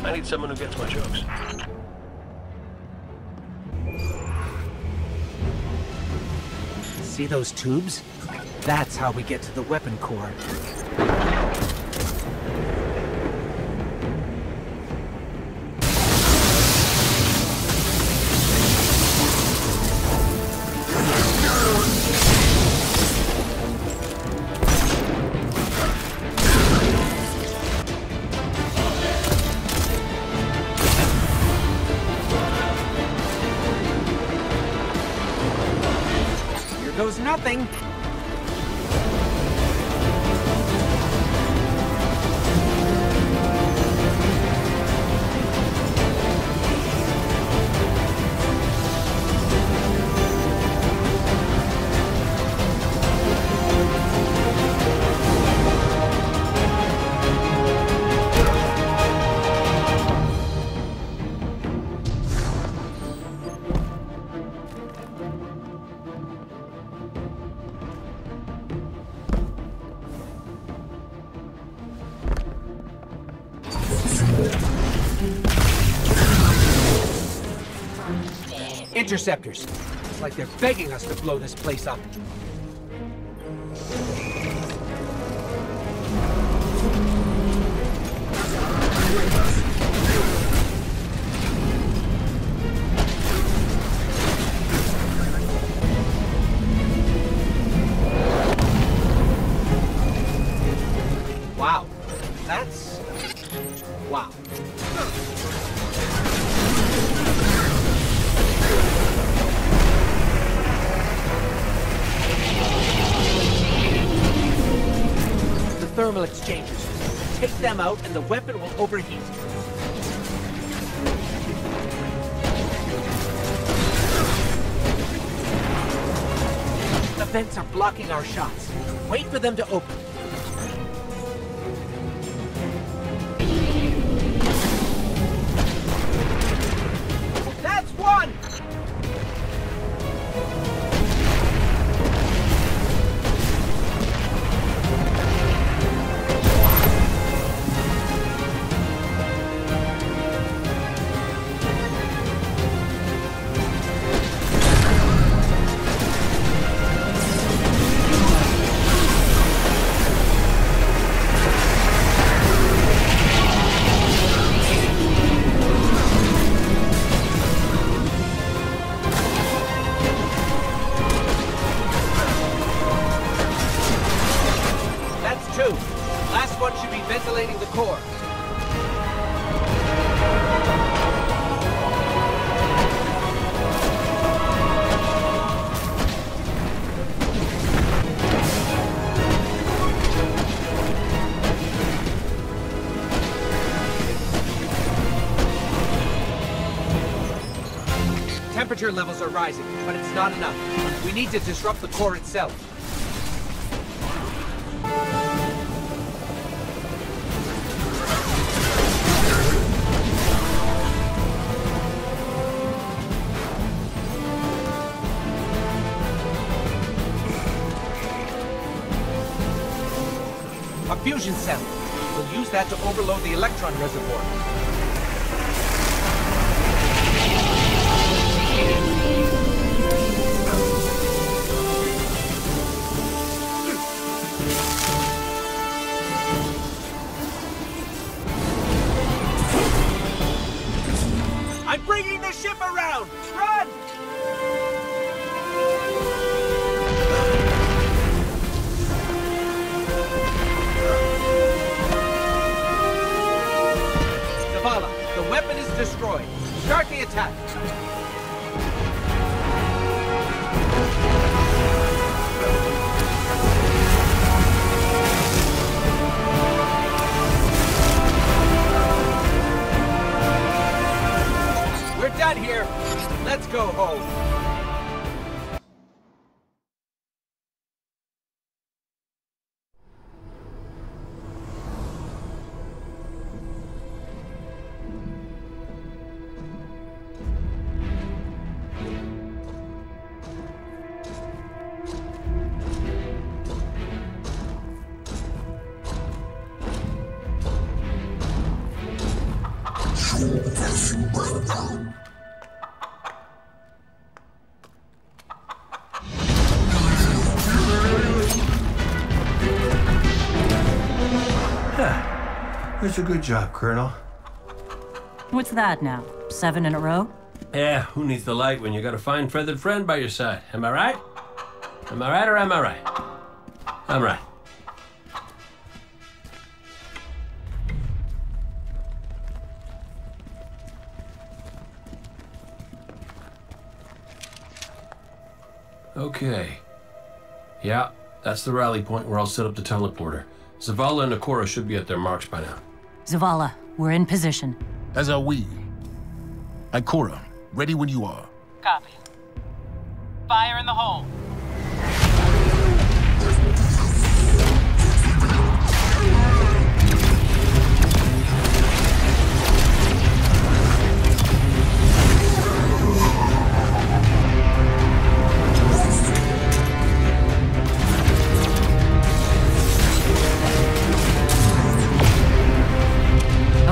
I need someone who gets my jokes. See those tubes? That's how we get to the weapon core. Goes nothing. Interceptors. It's like they're begging us to blow this place up. Wow. That's... wow. Thermal exchangers. Take them out and the weapon will overheat. The vents are blocking our shots. Wait for them to open. That's one! Last one should be ventilating the core. Temperature levels are rising, but it's not enough. We need to disrupt the core itself. A fusion cell. We'll use that to overload the electron reservoir. I'm bringing the ship around! Run! That's a good job, Colonel. What's that now? 7 in a row? Yeah, who needs the light when you got a fine feathered friend by your side? Am I right? Am I right or am I right? I'm right. Okay. Yeah, that's the rally point where I'll set up the teleporter. Zavala and Ikora should be at their marks by now. Zavala, we're in position. As are we. Ikora, ready when you are. Copy. Fire in the hole.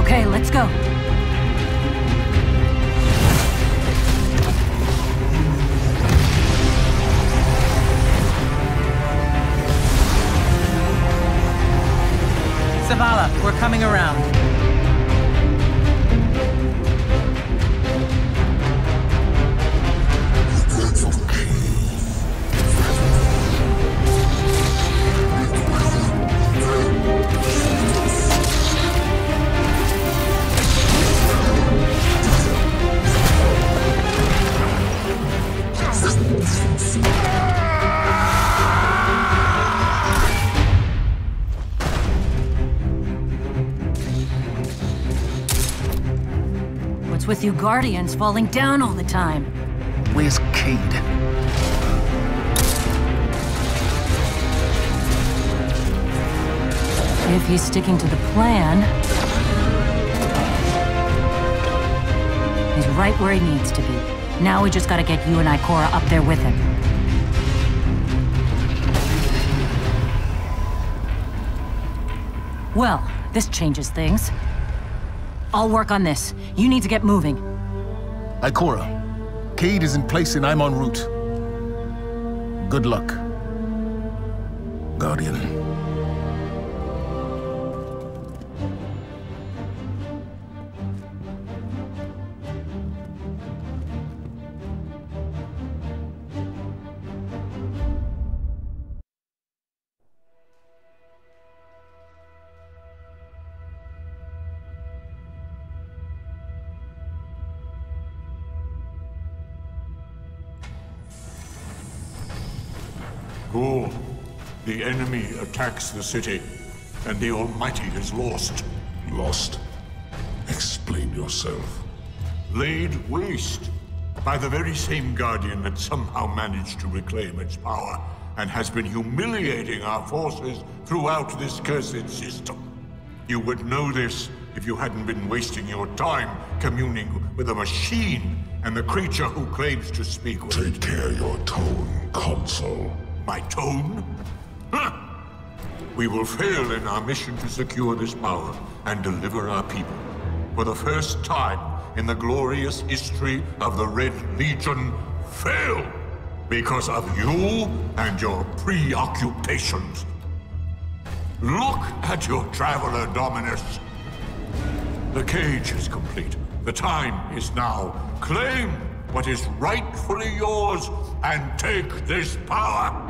Okay, let's go. Zavala, we're coming around. What's with you Guardians falling down all the time? Where's Cade? If he's sticking to the plan, he's right where he needs to be. Now we just gotta get you and Ikora up there with him. Well, this changes things. I'll work on this. You need to get moving. Ikora, Cade is in place and I'm en route. Good luck, Guardian. Ghaul, the enemy attacks the city, and the Almighty is lost. Lost? Explain yourself. Laid waste by the very same Guardian that somehow managed to reclaim its power, and has been humiliating our forces throughout this cursed system. You would know this if you hadn't been wasting your time communing with a machine and the creature who claims to speak with... Take care your tone, Consul. My tone? Huh. We will fail in our mission to secure this power and deliver our people. For the first time in the glorious history of the Red Legion, fail because of you and your preoccupations. Look at your traveler, Dominus. The cage is complete. The time is now. Claim what is rightfully yours and take this power.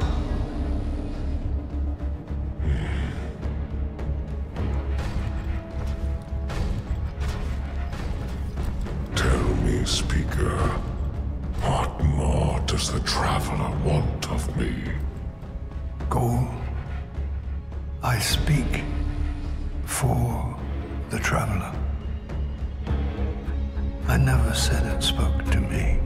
Tell me, Speaker, what more does the Traveler want of me? Ghaul, I speak for the Traveler. I never said it spoke to me.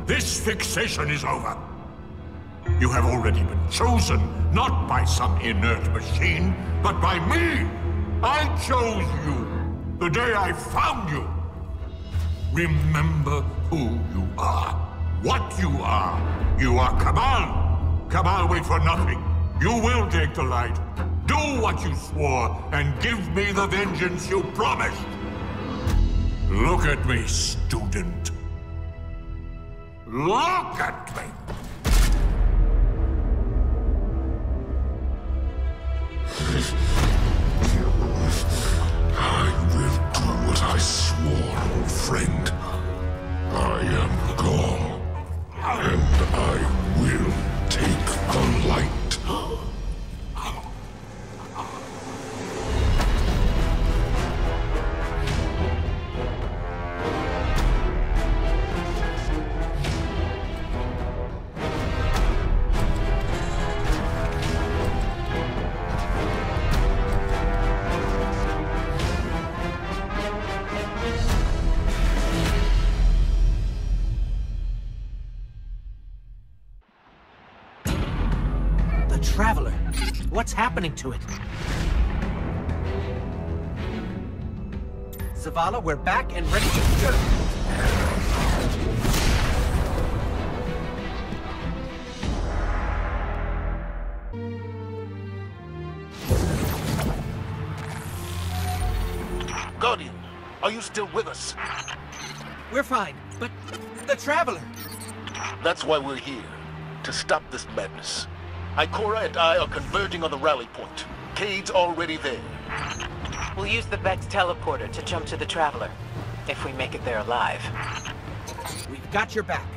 This fixation is over. You have already been chosen, not by some inert machine, but by me. I chose you the day I found you. Remember who you are, what you are. You are Cabal. Cabal wait for nothing. You will take the light. Do what you swore, and give me the vengeance you promised. Look at me, student. Look at me! I will do what I swore, old friend. I am Ghaul, and I will take the light. Traveler. What's happening to it? Zavala, we're back and ready to... Guardian, are you still with us? We're fine, but the Traveler... That's why we're here, to stop this madness. Ikora and I are converging on the rally point. Cade's already there. We'll use the Vex teleporter to jump to the Traveler, if we make it there alive. We've got your back.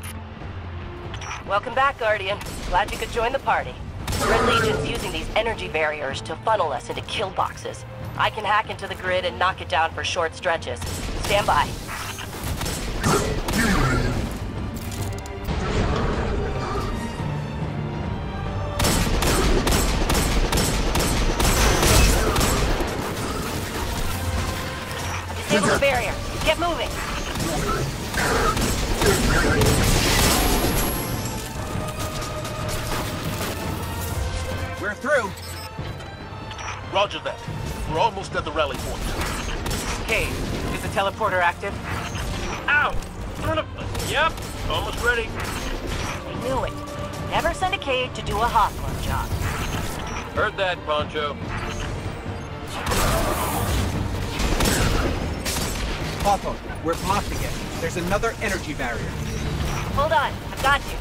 Welcome back, Guardian. Glad you could join the party. The Red Legion's using these energy barriers to funnel us into kill boxes. I can hack into the grid and knock it down for short stretches. Stand by. Disable the barrier. Get moving. We're through. Roger that. We're almost at the rally point. Cade, is the teleporter active? Ow! Yep, almost ready. I knew it. Never send a Cade to do a Hawthorne job. Heard that, Poncho. Hawthorne, we're blocked again. There's another energy barrier. Hold on, I've got you.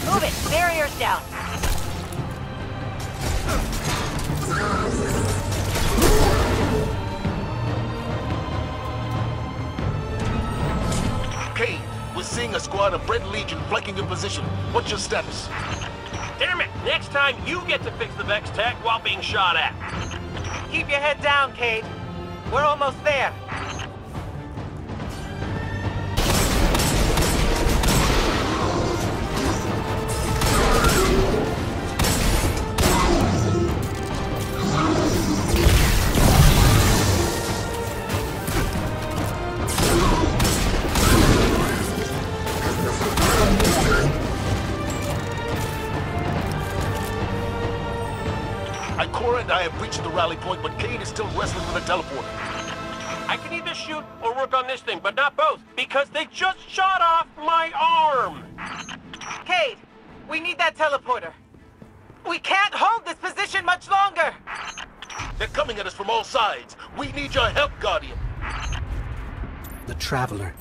Move it! Barrier's down! Cade, we're seeing a squad of Red Legion flanking your position. What's your status? Damn it! Next time you get to fix the Vex tech while being shot at. Keep your head down, Cade. We're almost there. Ikora and I have reached the rally point, but Cade is still wrestling with a teleporter. I can either shoot or work on this thing, but not both, because they just shot off my arm! Cade, we need that teleporter. We can't hold this position much longer! They're coming at us from all sides. We need your help, Guardian. The Traveler.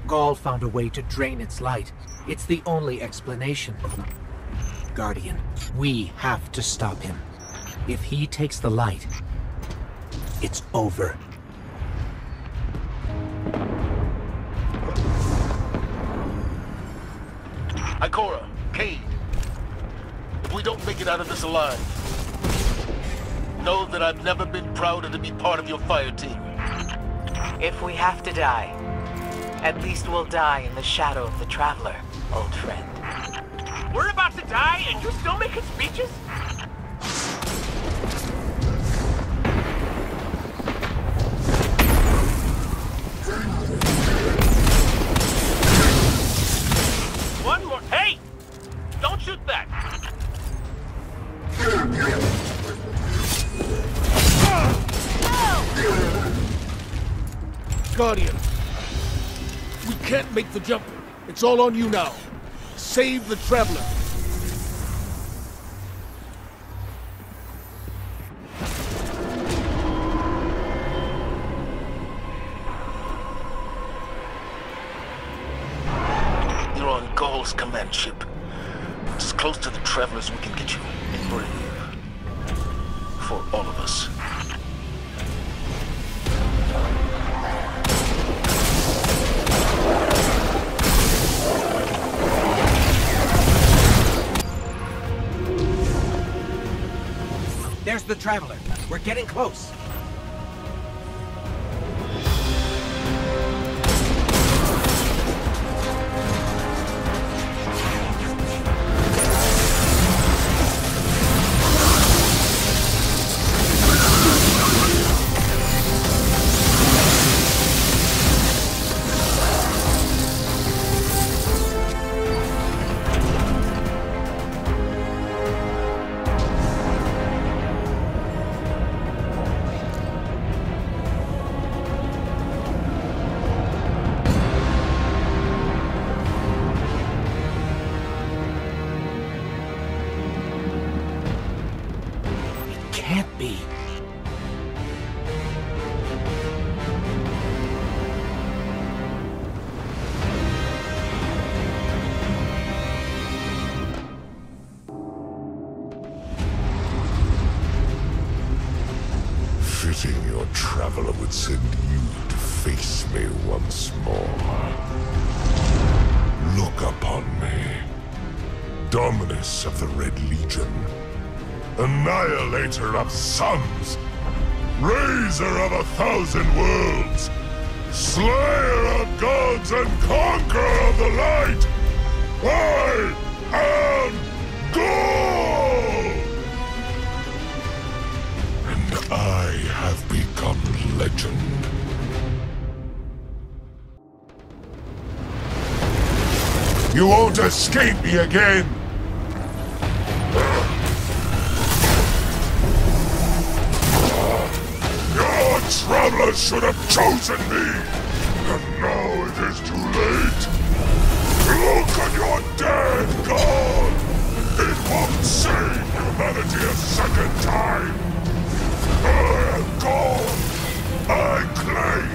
Ghaul found a way to drain its light. It's the only explanation. Guardian, we have to stop him. If he takes the light, it's over. Ikora, Cade, if we don't make it out of this alive, know that I've never been prouder to be part of your fire team. If we have to die, at least we'll die in the shadow of the Traveler, old friend. We're about to die and you're still making speeches? One more. Hey! Don't shoot that! Guardian. We can't make the jump. It's all on you now. Save the Traveler. You're on Ghaul's command ship. It's as close to the Traveler as we can get you. And brave. For all of us. There's the Traveler. We're getting close. Can't be. Fitting your Traveler would send you to face me once more. Look upon me. Dominus of the Red Legion. Annihilator of suns, Raiser of 1,000 worlds, Slayer of gods and Conqueror of the light, I am Ghaul! And I have become legend. You won't escape me again! Traveler should have chosen me! And now it is too late! Look at your dead god! It won't save humanity a second time! I am gone! I claim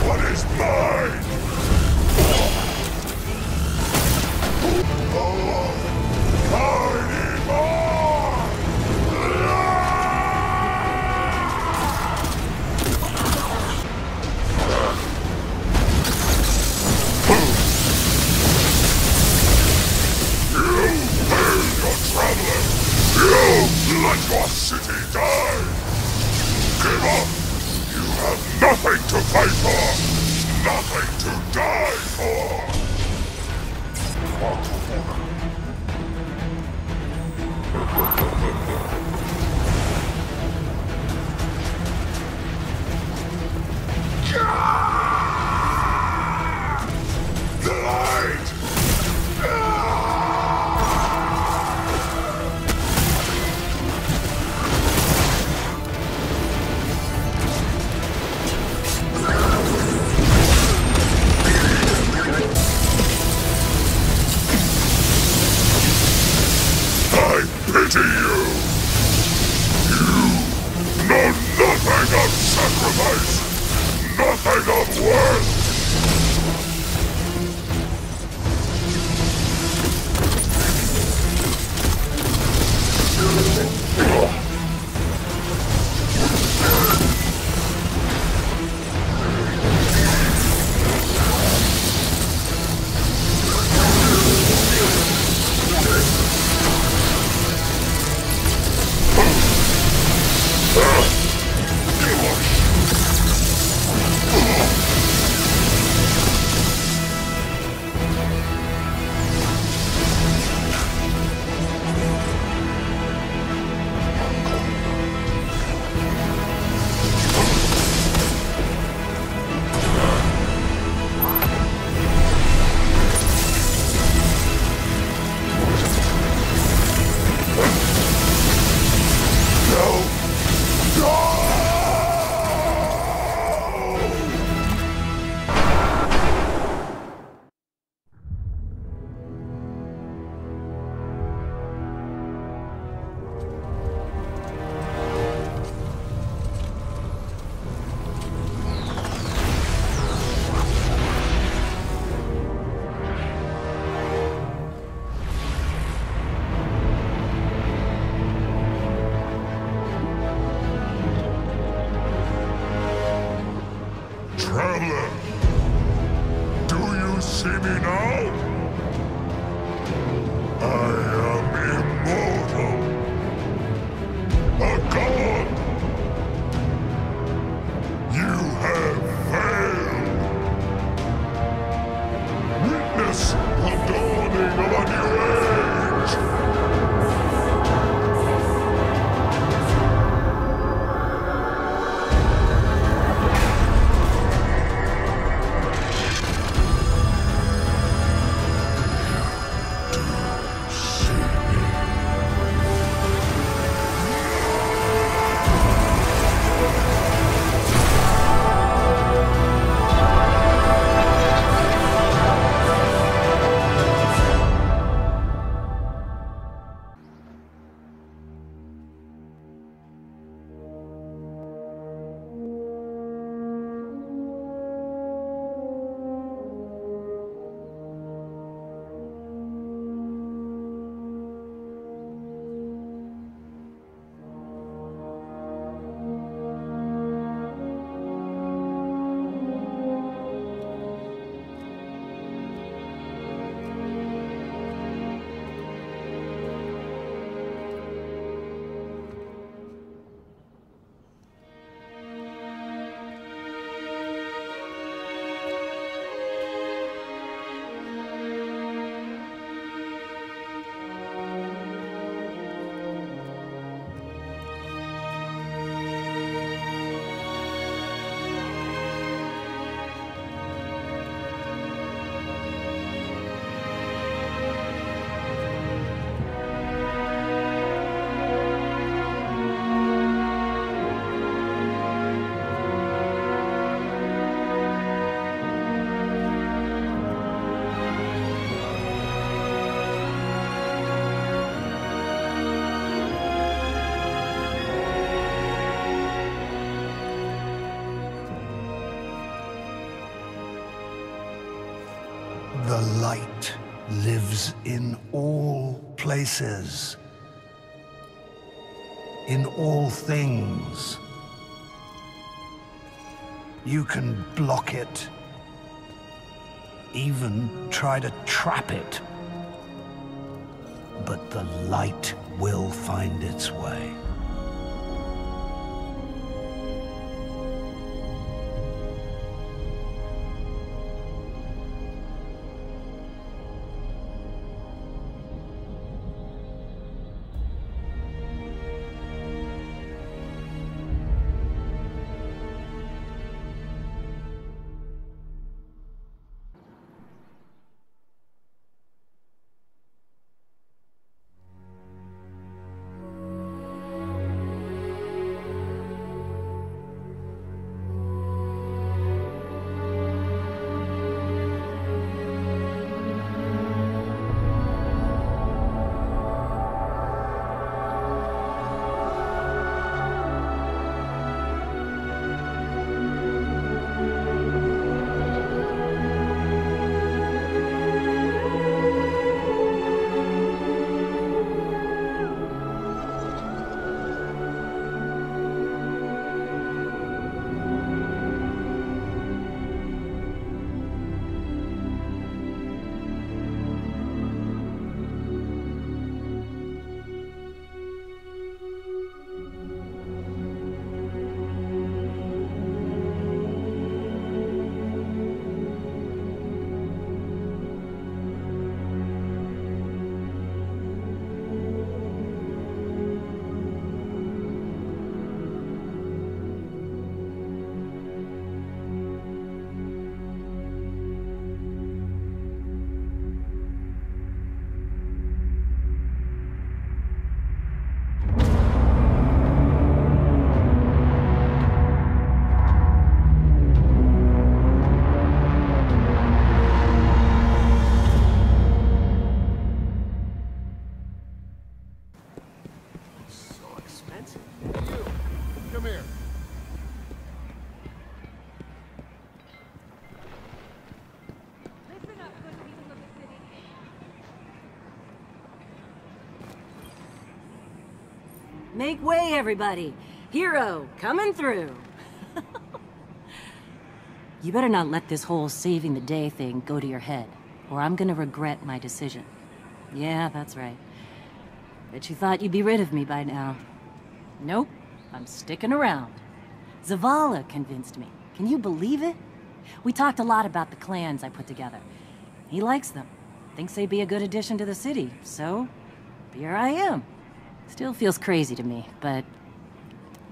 what is mine! I need more! You let your city die! Give up! You have nothing to fight for! Nothing to die for! The light! I pity you! The light lives in all places. In all things. You can block it. Even try to trap it. But the light will find its way. Make way, everybody! Hero, coming through! You better not let this whole saving the day thing go to your head, or I'm gonna regret my decision. Yeah, that's right. Bet you thought you'd be rid of me by now. Nope, I'm sticking around. Zavala convinced me. Can you believe it? We talked a lot about the clans I put together. He likes them. Thinks they'd be a good addition to the city, so here I am. Still feels crazy to me, but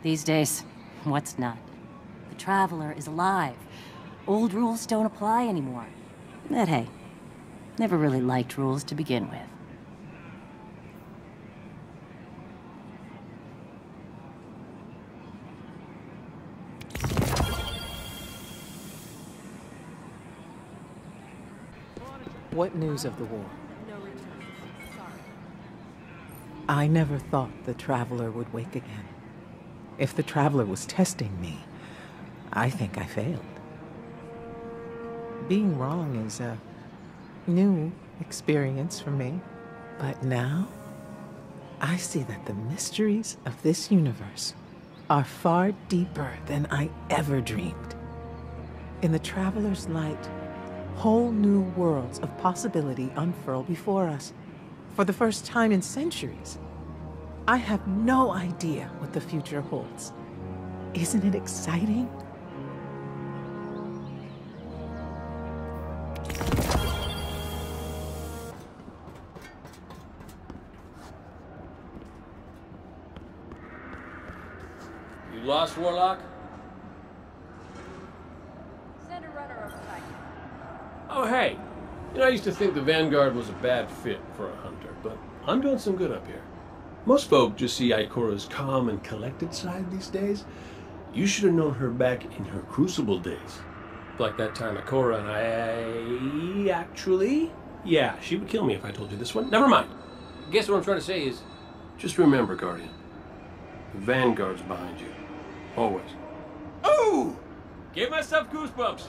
these days, what's not? The Traveler is alive. Old rules don't apply anymore. But hey, never really liked rules to begin with. What news of the war? I never thought the Traveler would wake again. If the Traveler was testing me, I think I failed. Being wrong is a new experience for me. But now, I see that the mysteries of this universe are far deeper than I ever dreamed. In the Traveler's light, whole new worlds of possibility unfurl before us. For the first time in centuries, I have no idea what the future holds. Isn't it exciting? You lost, Warlock? Send a runner over back. Oh, hey. You know, I used to think the Vanguard was a bad fit for a hunter, but I'm doing some good up here. Most folk just see Ikora's calm and collected side these days. You should have known her back in her Crucible days. Like that time Ikora and I actually... Yeah, she would kill me if I told you this one. Never mind. I guess what I'm trying to say is, just remember, Guardian. The Vanguard's behind you. Always. Ooh! Gave myself goosebumps.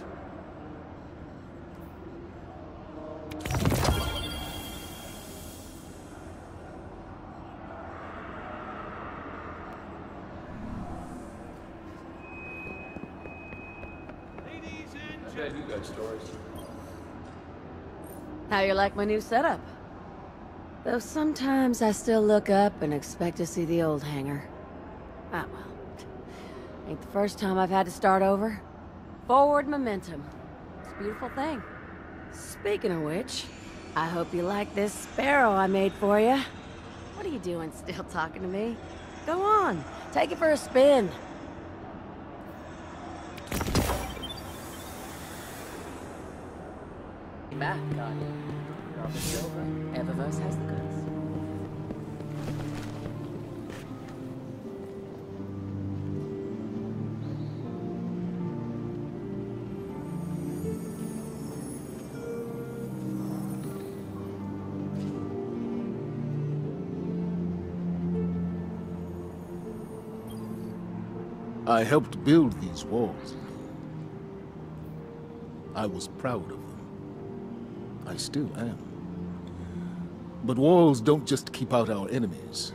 I bet you got stories. How you like my new setup? Though sometimes I still look up and expect to see the old hangar. Ah, well. Ain't the first time I've had to start over. Forward momentum. It's a beautiful thing. Speaking of which, I hope you like this sparrow I made for you. What are you doing still talking to me? Go on, take it for a spin. Back, Guardian. Drop the silver. Eververse has the goods. I helped build these walls. I was proud of them. I still am. But walls don't just keep out our enemies.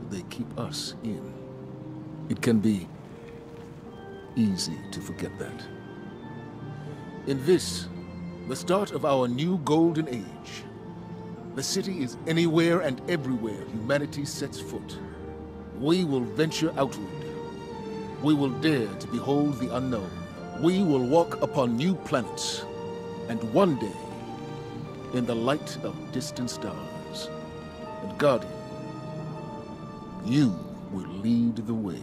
They keep us in. It can be easy to forget that. In this, the start of our new golden age, the city is anywhere and everywhere humanity sets foot. We will venture outward. We will dare to behold the unknown. We will walk upon new planets. And one day, in the light of distant stars, and Guardian, you will lead the way.